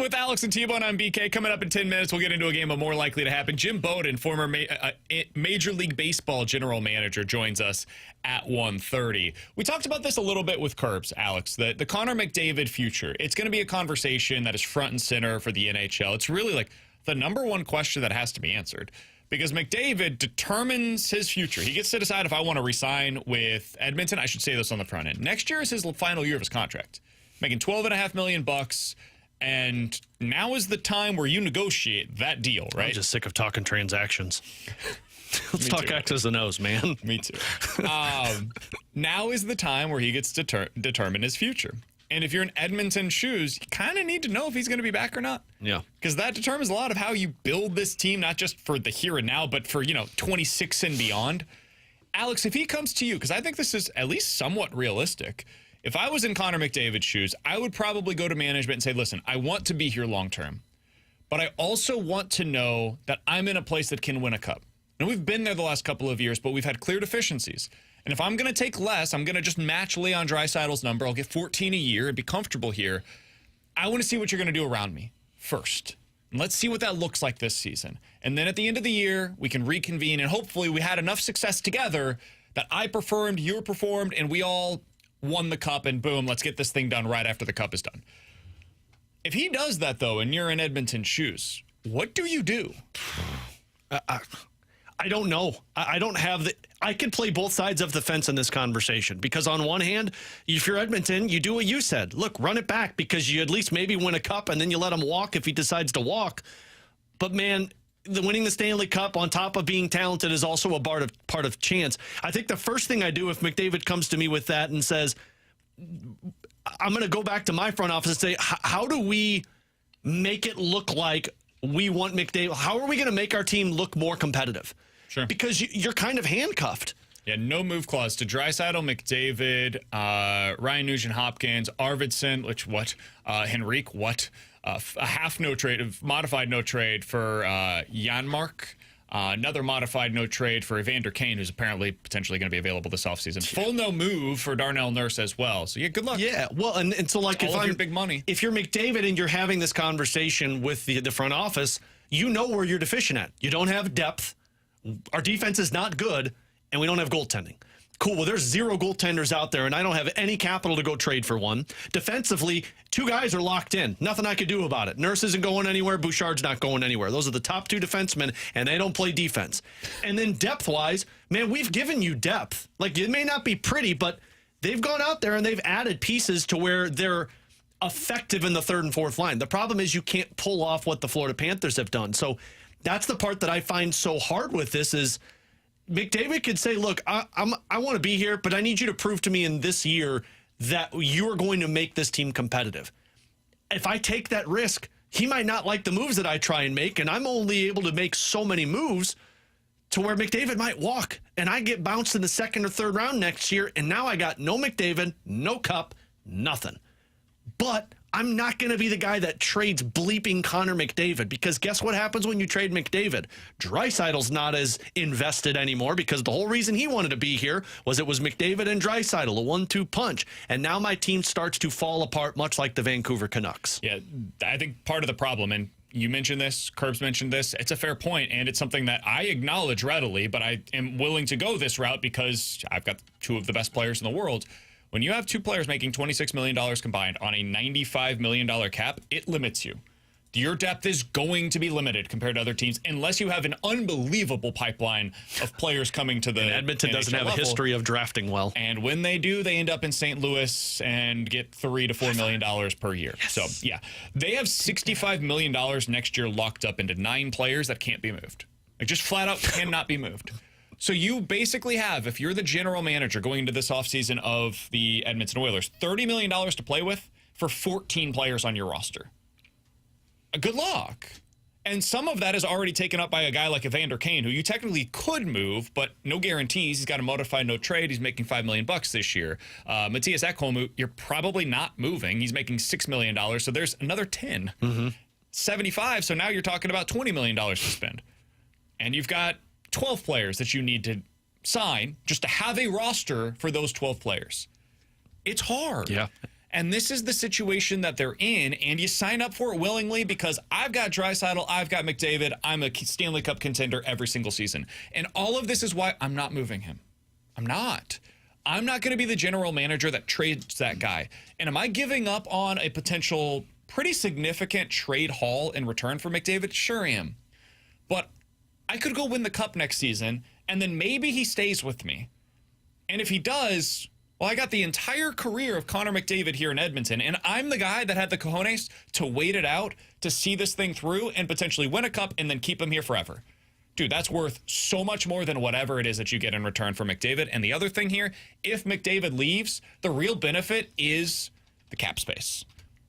With Alex and T-Bone on BK, coming up in 10 minutes, we'll get into a game of more likely to happen. Jim Bowden, former Major League Baseball general manager, joins us at 1:30. We talked about this a little bit with Kerbs, Alex, the Connor McDavid future. It's going to be a conversation that is front and center for the NHL. It's really like the number one question that has to be answered because McDavid determines his future. He gets to decide if I want to re-sign with Edmonton. I should say this on the front end. Next year is his final year of his contract, making $12.5 million bucks. And now is the time where you negotiate that deal, right? I'm just sick of talking transactions. Let's talk X's and O's, man. Me too. Now is the time where he gets to determine his future. And if you're in Edmonton's shoes, you kind of need to know if he's going to be back or not. Yeah. Because that determines a lot of how you build this team, not just for the here and now, but for, 26 and beyond. Alex, if he comes to you, because I think this is at least somewhat realistic. If I was in Connor McDavid's shoes, I would probably go to management and say, listen, I want to be here long term, but I also want to know that I'm in a place that can win a cup. And we've been there the last couple of years, but we've had clear deficiencies. And if I'm going to take less, I'm going to just match Leon Draisaitl's number. I'll get 14 a year and be comfortable here. I want to see what you're going to do around me first. And let's see what that looks like this season. And then at the end of the year, we can reconvene, and hopefully we had enough success together that I performed, you performed, and we all won the cup, and boom, let's get this thing done right after the cup is done. If he does that, though, and you're in Edmonton's shoes, what do you do? I don't know. I don't have the... I could play both sides of the fence in this conversation because on one hand, if you're Edmonton, you do what you said. Look, run it back because you at least maybe win a cup and then you let him walk if he decides to walk. But, man... winning the Stanley Cup on top of being talented is also a part of chance. I think the first thing I do if McDavid comes to me with that and says, I'm going to go back to my front office and say, how do we make it look like we want McDavid? How are we going to make our team look more competitive? Sure. Because you're kind of handcuffed. Yeah, no move clause to Draisaitl, McDavid, Ryan Nugent-Hopkins, Arvidsson, Henrique, a half no trade, modified no trade for Janmark, another modified no trade for Evander Kane, who's apparently potentially going to be available this offseason. Full no move for Darnell Nurse as well. So, yeah, good luck. Yeah, well, and so like if I'm big money. If you're McDavid and you're having this conversation with the front office, you know where you're deficient at. You don't have depth. Our defense is not good, and we don't have goaltending. Cool, well, there's 0 goaltenders out there, and I don't have any capital to go trade for one. Defensively, 2 guys are locked in. Nothing I could do about it. Nurse isn't going anywhere. Bouchard's not going anywhere. Those are the top 2 defensemen, and they don't play defense. And then depth-wise, man, we've given you depth. Like, it may not be pretty, but they've gone out there and they've added pieces to where they're effective in the 3rd and 4th line. The problem is you can't pull off what the Florida Panthers have done. So that's the part that I find so hard with this is McDavid could say, look, I want to be here, but I need you to prove to me in this year that you are going to make this team competitive. If I take that risk, he might not like the moves that I try and make, and I'm only able to make so many moves to where McDavid might walk, and I get bounced in the 2nd or 3rd round next year, and now I got no McDavid, no cup, nothing. But I'm not going to be the guy that trades bleeping Connor McDavid because guess what happens when you trade McDavid? Draisaitl's not as invested anymore because the whole reason he wanted to be here was it was McDavid and Draisaitl, a 1-2 punch. And now my team starts to fall apart much like the Vancouver Canucks. Yeah, I think part of the problem, and you mentioned this, Kerbs mentioned this, it's a fair point, and it's something that I acknowledge readily, but I am willing to go this route because I've got 2 of the best players in the world. When you have 2 players making $26 million combined on a $95 million cap, it limits you. Your depth is going to be limited compared to other teams unless you have an unbelievable pipeline of players coming to the and Edmonton doesn't have a history of drafting well. And when they do, they end up in St. Louis and get $3 to $4 million per year. Yes. So, yeah, they have $65 million next year locked up into 9 players that can't be moved. Like, just flat out cannot be moved. So you basically have, if you're the general manager going into this offseason of the Edmonton Oilers, $30 million to play with for 14 players on your roster. Good luck. And some of that is already taken up by a guy like Evander Kane, who you technically could move, but no guarantees. He's got a modified no trade. He's making $5 million this year. Matthias Ekholm, you're probably not moving. He's making $6 million, so there's another 10. 75, so now you're talking about $20 million to spend. And you've got 12 players that you need to sign just to have a roster for those 12 players. It's hard. Yeah. And this is the situation that they're in, and you sign up for it willingly because I've got Draisaitl, I've got McDavid, I'm a Stanley Cup contender every single season. And all of this is why I'm not moving him. I'm not. I'm not going to be the general manager that trades that guy. And am I giving up on a potential pretty significant trade haul in return for McDavid? Sure am. But I could go win the Cup next season, and then maybe he stays with me. And if he does, well, I got the entire career of Connor McDavid here in Edmonton, and I'm the guy that had the cojones to wait it out, to see this thing through, and potentially win a cup and then keep him here forever. Dude, that's worth so much more than whatever it is that you get in return for McDavid. And the other thing here, if McDavid leaves, the real benefit is the cap space.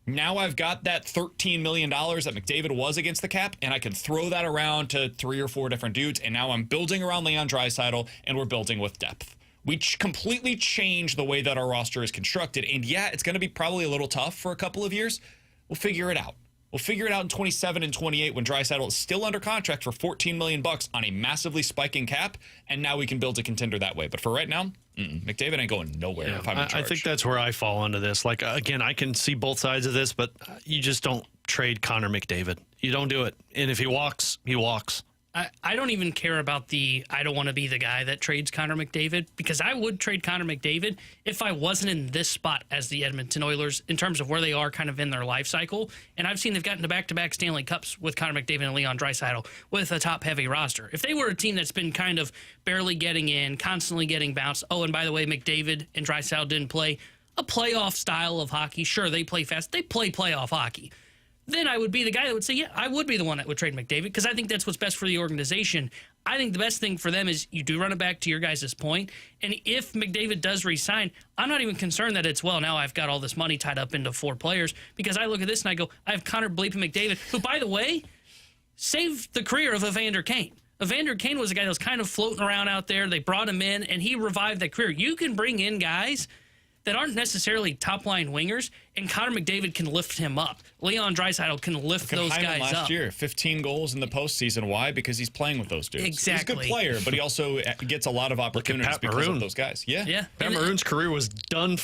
Now I've got that $13 million that McDavid was against the cap, and I can throw that around to 3 or 4 different dudes, and now I'm building around Leon Draisaitl, and we're building with depth. We completely changed the way that our roster is constructed. And yeah, it's going to be probably a little tough for a couple of years. We'll figure it out. We'll figure it out in 27 and 28 when Draisaitl is still under contract for $14 million on a massively spiking cap. And now we can build a contender that way. But for right now, McDavid ain't going nowhere if I'm in charge. I think that's where I fall into this. Like, again, I can see both sides of this, but you just don't trade Connor McDavid. You don't do it. And if he walks, he walks. I don't even care about I don't want to be the guy that trades Connor McDavid, because I would trade Connor McDavid if I wasn't in this spot as the Edmonton Oilers in terms of where they are kind of in their life cycle. And I've seen they've gotten to back-to-back Stanley Cups with Connor McDavid and Leon Draisaitl with a top-heavy roster. If they were a team that's been kind of barely getting in, constantly getting bounced, oh, and by the way, McDavid and Draisaitl didn't play a playoff style of hockey. Sure, they play fast. They play playoff hockey. Then I would be the guy that would say, yeah, I would be the one that would trade McDavid, because I think that's what's best for the organization. I think the best thing for them is you do run it back to your guys' point. And if McDavid does resign, I'm not even concerned that it's, well, now I've got all this money tied up into 4 players, because I look at this and I go, I have Connor bleeping McDavid, who, by the way, saved the career of Evander Kane. Evander Kane was a guy that was kind of floating around out there. They brought him in, and he revived that career. You can bring in guys that aren't necessarily top-line wingers, and Connor McDavid can lift him up. Leon Draisaitl can lift those guys up. Last year, 15 goals in the postseason. Why? Because he's playing with those dudes. Exactly. He's a good player, but he also gets a lot of opportunities because of those guys. Yeah. Pat Maroon's career was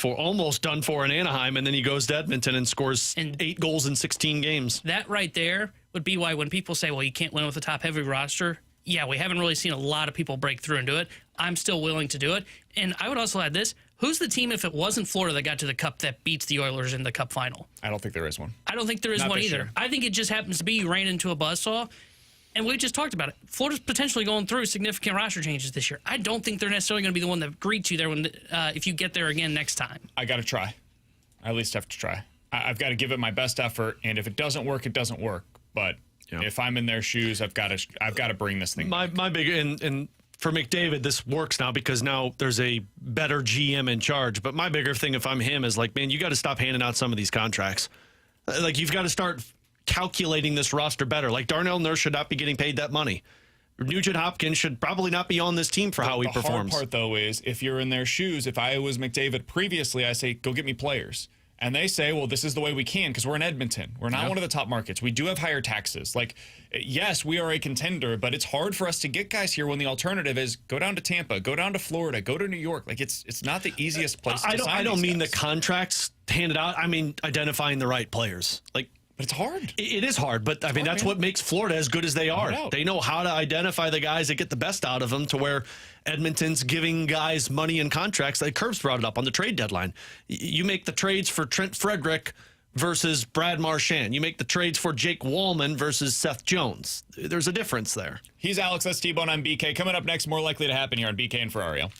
almost done for in Anaheim, and then he goes to Edmonton and scores 8 goals in 16 games. That right there would be why when people say, well, you can't win with a top-heavy roster, yeah, we haven't really seen a lot of people break through and do it. I'm still willing to do it. And I would also add this. Who's the team, if it wasn't Florida, that got to the Cup that beats the Oilers in the Cup final? I don't think there is one. I don't think there is one either. Year. I think it just happens to be you ran into a buzzsaw, and we just talked about it. Florida's potentially going through significant roster changes this year. I don't think they're necessarily going to be the one that greets you there if you get there again next time. I got to try. I at least have to try. I've got to give it my best effort, and if it doesn't work, it doesn't work. But if I'm in their shoes, I've got to bring this thing. My big and for McDavid, this works now because now there's a better GM in charge. But my bigger thing, if I'm him, is like, man, you got to stop handing out some of these contracts. Like, you've got to start calculating this roster better. Like, Darnell Nurse should not be getting paid that money. Nugent Hopkins should probably not be on this team for how he performs. The hard part, though, is if you're in their shoes, if I was McDavid previously, I say, go get me players. And they say, well, this is the way we can because we're in Edmonton. We're not one of the top markets. We do have higher taxes. Like, yes, we are a contender, but it's hard for us to get guys here when the alternative is go down to Tampa, go down to Florida, go to New York. Like, it's not the easiest place to sign. I don't mean the contracts handed out. I mean identifying the right players. Like, but it's hard. It is hard, but I mean, that's what makes Florida as good as they are. They know how to identify the guys that get the best out of them, to where Edmonton's giving guys money and contracts. Like Kerb's brought it up on the trade deadline. You make the trades for Trent Frederick versus Brad Marchand. You make the trades for Jake Wallman versus Seth Jones. There's a difference there. He's Alex, that's T-Bone, I'm BK. Coming up next, more likely to happen here on BK and Ferrario.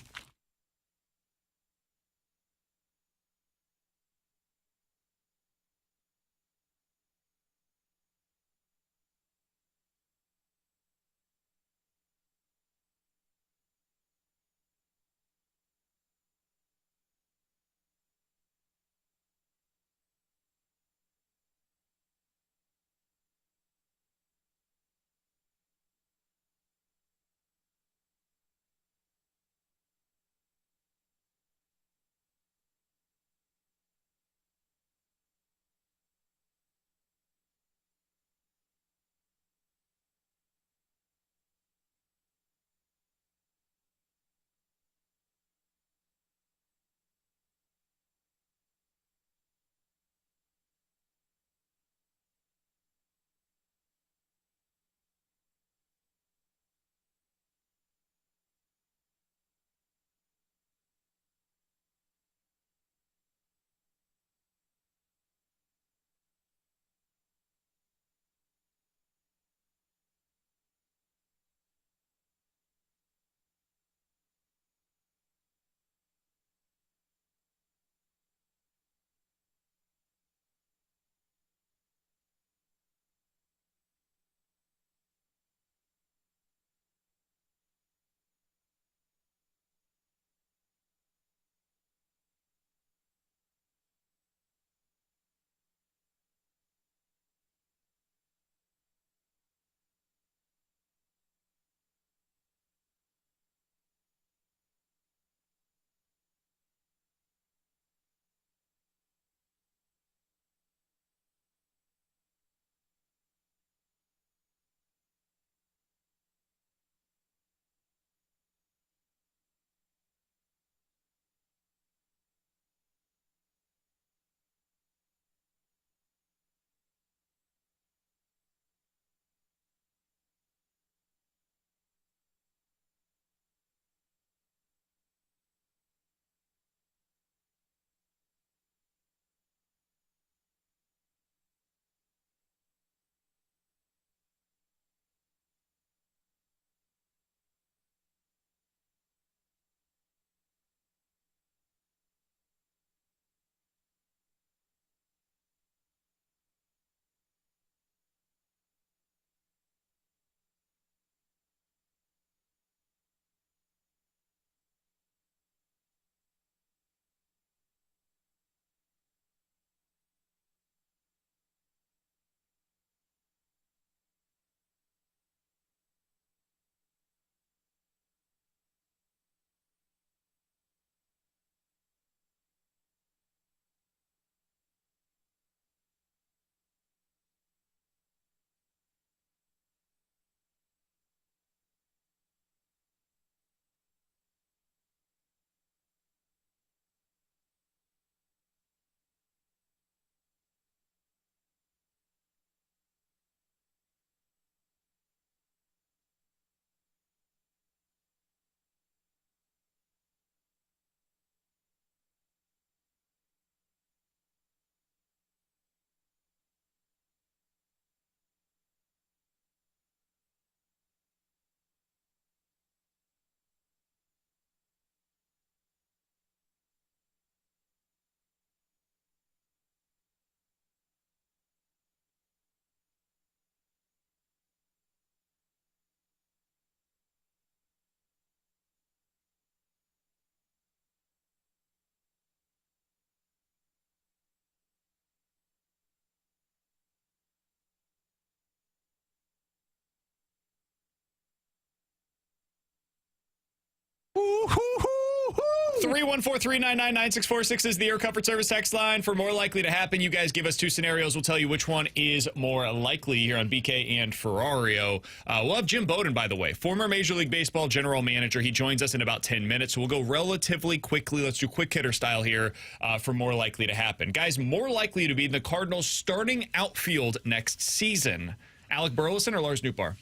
314-399-9646 is the Air Comfort Service text line. For more likely to happen, you guys give us two scenarios. We'll tell you which one is more likely here on BK and Ferrario. We'll have Jim Bowden, by the way, former Major League Baseball general manager. He joins us in about 10 minutes, so we'll go relatively quickly. Let's do quick hitter style here for more likely to happen. Guys, more likely to be the Cardinals starting outfield next season. Alec Burleson or Lars Nootbaar?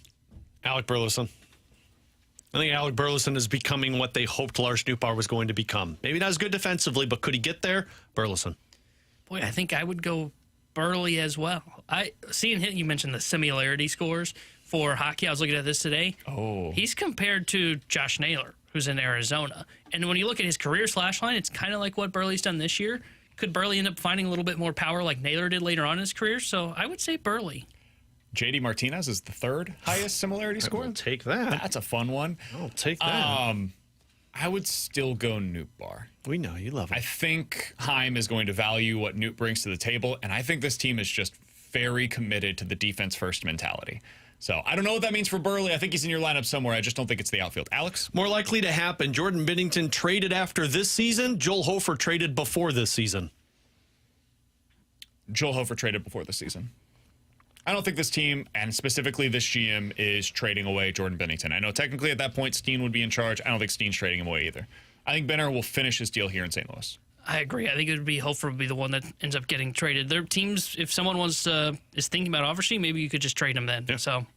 Alec Burleson. I think Alec Burleson is becoming what they hoped Lars Nootbaar was going to become. Maybe not as good defensively, but could he get there? Burleson. Boy, I think I would go Burley as well. You mentioned the similarity scores for hockey. I was looking at this today. Oh. He's compared to Josh Naylor, who's in Arizona. And when you look at his career slash line, it's kind of like what Burley's done this year. Could Burley end up finding a little bit more power like Naylor did later on in his career? So I would say Burley. JD Martinez is the third highest similarity score. I'll take that. That's a fun one. I'll take that. I would still go Nootbaar. We know you love him. I think Heim is going to value what Newt brings to the table, and I think this team is just very committed to the defense-first mentality. So I don't know what that means for Burley. I think he's in your lineup somewhere. I just don't think it's the outfield. Alex? More likely to happen. Jordan Binnington traded after this season. Joel Hofer traded before this season. Joel Hofer traded before this season. I don't think this team, and specifically this GM, is trading away Jordan Binnington. I know technically at that point Steen would be in charge. I don't think Steen's trading him away either. I think Benner will finish his deal here in St. Louis. I agree. I think it would be Hofer would be the one that ends up getting traded. Their teams, if someone is thinking about offering, maybe you could just trade him then. Yeah. So,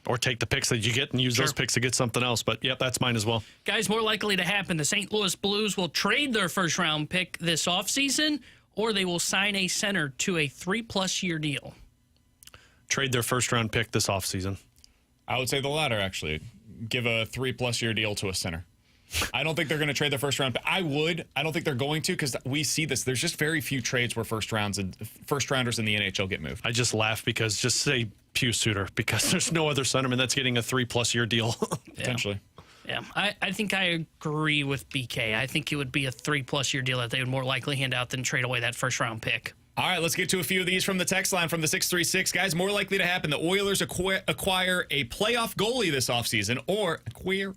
or take the picks that you get and use those picks to get something else. But, yep, that's mine as well. Guys, more likely to happen, the St. Louis Blues will trade their first-round pick this offseason, or they will sign a center to a 3+ year deal. Trade their first-round pick this offseason. I would say the latter, actually. Give a 3+ year deal to a center. I don't think they're going to trade their first-round pick. I would. I don't think they're going to because we see this. There's just very few trades where first-rounders in the NHL get moved. I just laugh because just say Pius Suter because there's no other centerman that's getting a 3+ year deal. Potentially. Yeah, I think I agree with BK. I think it would be a 3+ year deal that they would more likely hand out than trade away that first-round pick. All right, let's get to a few of these from the text line from the 636. Guys, more likely to happen, the Oilers acquire a playoff goalie this offseason, or acquit.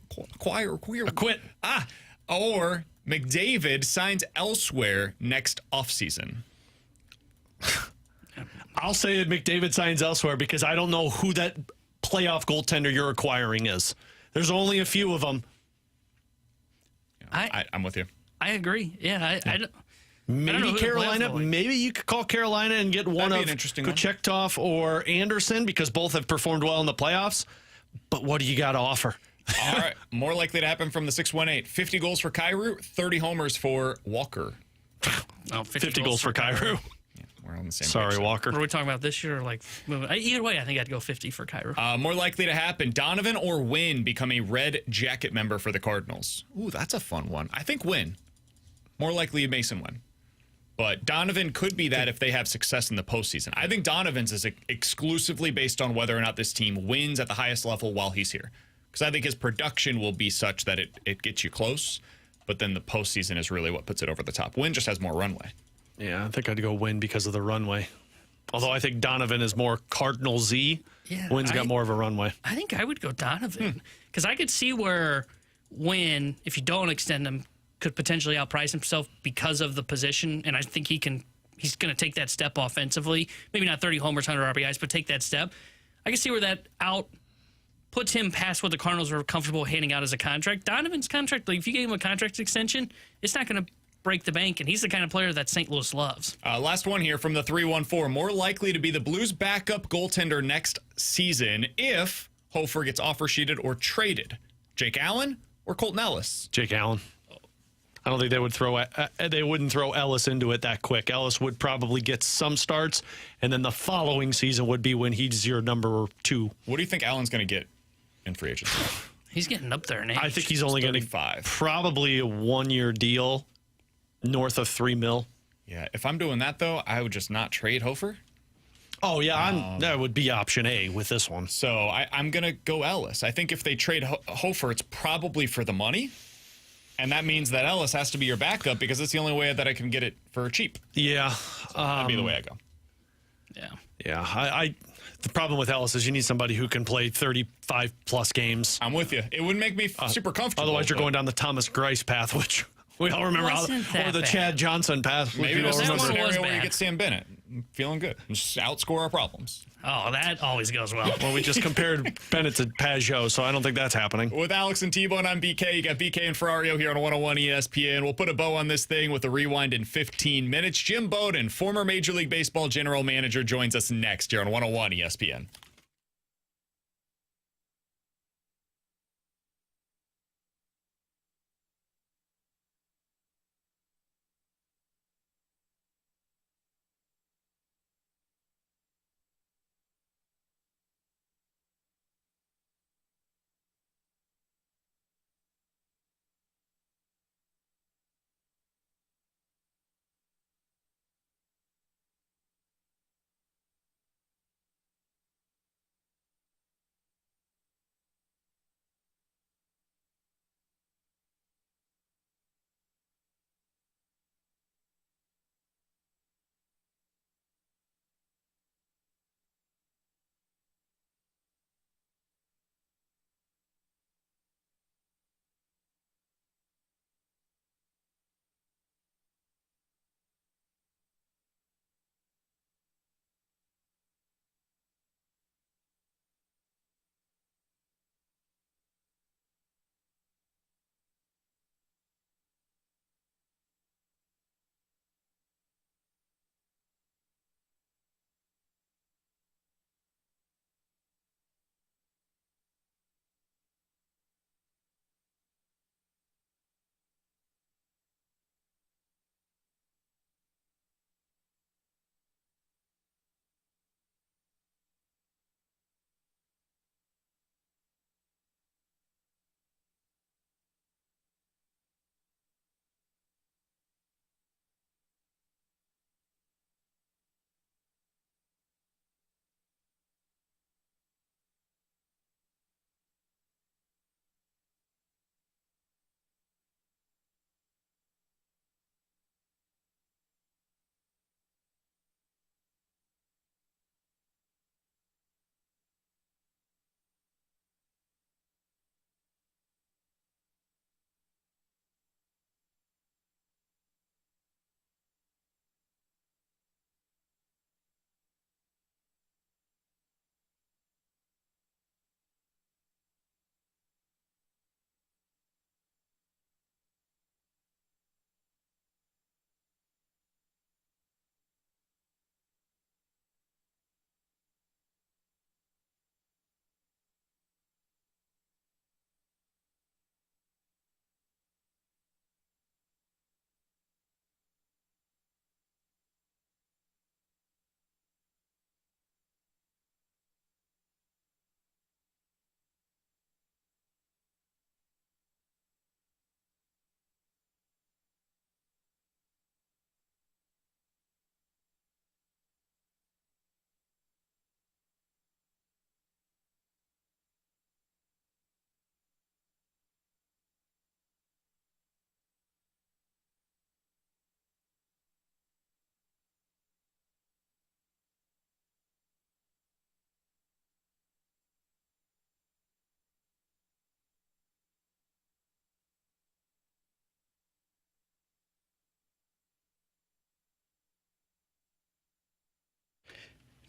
Or McDavid signs elsewhere next offseason. I'll say that McDavid signs elsewhere because I don't know who that playoff goaltender you're acquiring is. There's only a few of them. I'm with you. I agree. Yeah, I don't. Maybe Carolina. Maybe you could call Carolina and get one of Kochetkov or Anderson because both have performed well in the playoffs. But what do you got to offer? All right. More likely to happen from the 618. 50 goals for Kyrou, 30 homers for Walker. Oh, 50 goals for Kyrou. Yeah, we're on the same Sorry, page. Walker. Are we talking about this year or like moving? Either way, I think I'd go 50 for Kyrou. More likely to happen. Donovan or Wynn become a red jacket member for the Cardinals. Ooh, that's a fun one. I think Wynn. More likely Mason Wynn. But Donovan could be that if they have success in the postseason. I think Donovan's is exclusively based on whether or not this team wins at the highest level while he's here. Because I think his production will be such that it gets you close, but then the postseason is really what puts it over the top. Wynn just has more runway. Yeah, I think I'd go Wynn because of the runway. Although I think Donovan is more Cardinal-Z. Yeah, Wynn's got more of a runway. I think I would go Donovan. Because I could see where Wynn, if you don't extend him, could potentially outprice himself because of the position, and I think he's going to take that step offensively. Maybe not 30 homers, 100 RBIs, but take that step. I can see where that puts him past what the Cardinals are comfortable handing out as a contract. Donovan's contract, like if you gave him a contract extension, it's not going to break the bank, and he's the kind of player that St. Louis loves. Last one here from the 314. More likely to be the Blues' backup goaltender next season if Hofer gets offer sheeted or traded. Jake Allen or Colton Ellis? Jake Allen. I don't think they wouldn't throw Ellis into it that quick. Ellis would probably get some starts, and then the following season would be when he's your number 2. What do you think Allen's going to get in free agency? He's getting up there in age. I think he's only going to probably a 1-year deal north of $3 million. Yeah, if I'm doing that, though, I would just not trade Hofer. Oh, yeah, that would be option A with this one. So I'm going to go Ellis. I think if they trade Hofer, it's probably for the money. And that means that Ellis has to be your backup because it's the only way that I can get it for cheap. Yeah. That'd be the way I go. Yeah, the problem with Ellis is you need somebody who can play 35-plus games. I'm with you. It wouldn't make me super comfortable. Otherwise, you're going down the Thomas Grice path, which we all remember, or the Chad Johnson path. Maybe there's a one scenario was where you bad. get Sam Bennett. I'm feeling good. Just outscore our problems. Oh, that always goes well. Well, we just compared Bennett to Pajot, so I don't think that's happening. With Alex and T-Bone, I'm BK. You got BK and Ferrario here on 101 ESPN. We'll put a bow on this thing with a rewind in 15 minutes. Jim Bowden, former Major League Baseball general manager, joins us next here on 101 ESPN.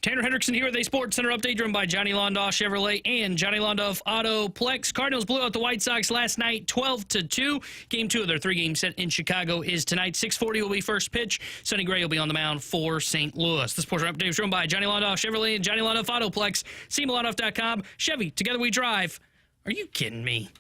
Tanner Hendrickson here with a Sports Center update driven by Johnny Londoff Chevrolet and Johnny Londoff Autoplex. Cardinals blew out the White Sox last night 12-2. Game 2 of their 3-game set in Chicago is tonight. 6:40 will be first pitch. Sonny Gray will be on the mound for St. Louis. The Sports Center update is driven by Johnny Londoff Chevrolet and Johnny Londoff Autoplex. See Londoff.com. Chevy, together we drive. Are you kidding me?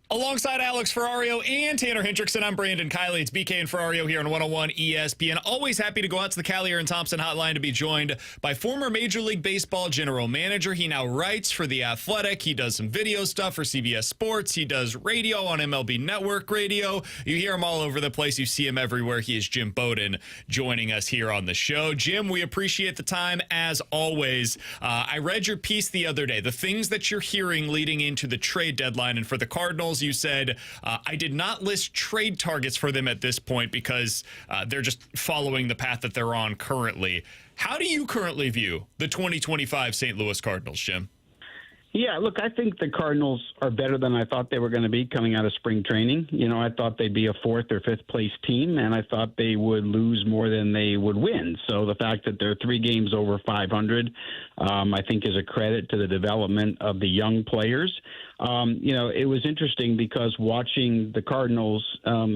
Alongside Alex Ferrario and Tanner Hendrickson, I'm Brandon Kiley. It's BK and Ferrario here on 101 ESPN. Always happy to go out to the Callier and Thompson hotline to be joined by former Major League Baseball general manager. He now writes for The Athletic. He does some video stuff for CBS Sports. He does radio on MLB Network Radio. You hear him all over the place. You see him everywhere. He is Jim Bowden joining us here on the show. Jim, we appreciate the time as always. I read your piece the other day, the things that you're hearing leading into the trade deadline. And for the Cardinals, you said, I did not list trade targets for them at this point because they're just following the path that they're on currently. How do you currently view the 2025 St. Louis Cardinals, Jim? Yeah, look, I think the Cardinals are better than I thought they were going to be coming out of spring training. You know, I thought they'd be a 4th or 5th place team, and I thought they would lose more than they would win. So the fact that they're 3 games over 500, I think is a credit to the development of the young players. You know, it was interesting because watching the Cardinals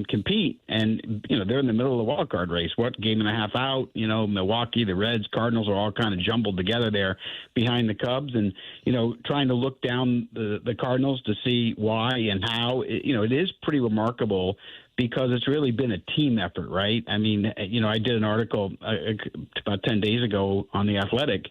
compete, and, you know, they're in the middle of the wild card race. What, game and a half out? You know, Milwaukee, the Reds, Cardinals are all kind of jumbled together there behind the Cubs, and, you know, trying to look down the Cardinals to see why and how. You know, it is pretty remarkable because it's really been a team effort, right? I mean, you know, I did an article about 10 days ago on The Athletic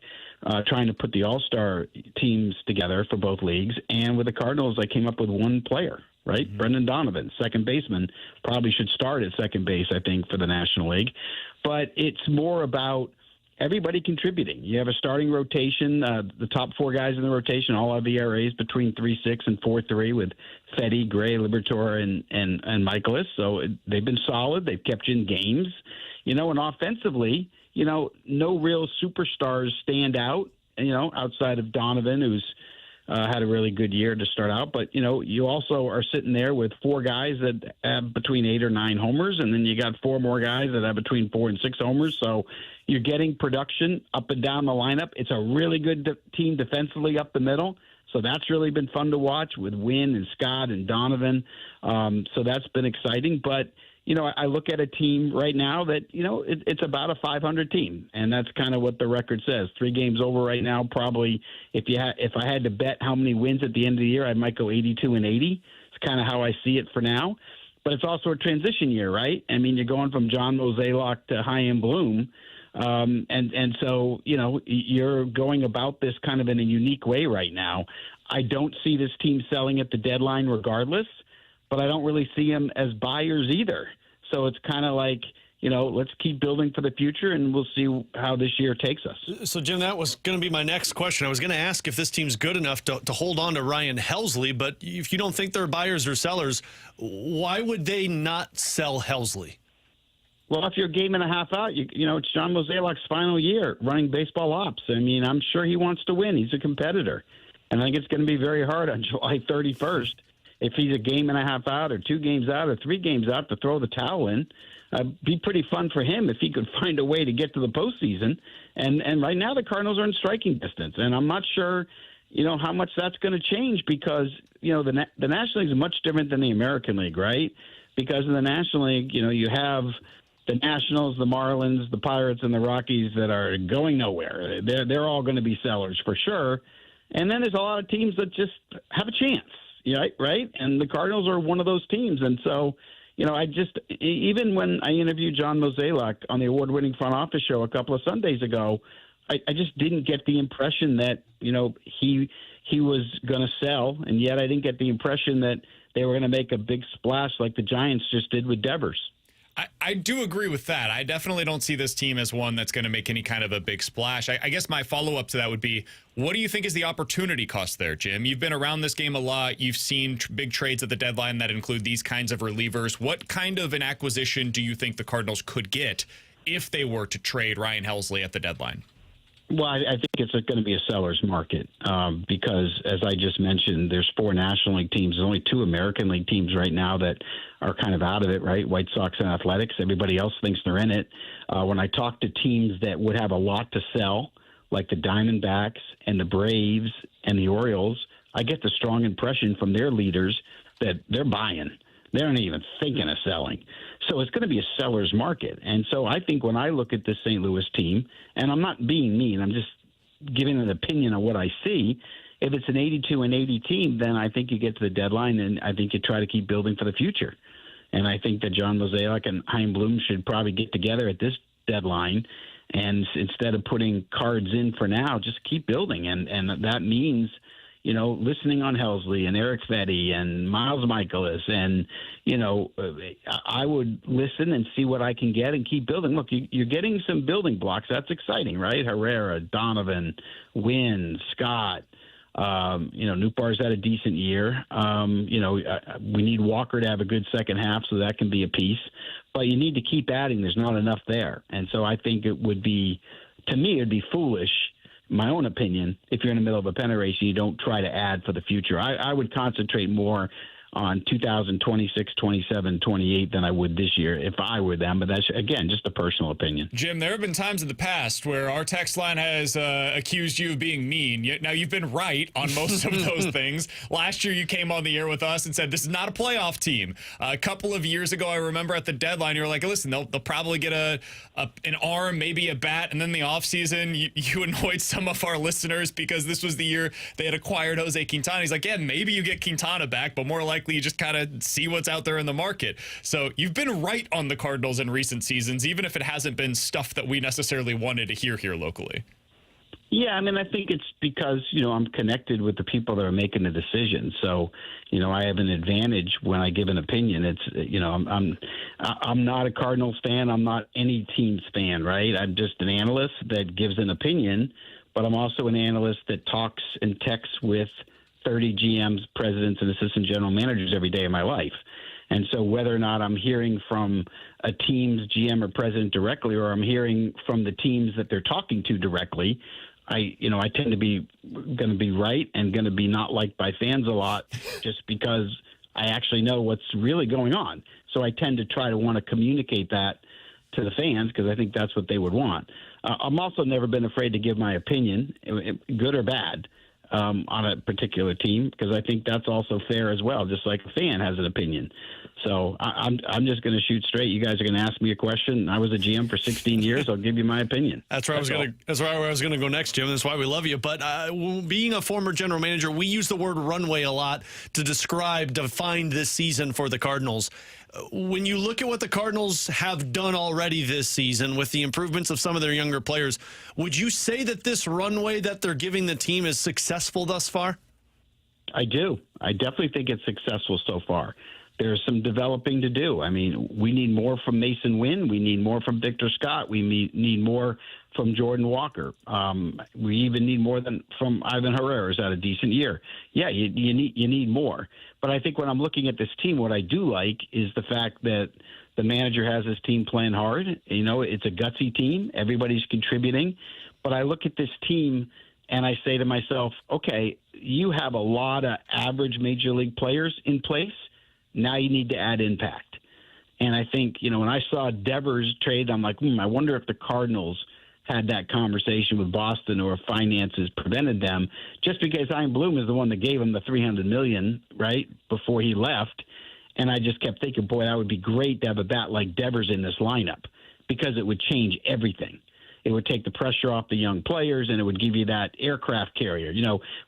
trying to put the all-star teams together for both leagues. And with the Cardinals, I came up with one player, right? Mm-hmm. Brendan Donovan, second baseman, probably should start at second base, I think, for the National League. But it's more about everybody contributing. You have a starting rotation. The top 4 guys in the rotation all have ERAs between 3.6 and 4.3 with Fetty, Gray, Liberatore, and Michaelis. So they've been solid. They've kept you in games. You know, and offensively, you know, no real superstars stand out, you know, outside of Donovan, who's had a really good year to start out. But, you know, you also are sitting there with 4 guys that have between 8 or 9 homers, and then you got 4 more guys that have between 4 and 6 homers. So you're getting production up and down the lineup. It's a really good team defensively up the middle. So that's really been fun to watch with Wynn and Scott and Donovan. So that's been exciting. But, you know, I look at a team right now that, you know, it's about a 500 team, and that's kind of what the record says. 3 games over right now. Probably, if I had to bet how many wins at the end of the year, I might go 82-80. It's kind of how I see it for now. But it's also a transition year, right? I mean, you're going from John Mozeliak to Chaim Bloom, and so, you know, you're going about this kind of in a unique way right now. I don't see this team selling at the deadline regardless, but I don't really see them as buyers either. So it's kind of like, you know, let's keep building for the future, and we'll see how this year takes us. So, Jim, that was going to be my next question. I was going to ask if this team's good enough to hold on to Ryan Helsley, but if you don't think they're buyers or sellers, why would they not sell Helsley? Well, if you're a game and a half out, you know, it's John Mozeliak's final year running baseball ops. I mean, I'm sure he wants to win. He's a competitor. And I think it's going to be very hard on July 31st if he's a game and a half out or 2 games out or 3 games out to throw the towel in. Be pretty fun for him if he could find a way to get to the postseason. And right now the Cardinals are in striking distance. And I'm not sure, you know, how much that's going to change because, you know, the National League is much different than the American League, right? Because in the National League, you know, you have the Nationals, the Marlins, the Pirates, and the Rockies that are going nowhere. They're all going to be sellers for sure. And then there's a lot of teams that just have a chance, right? And the Cardinals are one of those teams. And so, you know, even when I interviewed John Mozeliak on the award-winning front office show a couple of Sundays ago, I just didn't get the impression that, you know, he was going to sell. And yet I didn't get the impression that they were going to make a big splash like the Giants just did with Devers. I do agree with that. I definitely don't see this team as one that's going to make any kind of a big splash. I guess my follow-up to that would be, what do you think is the opportunity cost there, Jim? You've been around this game a lot. You've seen big trades at the deadline that include these kinds of relievers. What kind of an acquisition do you think the Cardinals could get if they were to trade Ryan Helsley at the deadline? Well, I think it's going to be a seller's market because, as I just mentioned, there's 4 National League teams. There's only 2 American League teams right now that are kind of out of it, right? White Sox and Athletics. Everybody else thinks they're in it. When I talk to teams that would have a lot to sell, like the Diamondbacks and the Braves and the Orioles, I get the strong impression from their leaders that they're buying. They aren't even thinking of selling. So it's going to be a seller's market. And so I think when I look at this St. Louis team, and I'm not being mean, I'm just giving an opinion on what I see, if it's an 82-80 team, then I think you get to the deadline, and I think you try to keep building for the future. And I think that John Mozeliak and Chaim Bloom should probably get together at this deadline, and instead of putting cards in for now, just keep building. And that means, listening on Helsley and Eric Fetty and Miles Michaelis. And, I would listen and see what I can get and keep building. Look, you're getting some building blocks. That's exciting, right? Herrera, Donovan, Wynn, Scott. Newpar's had a decent year. We need Walker to have a good second half, so that can be a piece. But you need to keep adding. There's not enough there. And so I think it would be foolish, my own opinion, if you're in the middle of a pennant race and you don't try to add for the future. I would concentrate more on 2026, 27, 28 than I would this year if I were them. But that's, again, just a personal opinion. Jim, there have been times in the past where our text line has accused you of being mean. Now, you've been right on most of those things. Last year, you came on the air with us and said, this is not a playoff team. A couple of years ago, I remember at the deadline, you were like, listen, they'll probably get an arm, maybe a bat, and then the offseason, you annoyed some of our listeners because this was the year they had acquired Jose Quintana. He's like, yeah, maybe you get Quintana back, but more likely you just kind of see what's out there in the market. So you've been right on the Cardinals in recent seasons, even if it hasn't been stuff that we necessarily wanted to hear here locally. Yeah, I mean, I think it's because, I'm connected with the people that are making the decisions. So, I have an advantage when I give an opinion. It's, I'm not a Cardinals fan. I'm not any team's fan, right? I'm just an analyst that gives an opinion, but I'm also an analyst that talks and texts with 30 GMs, presidents, and assistant general managers every day of my life. And so whether or not I'm hearing from a team's GM or president directly, or I'm hearing from the teams that they're talking to directly, I tend to be going to be right and going to be not liked by fans a lot just because I actually know what's really going on. So I tend to try to want to communicate that to the fans because I think that's what they would want. I'm also never been afraid to give my opinion, good or bad, on a particular team, because I think that's also fair as well, just like a fan has an opinion. So I'm just going to shoot straight. You guys are going to ask me a question. I was a GM for 16 years. I'll give you my opinion. That's where I was going to go next, Jim. That's why we love you. But being a former general manager, we use the word runway a lot to define this season for the Cardinals. When you look at what the Cardinals have done already this season with the improvements of some of their younger players, would you say that this runway that they're giving the team is successful thus far? I do. I definitely think it's successful so far. There's some developing to do. I mean, we need more from Mason Wynn. We need more from Victor Scott. We need more from Jordan Walker. We even need more from Ivan Herrera, who's had a decent year. Yeah, you need more. But I think when I'm looking at this team, what I do like is the fact that the manager has his team playing hard. It's a gutsy team. Everybody's contributing. But I look at this team and I say to myself, okay, you have a lot of average major league players in place. Now you need to add impact. And I think, when I saw Devers trade, I'm like, I wonder if the Cardinals had that conversation with Boston or if finances prevented them, just because Chaim Bloom is the one that gave him the $300 million, right, before he left. And I just kept thinking, boy, that would be great to have a bat like Devers in this lineup because it would change everything. It would take the pressure off the young players, and it would give you that aircraft carrier.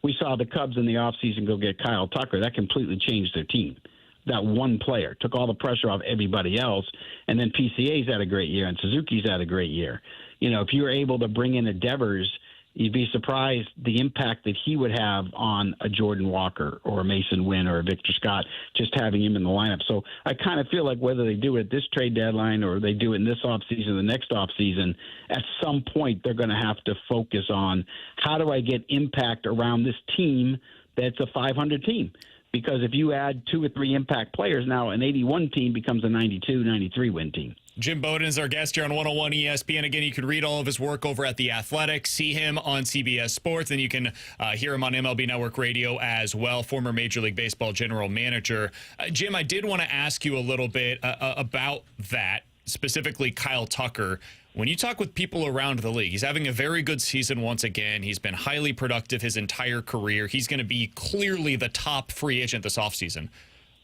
We saw the Cubs in the offseason go get Kyle Tucker. That completely changed their team. That one player took all the pressure off everybody else, and then PCA's had a great year, and Suzuki's had a great year. If you were able to bring in a Devers, you'd be surprised the impact that he would have on a Jordan Walker or a Mason Wynn or a Victor Scott, just having him in the lineup. So I kind of feel like whether they do it at this trade deadline or they do it in this offseason or the next offseason, at some point they're going to have to focus on how do I get impact around this team that's a 500 team. Because if you add 2 or 3 impact players, now an 81 team becomes a 92, 93 win team. Jim Bowden is our guest here on 101 ESPN. Again, you can read all of his work over at The Athletic, see him on CBS Sports, and you can hear him on MLB Network Radio as well, former Major League Baseball general manager. Jim, I did want to ask you a little bit about that, specifically Kyle Tucker. When you talk with people around the league, he's having a very good season once again. He's been highly productive his entire career. He's going to be clearly the top free agent this offseason.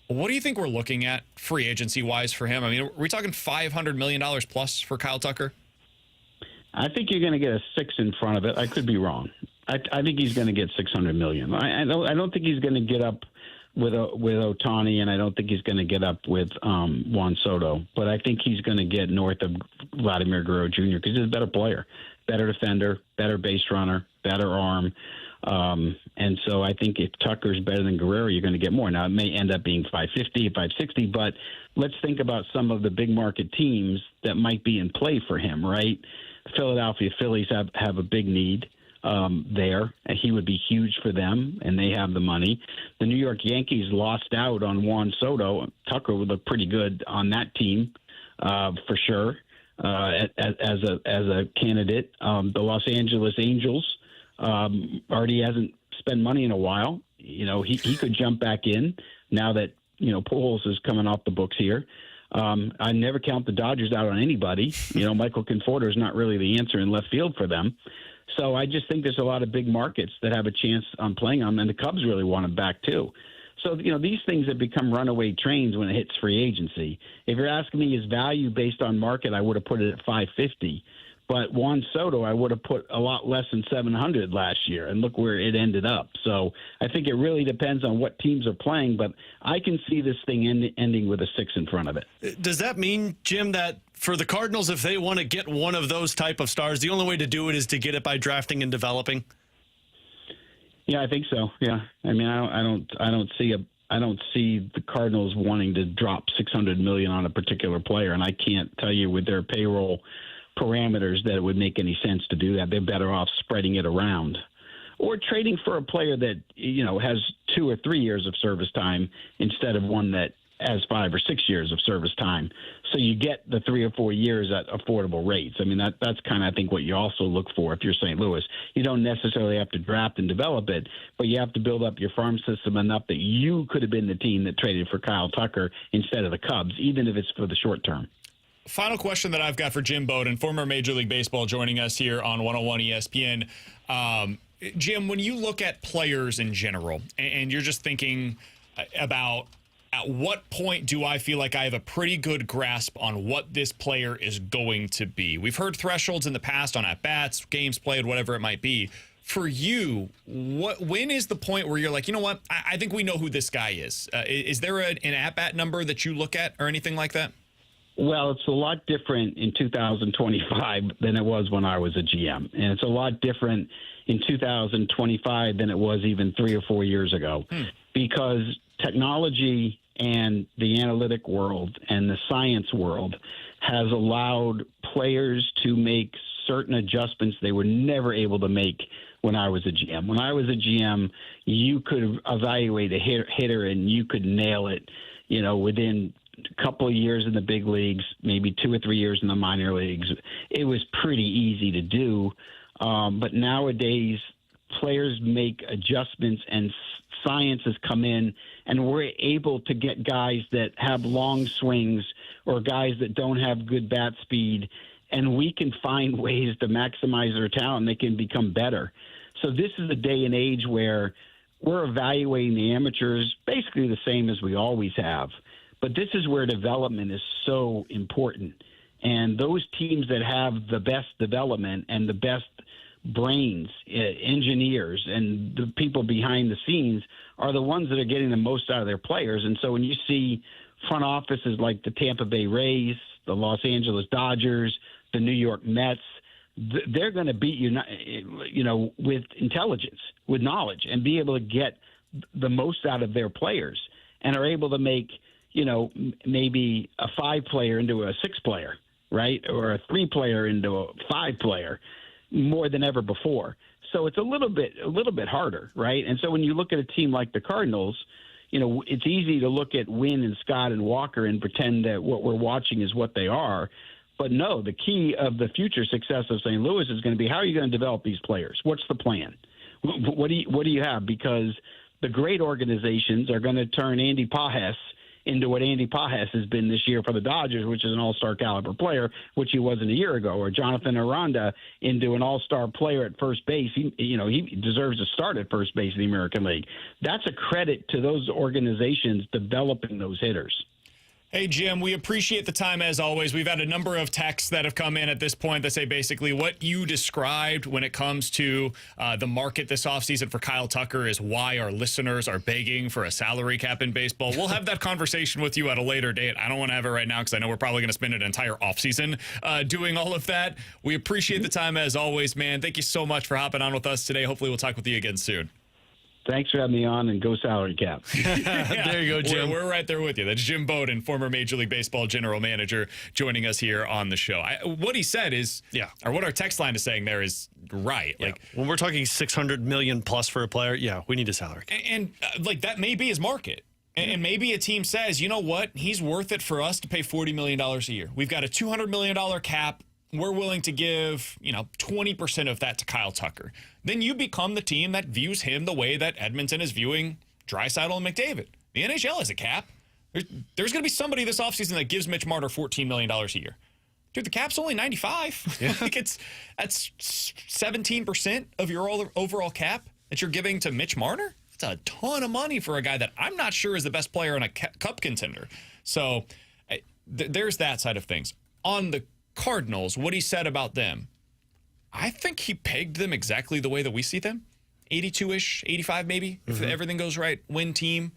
What do you think we're looking at free agency-wise for him? I mean, are we talking $500 million plus for Kyle Tucker? I think you're going to get a 6 in front of it. I could be wrong. I think he's going to get $600 million. I don't think he's going to get up with Ohtani, and I don't think he's going to get up with Juan Soto. But I think he's going to get north of Vladimir Guerrero Jr. because he's a better player, better defender, better base runner, better arm. And so I think if Tucker's better than Guerrero, you're going to get more. Now, it may end up being 550, 560, but let's think about some of the big market teams that might be in play for him, right? The Philadelphia Phillies have a big need there. He would be huge for them, and they have the money. The New York Yankees lost out on Juan Soto. Tucker would look pretty good on that team for sure as a candidate. The Los Angeles Angels already hasn't spent money in a while. He could jump back in now that Pujols is coming off the books here. I never count the Dodgers out on anybody. Michael Conforto is not really the answer in left field for them. So I just think there's a lot of big markets that have a chance on playing them, and the Cubs really want him back too. So, these things have become runaway trains when it hits free agency. If you're asking me his value based on market, I would have put it at 550. But Juan Soto, I would have put a lot less than 700 last year, and look where it ended up. So I think it really depends on what teams are playing, but I can see this thing ending with a 6 in front of it. Does that mean, Jim, that for the Cardinals, if they want to get one of those type of stars, the only way to do it is to get it by drafting and developing? Yeah, I think so. Yeah, I mean, I don't see the Cardinals wanting to drop $600 million on a particular player, and I can't tell you with their payroll parameters that it would make any sense to do that. They're better off spreading it around or trading for a player that has 2 or 3 years of service time instead of one that has 5 or 6 years of service time. So you get the 3 or 4 years at affordable rates. I mean, that's kind of, I think, what you also look for if you're St. Louis. You don't necessarily have to draft and develop it, but you have to build up your farm system enough that you could have been the team that traded for Kyle Tucker instead of the Cubs, even if it's for the short term. Final question that I've got for Jim Bowden, former Major League Baseball, joining us here on 101 ESPN. Jim, when you look at players in general, and you're just thinking about at what point do I feel like I have a pretty good grasp on what this player is going to be? We've heard thresholds in the past on at-bats, games played, whatever it might be. For you, when is the point where you're like, you know what, I think we know who this guy is? Is there an at-bat number that you look at or anything like that? Well, it's a lot different in 2025 than it was when I was a GM. And it's a lot different in 2025 than it was even 3 or 4 years ago. Because technology and the analytic world and the science world has allowed players to make certain adjustments they were never able to make when I was a GM. When I was a GM, you could evaluate a hitter and you could nail it, within a couple of years in the big leagues, maybe 2 or 3 years in the minor leagues. It was pretty easy to do. But nowadays, players make adjustments and science has come in, and we're able to get guys that have long swings or guys that don't have good bat speed, and we can find ways to maximize their talent and they can become better. So this is a day and age where we're evaluating the amateurs basically the same as we always have. But this is where development is so important. And those teams that have the best development and the best brains, engineers, and the people behind the scenes are the ones that are getting the most out of their players. And so when you see front offices like the Tampa Bay Rays, the Los Angeles Dodgers, the New York Mets, they're going to beat you, with intelligence, with knowledge, and be able to get the most out of their players, and are able to make, maybe a 5-player into a 6-player, right? Or a 3-player into a 5-player more than ever before. So it's a little bit harder, right? And so when you look at a team like the Cardinals, it's easy to look at Wynn and Scott and Walker and pretend that what we're watching is what they are. But no, the key of the future success of St. Louis is going to be, how are you going to develop these players? What's the plan? What do you have? Because the great organizations are going to turn Andy Pages into what Andy Pages has been this year for the Dodgers, which is an all-star caliber player, which he wasn't a year ago, or Jonathan Aranda into an all-star player at first base. He deserves to start at first base in the American League. That's a credit to those organizations developing those hitters. Hey, Jim, we appreciate the time as always. We've had a number of texts that have come in at this point that say basically what you described when it comes to the market this offseason for Kyle Tucker is why our listeners are begging for a salary cap in baseball. We'll have that conversation with you at a later date. I don't want to have it right now because I know we're probably going to spend an entire offseason doing all of that. We appreciate the time as always, man. Thank you so much for hopping on with us today. Hopefully we'll talk with you again soon. Thanks for having me on, and go salary cap. There you go, Jim. We're right there with you. That's Jim Bowden, former Major League Baseball general manager, joining us here on the show. What he said is, or what our text line is saying there is right. Yeah. Like when we're talking $600 million plus for a player, we need a salary cap. And like that may be his market. And maybe a team says, you know what, he's worth it for us to pay $40 million a year. We've got a $200 million cap. We're willing to give, 20% of that to Kyle Tucker. Then you become the team that views him the way that Edmonton is viewing Draisaitl and McDavid. The NHL has a cap. There's going to be somebody this offseason that gives Mitch Marner $14 million a year. Dude, the cap's only 95. Yeah. That's 17% of your overall cap that you're giving to Mitch Marner. That's a ton of money for a guy that I'm not sure is the best player on a cup contender. So there's that side of things. On the Cardinals, what he said about them, I think he pegged them exactly the way that we see them. 82-ish, 85 maybe, if everything goes right, win team.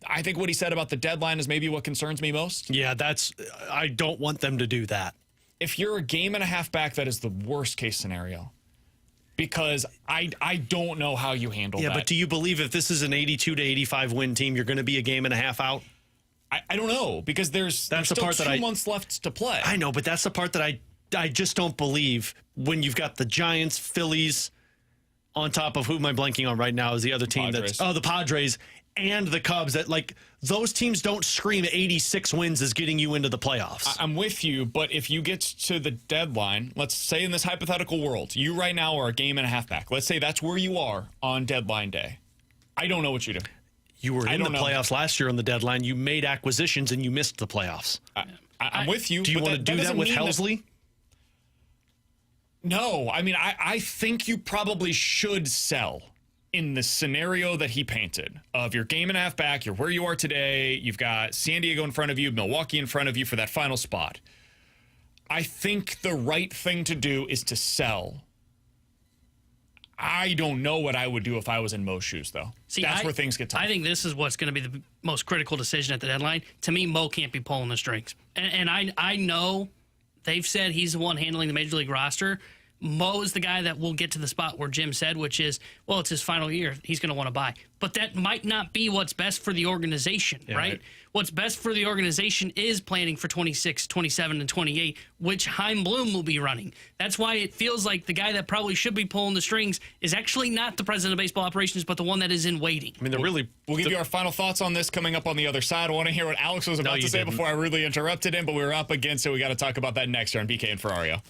I think what he said about the deadline is maybe what concerns me most. Yeah, I don't want them to do that. If you're a game and a half back, that is the worst case scenario. Because I don't know how you handle that. Yeah, but do you believe if this is an 82 to 85 win team, you're going to be a game and a half out? I don't know, because there's still 2 months left to play. I know, but that's the part that I just don't believe when you've got the Giants, Phillies, on top of who am I blanking on right now is the other team Padres. The Padres and the Cubs, that like those teams don't scream 86 wins as getting you into the playoffs. I'm with you, but if you get to the deadline, let's say in this hypothetical world, you right now are a game and a half back. Let's say that's where you are on deadline day. I don't know what you do. You were in the playoffs last year on the deadline. You made acquisitions and you missed the playoffs. I'm with you. Do you want to do that with Helsley? No. I mean, I think you probably should sell in the scenario that he painted of your game and a half back. You're where you are today. You've got San Diego in front of you, Milwaukee in front of you for that final spot. I think the right thing to do is to sell. I don't know what I would do if I was in Mo's shoes, though. See, that's where things get tough. I think this is what's going to be the most critical decision at the deadline. To me, Mo can't be pulling the strings. And I know they've said he's the one handling the Major League roster. Mo is the guy that will get to the spot where Jim said, which is, well, it's his final year. He's going to want to buy. But that might not be what's best for the organization, right? What's best for the organization is planning for 26, 27, and 28, which Chaim Bloom will be running. That's why it feels like the guy that probably should be pulling the strings is actually not the president of baseball operations, but the one that is in waiting. I mean, We'll give you our final thoughts on this coming up on the other side. I want to hear what Alex was about to say before I rudely interrupted him, but we were up against it. We got to talk about that next year on BK and Ferrario.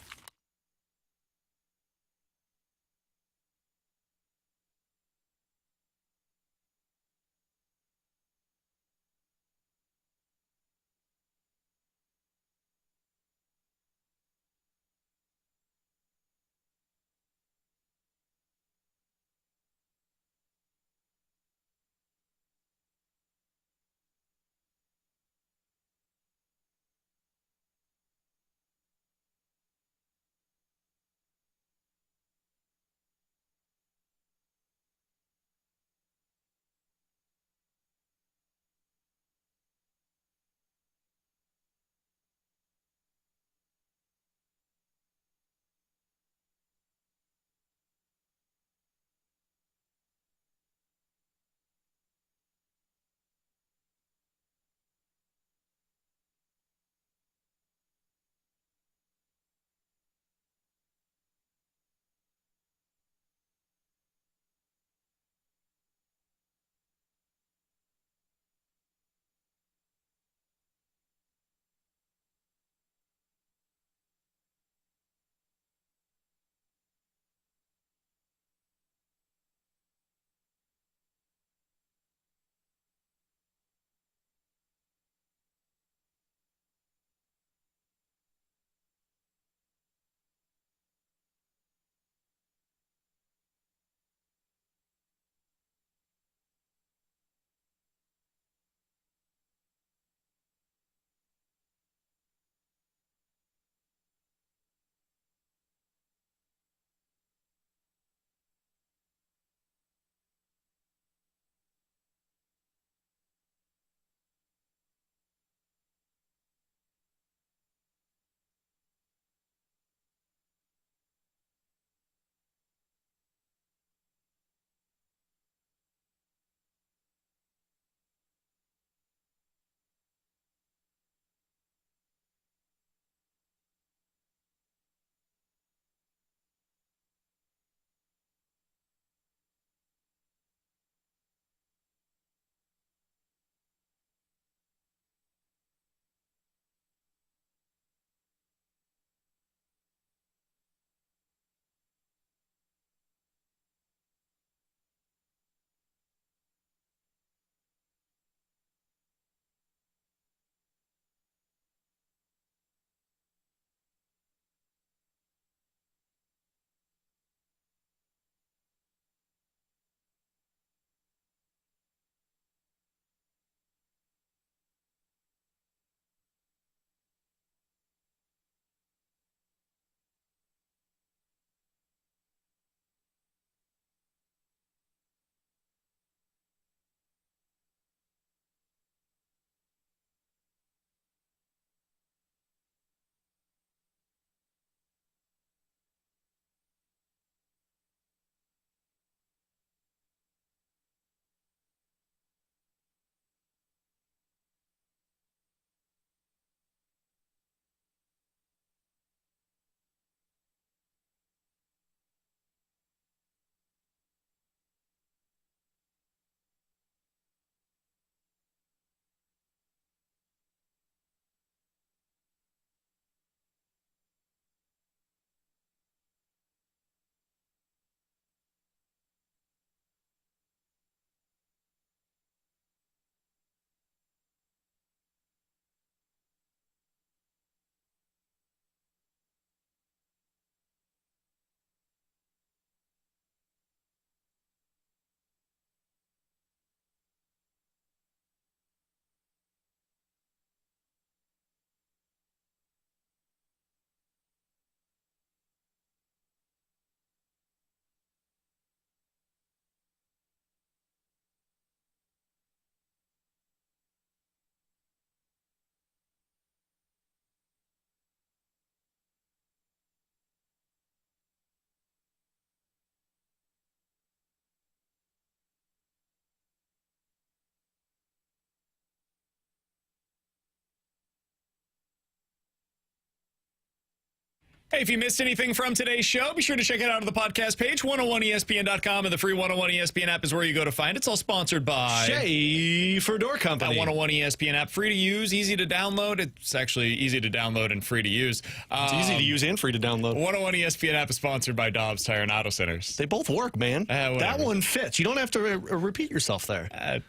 Hey, if you missed anything from today's show, be sure to check it out on the podcast page. 101ESPN.com and the free 101 ESPN app is where you go to find it. It's all sponsored by Schaefer Door Company. That 101 ESPN app, free to use, easy to download. It's actually easy to download and free to use. It's easy to use and free to download. 101 ESPN app is sponsored by Dobbs Tire and Auto Centers. They both work, man. That one fits. You don't have to repeat yourself there.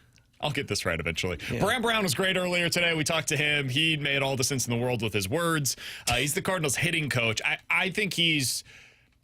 I'll get this right eventually. Yeah. Brant Brown was great earlier today. We talked to him. He made all the sense in the world with his words. He's the Cardinals hitting coach. I think he's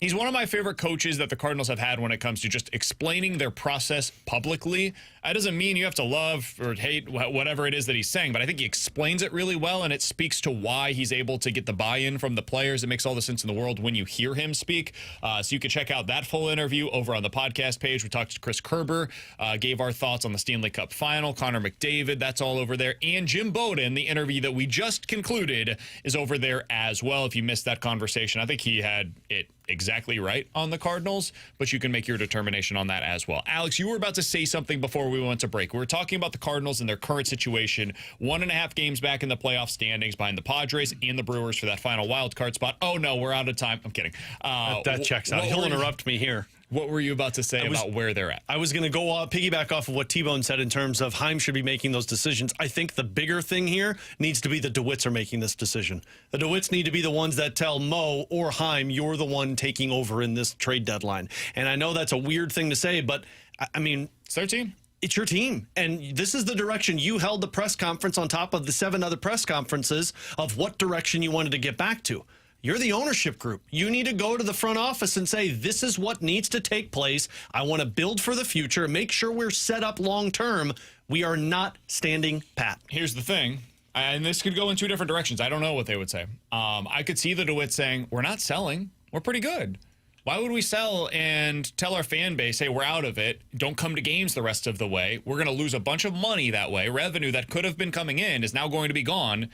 one of my favorite coaches that the Cardinals have had when it comes to just explaining their process publicly. That doesn't mean you have to love or hate whatever it is that he's saying, but I think he explains it really well, and it speaks to why he's able to get the buy-in from the players. It makes all the sense in the world when you hear him speak. So you can check out that full interview over on the podcast page. We talked to Chris Kerber, gave our thoughts on the Stanley Cup final. Connor McDavid, that's all over there. And Jim Bowden, the interview that we just concluded, is over there as well. If you missed that conversation, I think he had it exactly right on the Cardinals, but you can make your determination on that as well. Alex, you were about to say something before we went to break. We were talking about the Cardinals and their current situation. 1.5 games back in the playoff standings behind the Padres and the Brewers for that final wild card spot. Oh, no, we're out of time. I'm kidding. That checks out. He'll interrupt me here. What were you about to say about where they're at? I was going to go piggyback off of what T-Bone said in terms of Heim should be making those decisions. I think the bigger thing here needs to be the DeWitts are making this decision. The DeWitts need to be the ones that tell Mo or Heim, you're the one taking over in this trade deadline. And I know that's a weird thing to say, but I mean, it's their team. It's your team. And this is the direction you held the press conference on top of the 7 other press conferences of what direction you wanted to get back to. You're the ownership group. You need to go to the front office and say, this is what needs to take place. I want to build for the future, make sure we're set up long term. We are not standing pat. Here's the thing, and this could go in 2 different directions. I don't know what they would say. I could see the DeWitt saying, we're not selling. We're pretty good. Why would we sell and tell our fan base, hey, we're out of it. Don't come to games the rest of the way. We're going to lose a bunch of money that way. Revenue that could have been coming in is now going to be gone.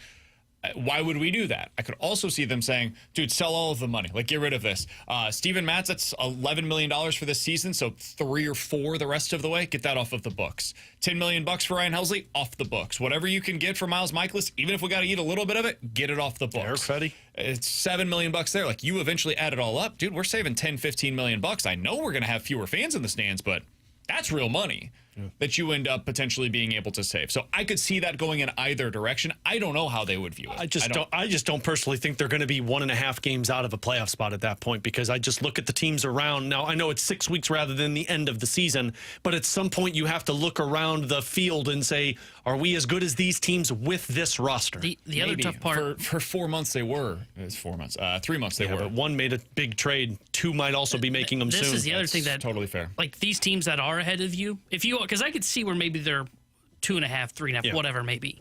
Why would we do that? I could also see them saying, dude, sell all of the money. Like, get rid of this. Steven Matz, that's $11 million for this season, so 3 or 4 the rest of the way. Get that off of the books. $10 million for Ryan Helsley, off the books. Whatever you can get for Miles Michaelis, even if we got to eat a little bit of it, get it off the books. It's $7 million there. Like, you eventually add it all up. Dude, we're saving $10, $15 million. I know we're going to have fewer fans in the stands, but that's real money. That you end up potentially being able to save. So I could see that going in either direction. I don't know how they would view it. I just don't personally think they're going to be 1.5 games out of a playoff spot at that point, because I just look at the teams around. Now, I know it's 6 weeks rather than the end of the season, but at some point you have to look around the field and say, are we as good as these teams with this roster? The other tough part. For 4 months they were. It's 4 months. 3 months they were. But one made a big trade. 2 might also be making them soon. This is the other thing that totally fair. Like these teams that are ahead of you, because I could see where maybe they're 2.5, 3.5, whatever maybe.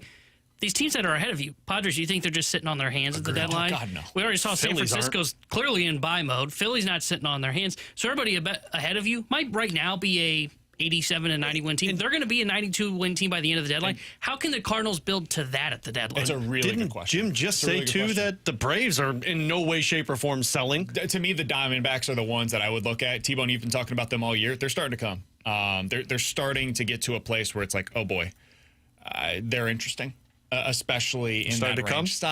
These teams that are ahead of you, Padres, you think they're just sitting on their hands at the deadline? Oh, God, no. We already saw San Francisco's clearly in buy mode. Philly's not sitting on their hands. So everybody ahead of you might right now be a 87 and 90 win team. They're going to be a 92 win team by the end of the deadline. How can the Cardinals build to that at the deadline? It's a really good question. Jim just say, too, that the Braves are in no way, shape, or form selling? To me, the Diamondbacks are the ones that I would look at. T-Bone, you've been talking about them all year. They're starting to come. They're starting to get to a place where it's like, oh, boy, they're interesting. Especially in that range.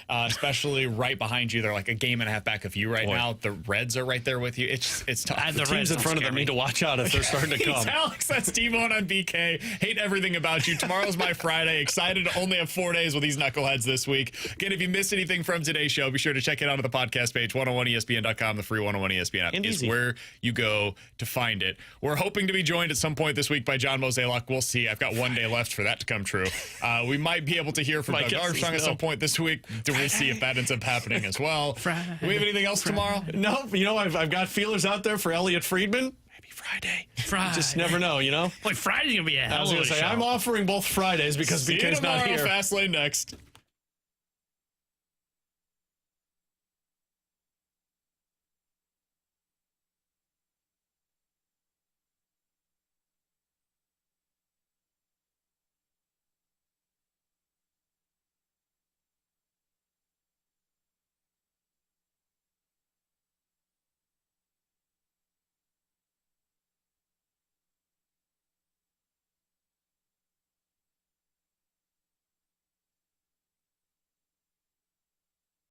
Especially right behind you. They're like a game and a half back of you right now. The Reds are right there with you. It's tough. The teams in front of them need to watch out if they're starting to come. Alex, that's Steve-On on BK. Hate everything about you. Tomorrow's my Friday. Excited to only have 4 days with these knuckleheads this week. Again, if you missed anything from today's show, be sure to check it out on the podcast page. 101ESPN.com, the free 101 ESPN app is where you go to find it. We're hoping to be joined at some point this week by John Mozeliak. We'll see. I've got 1 day left for that to come true. We might be able to hear from Doug Armstrong at some point this week. We'll see if that ends up happening as well. Do we have anything else tomorrow? No. You know, I've got feelers out there for Elliot Friedman. Maybe Friday. You just never know, you know? Boy, Friday's going to be a hell of a show. I'm offering both Fridays because BK's not here. Fastlane next.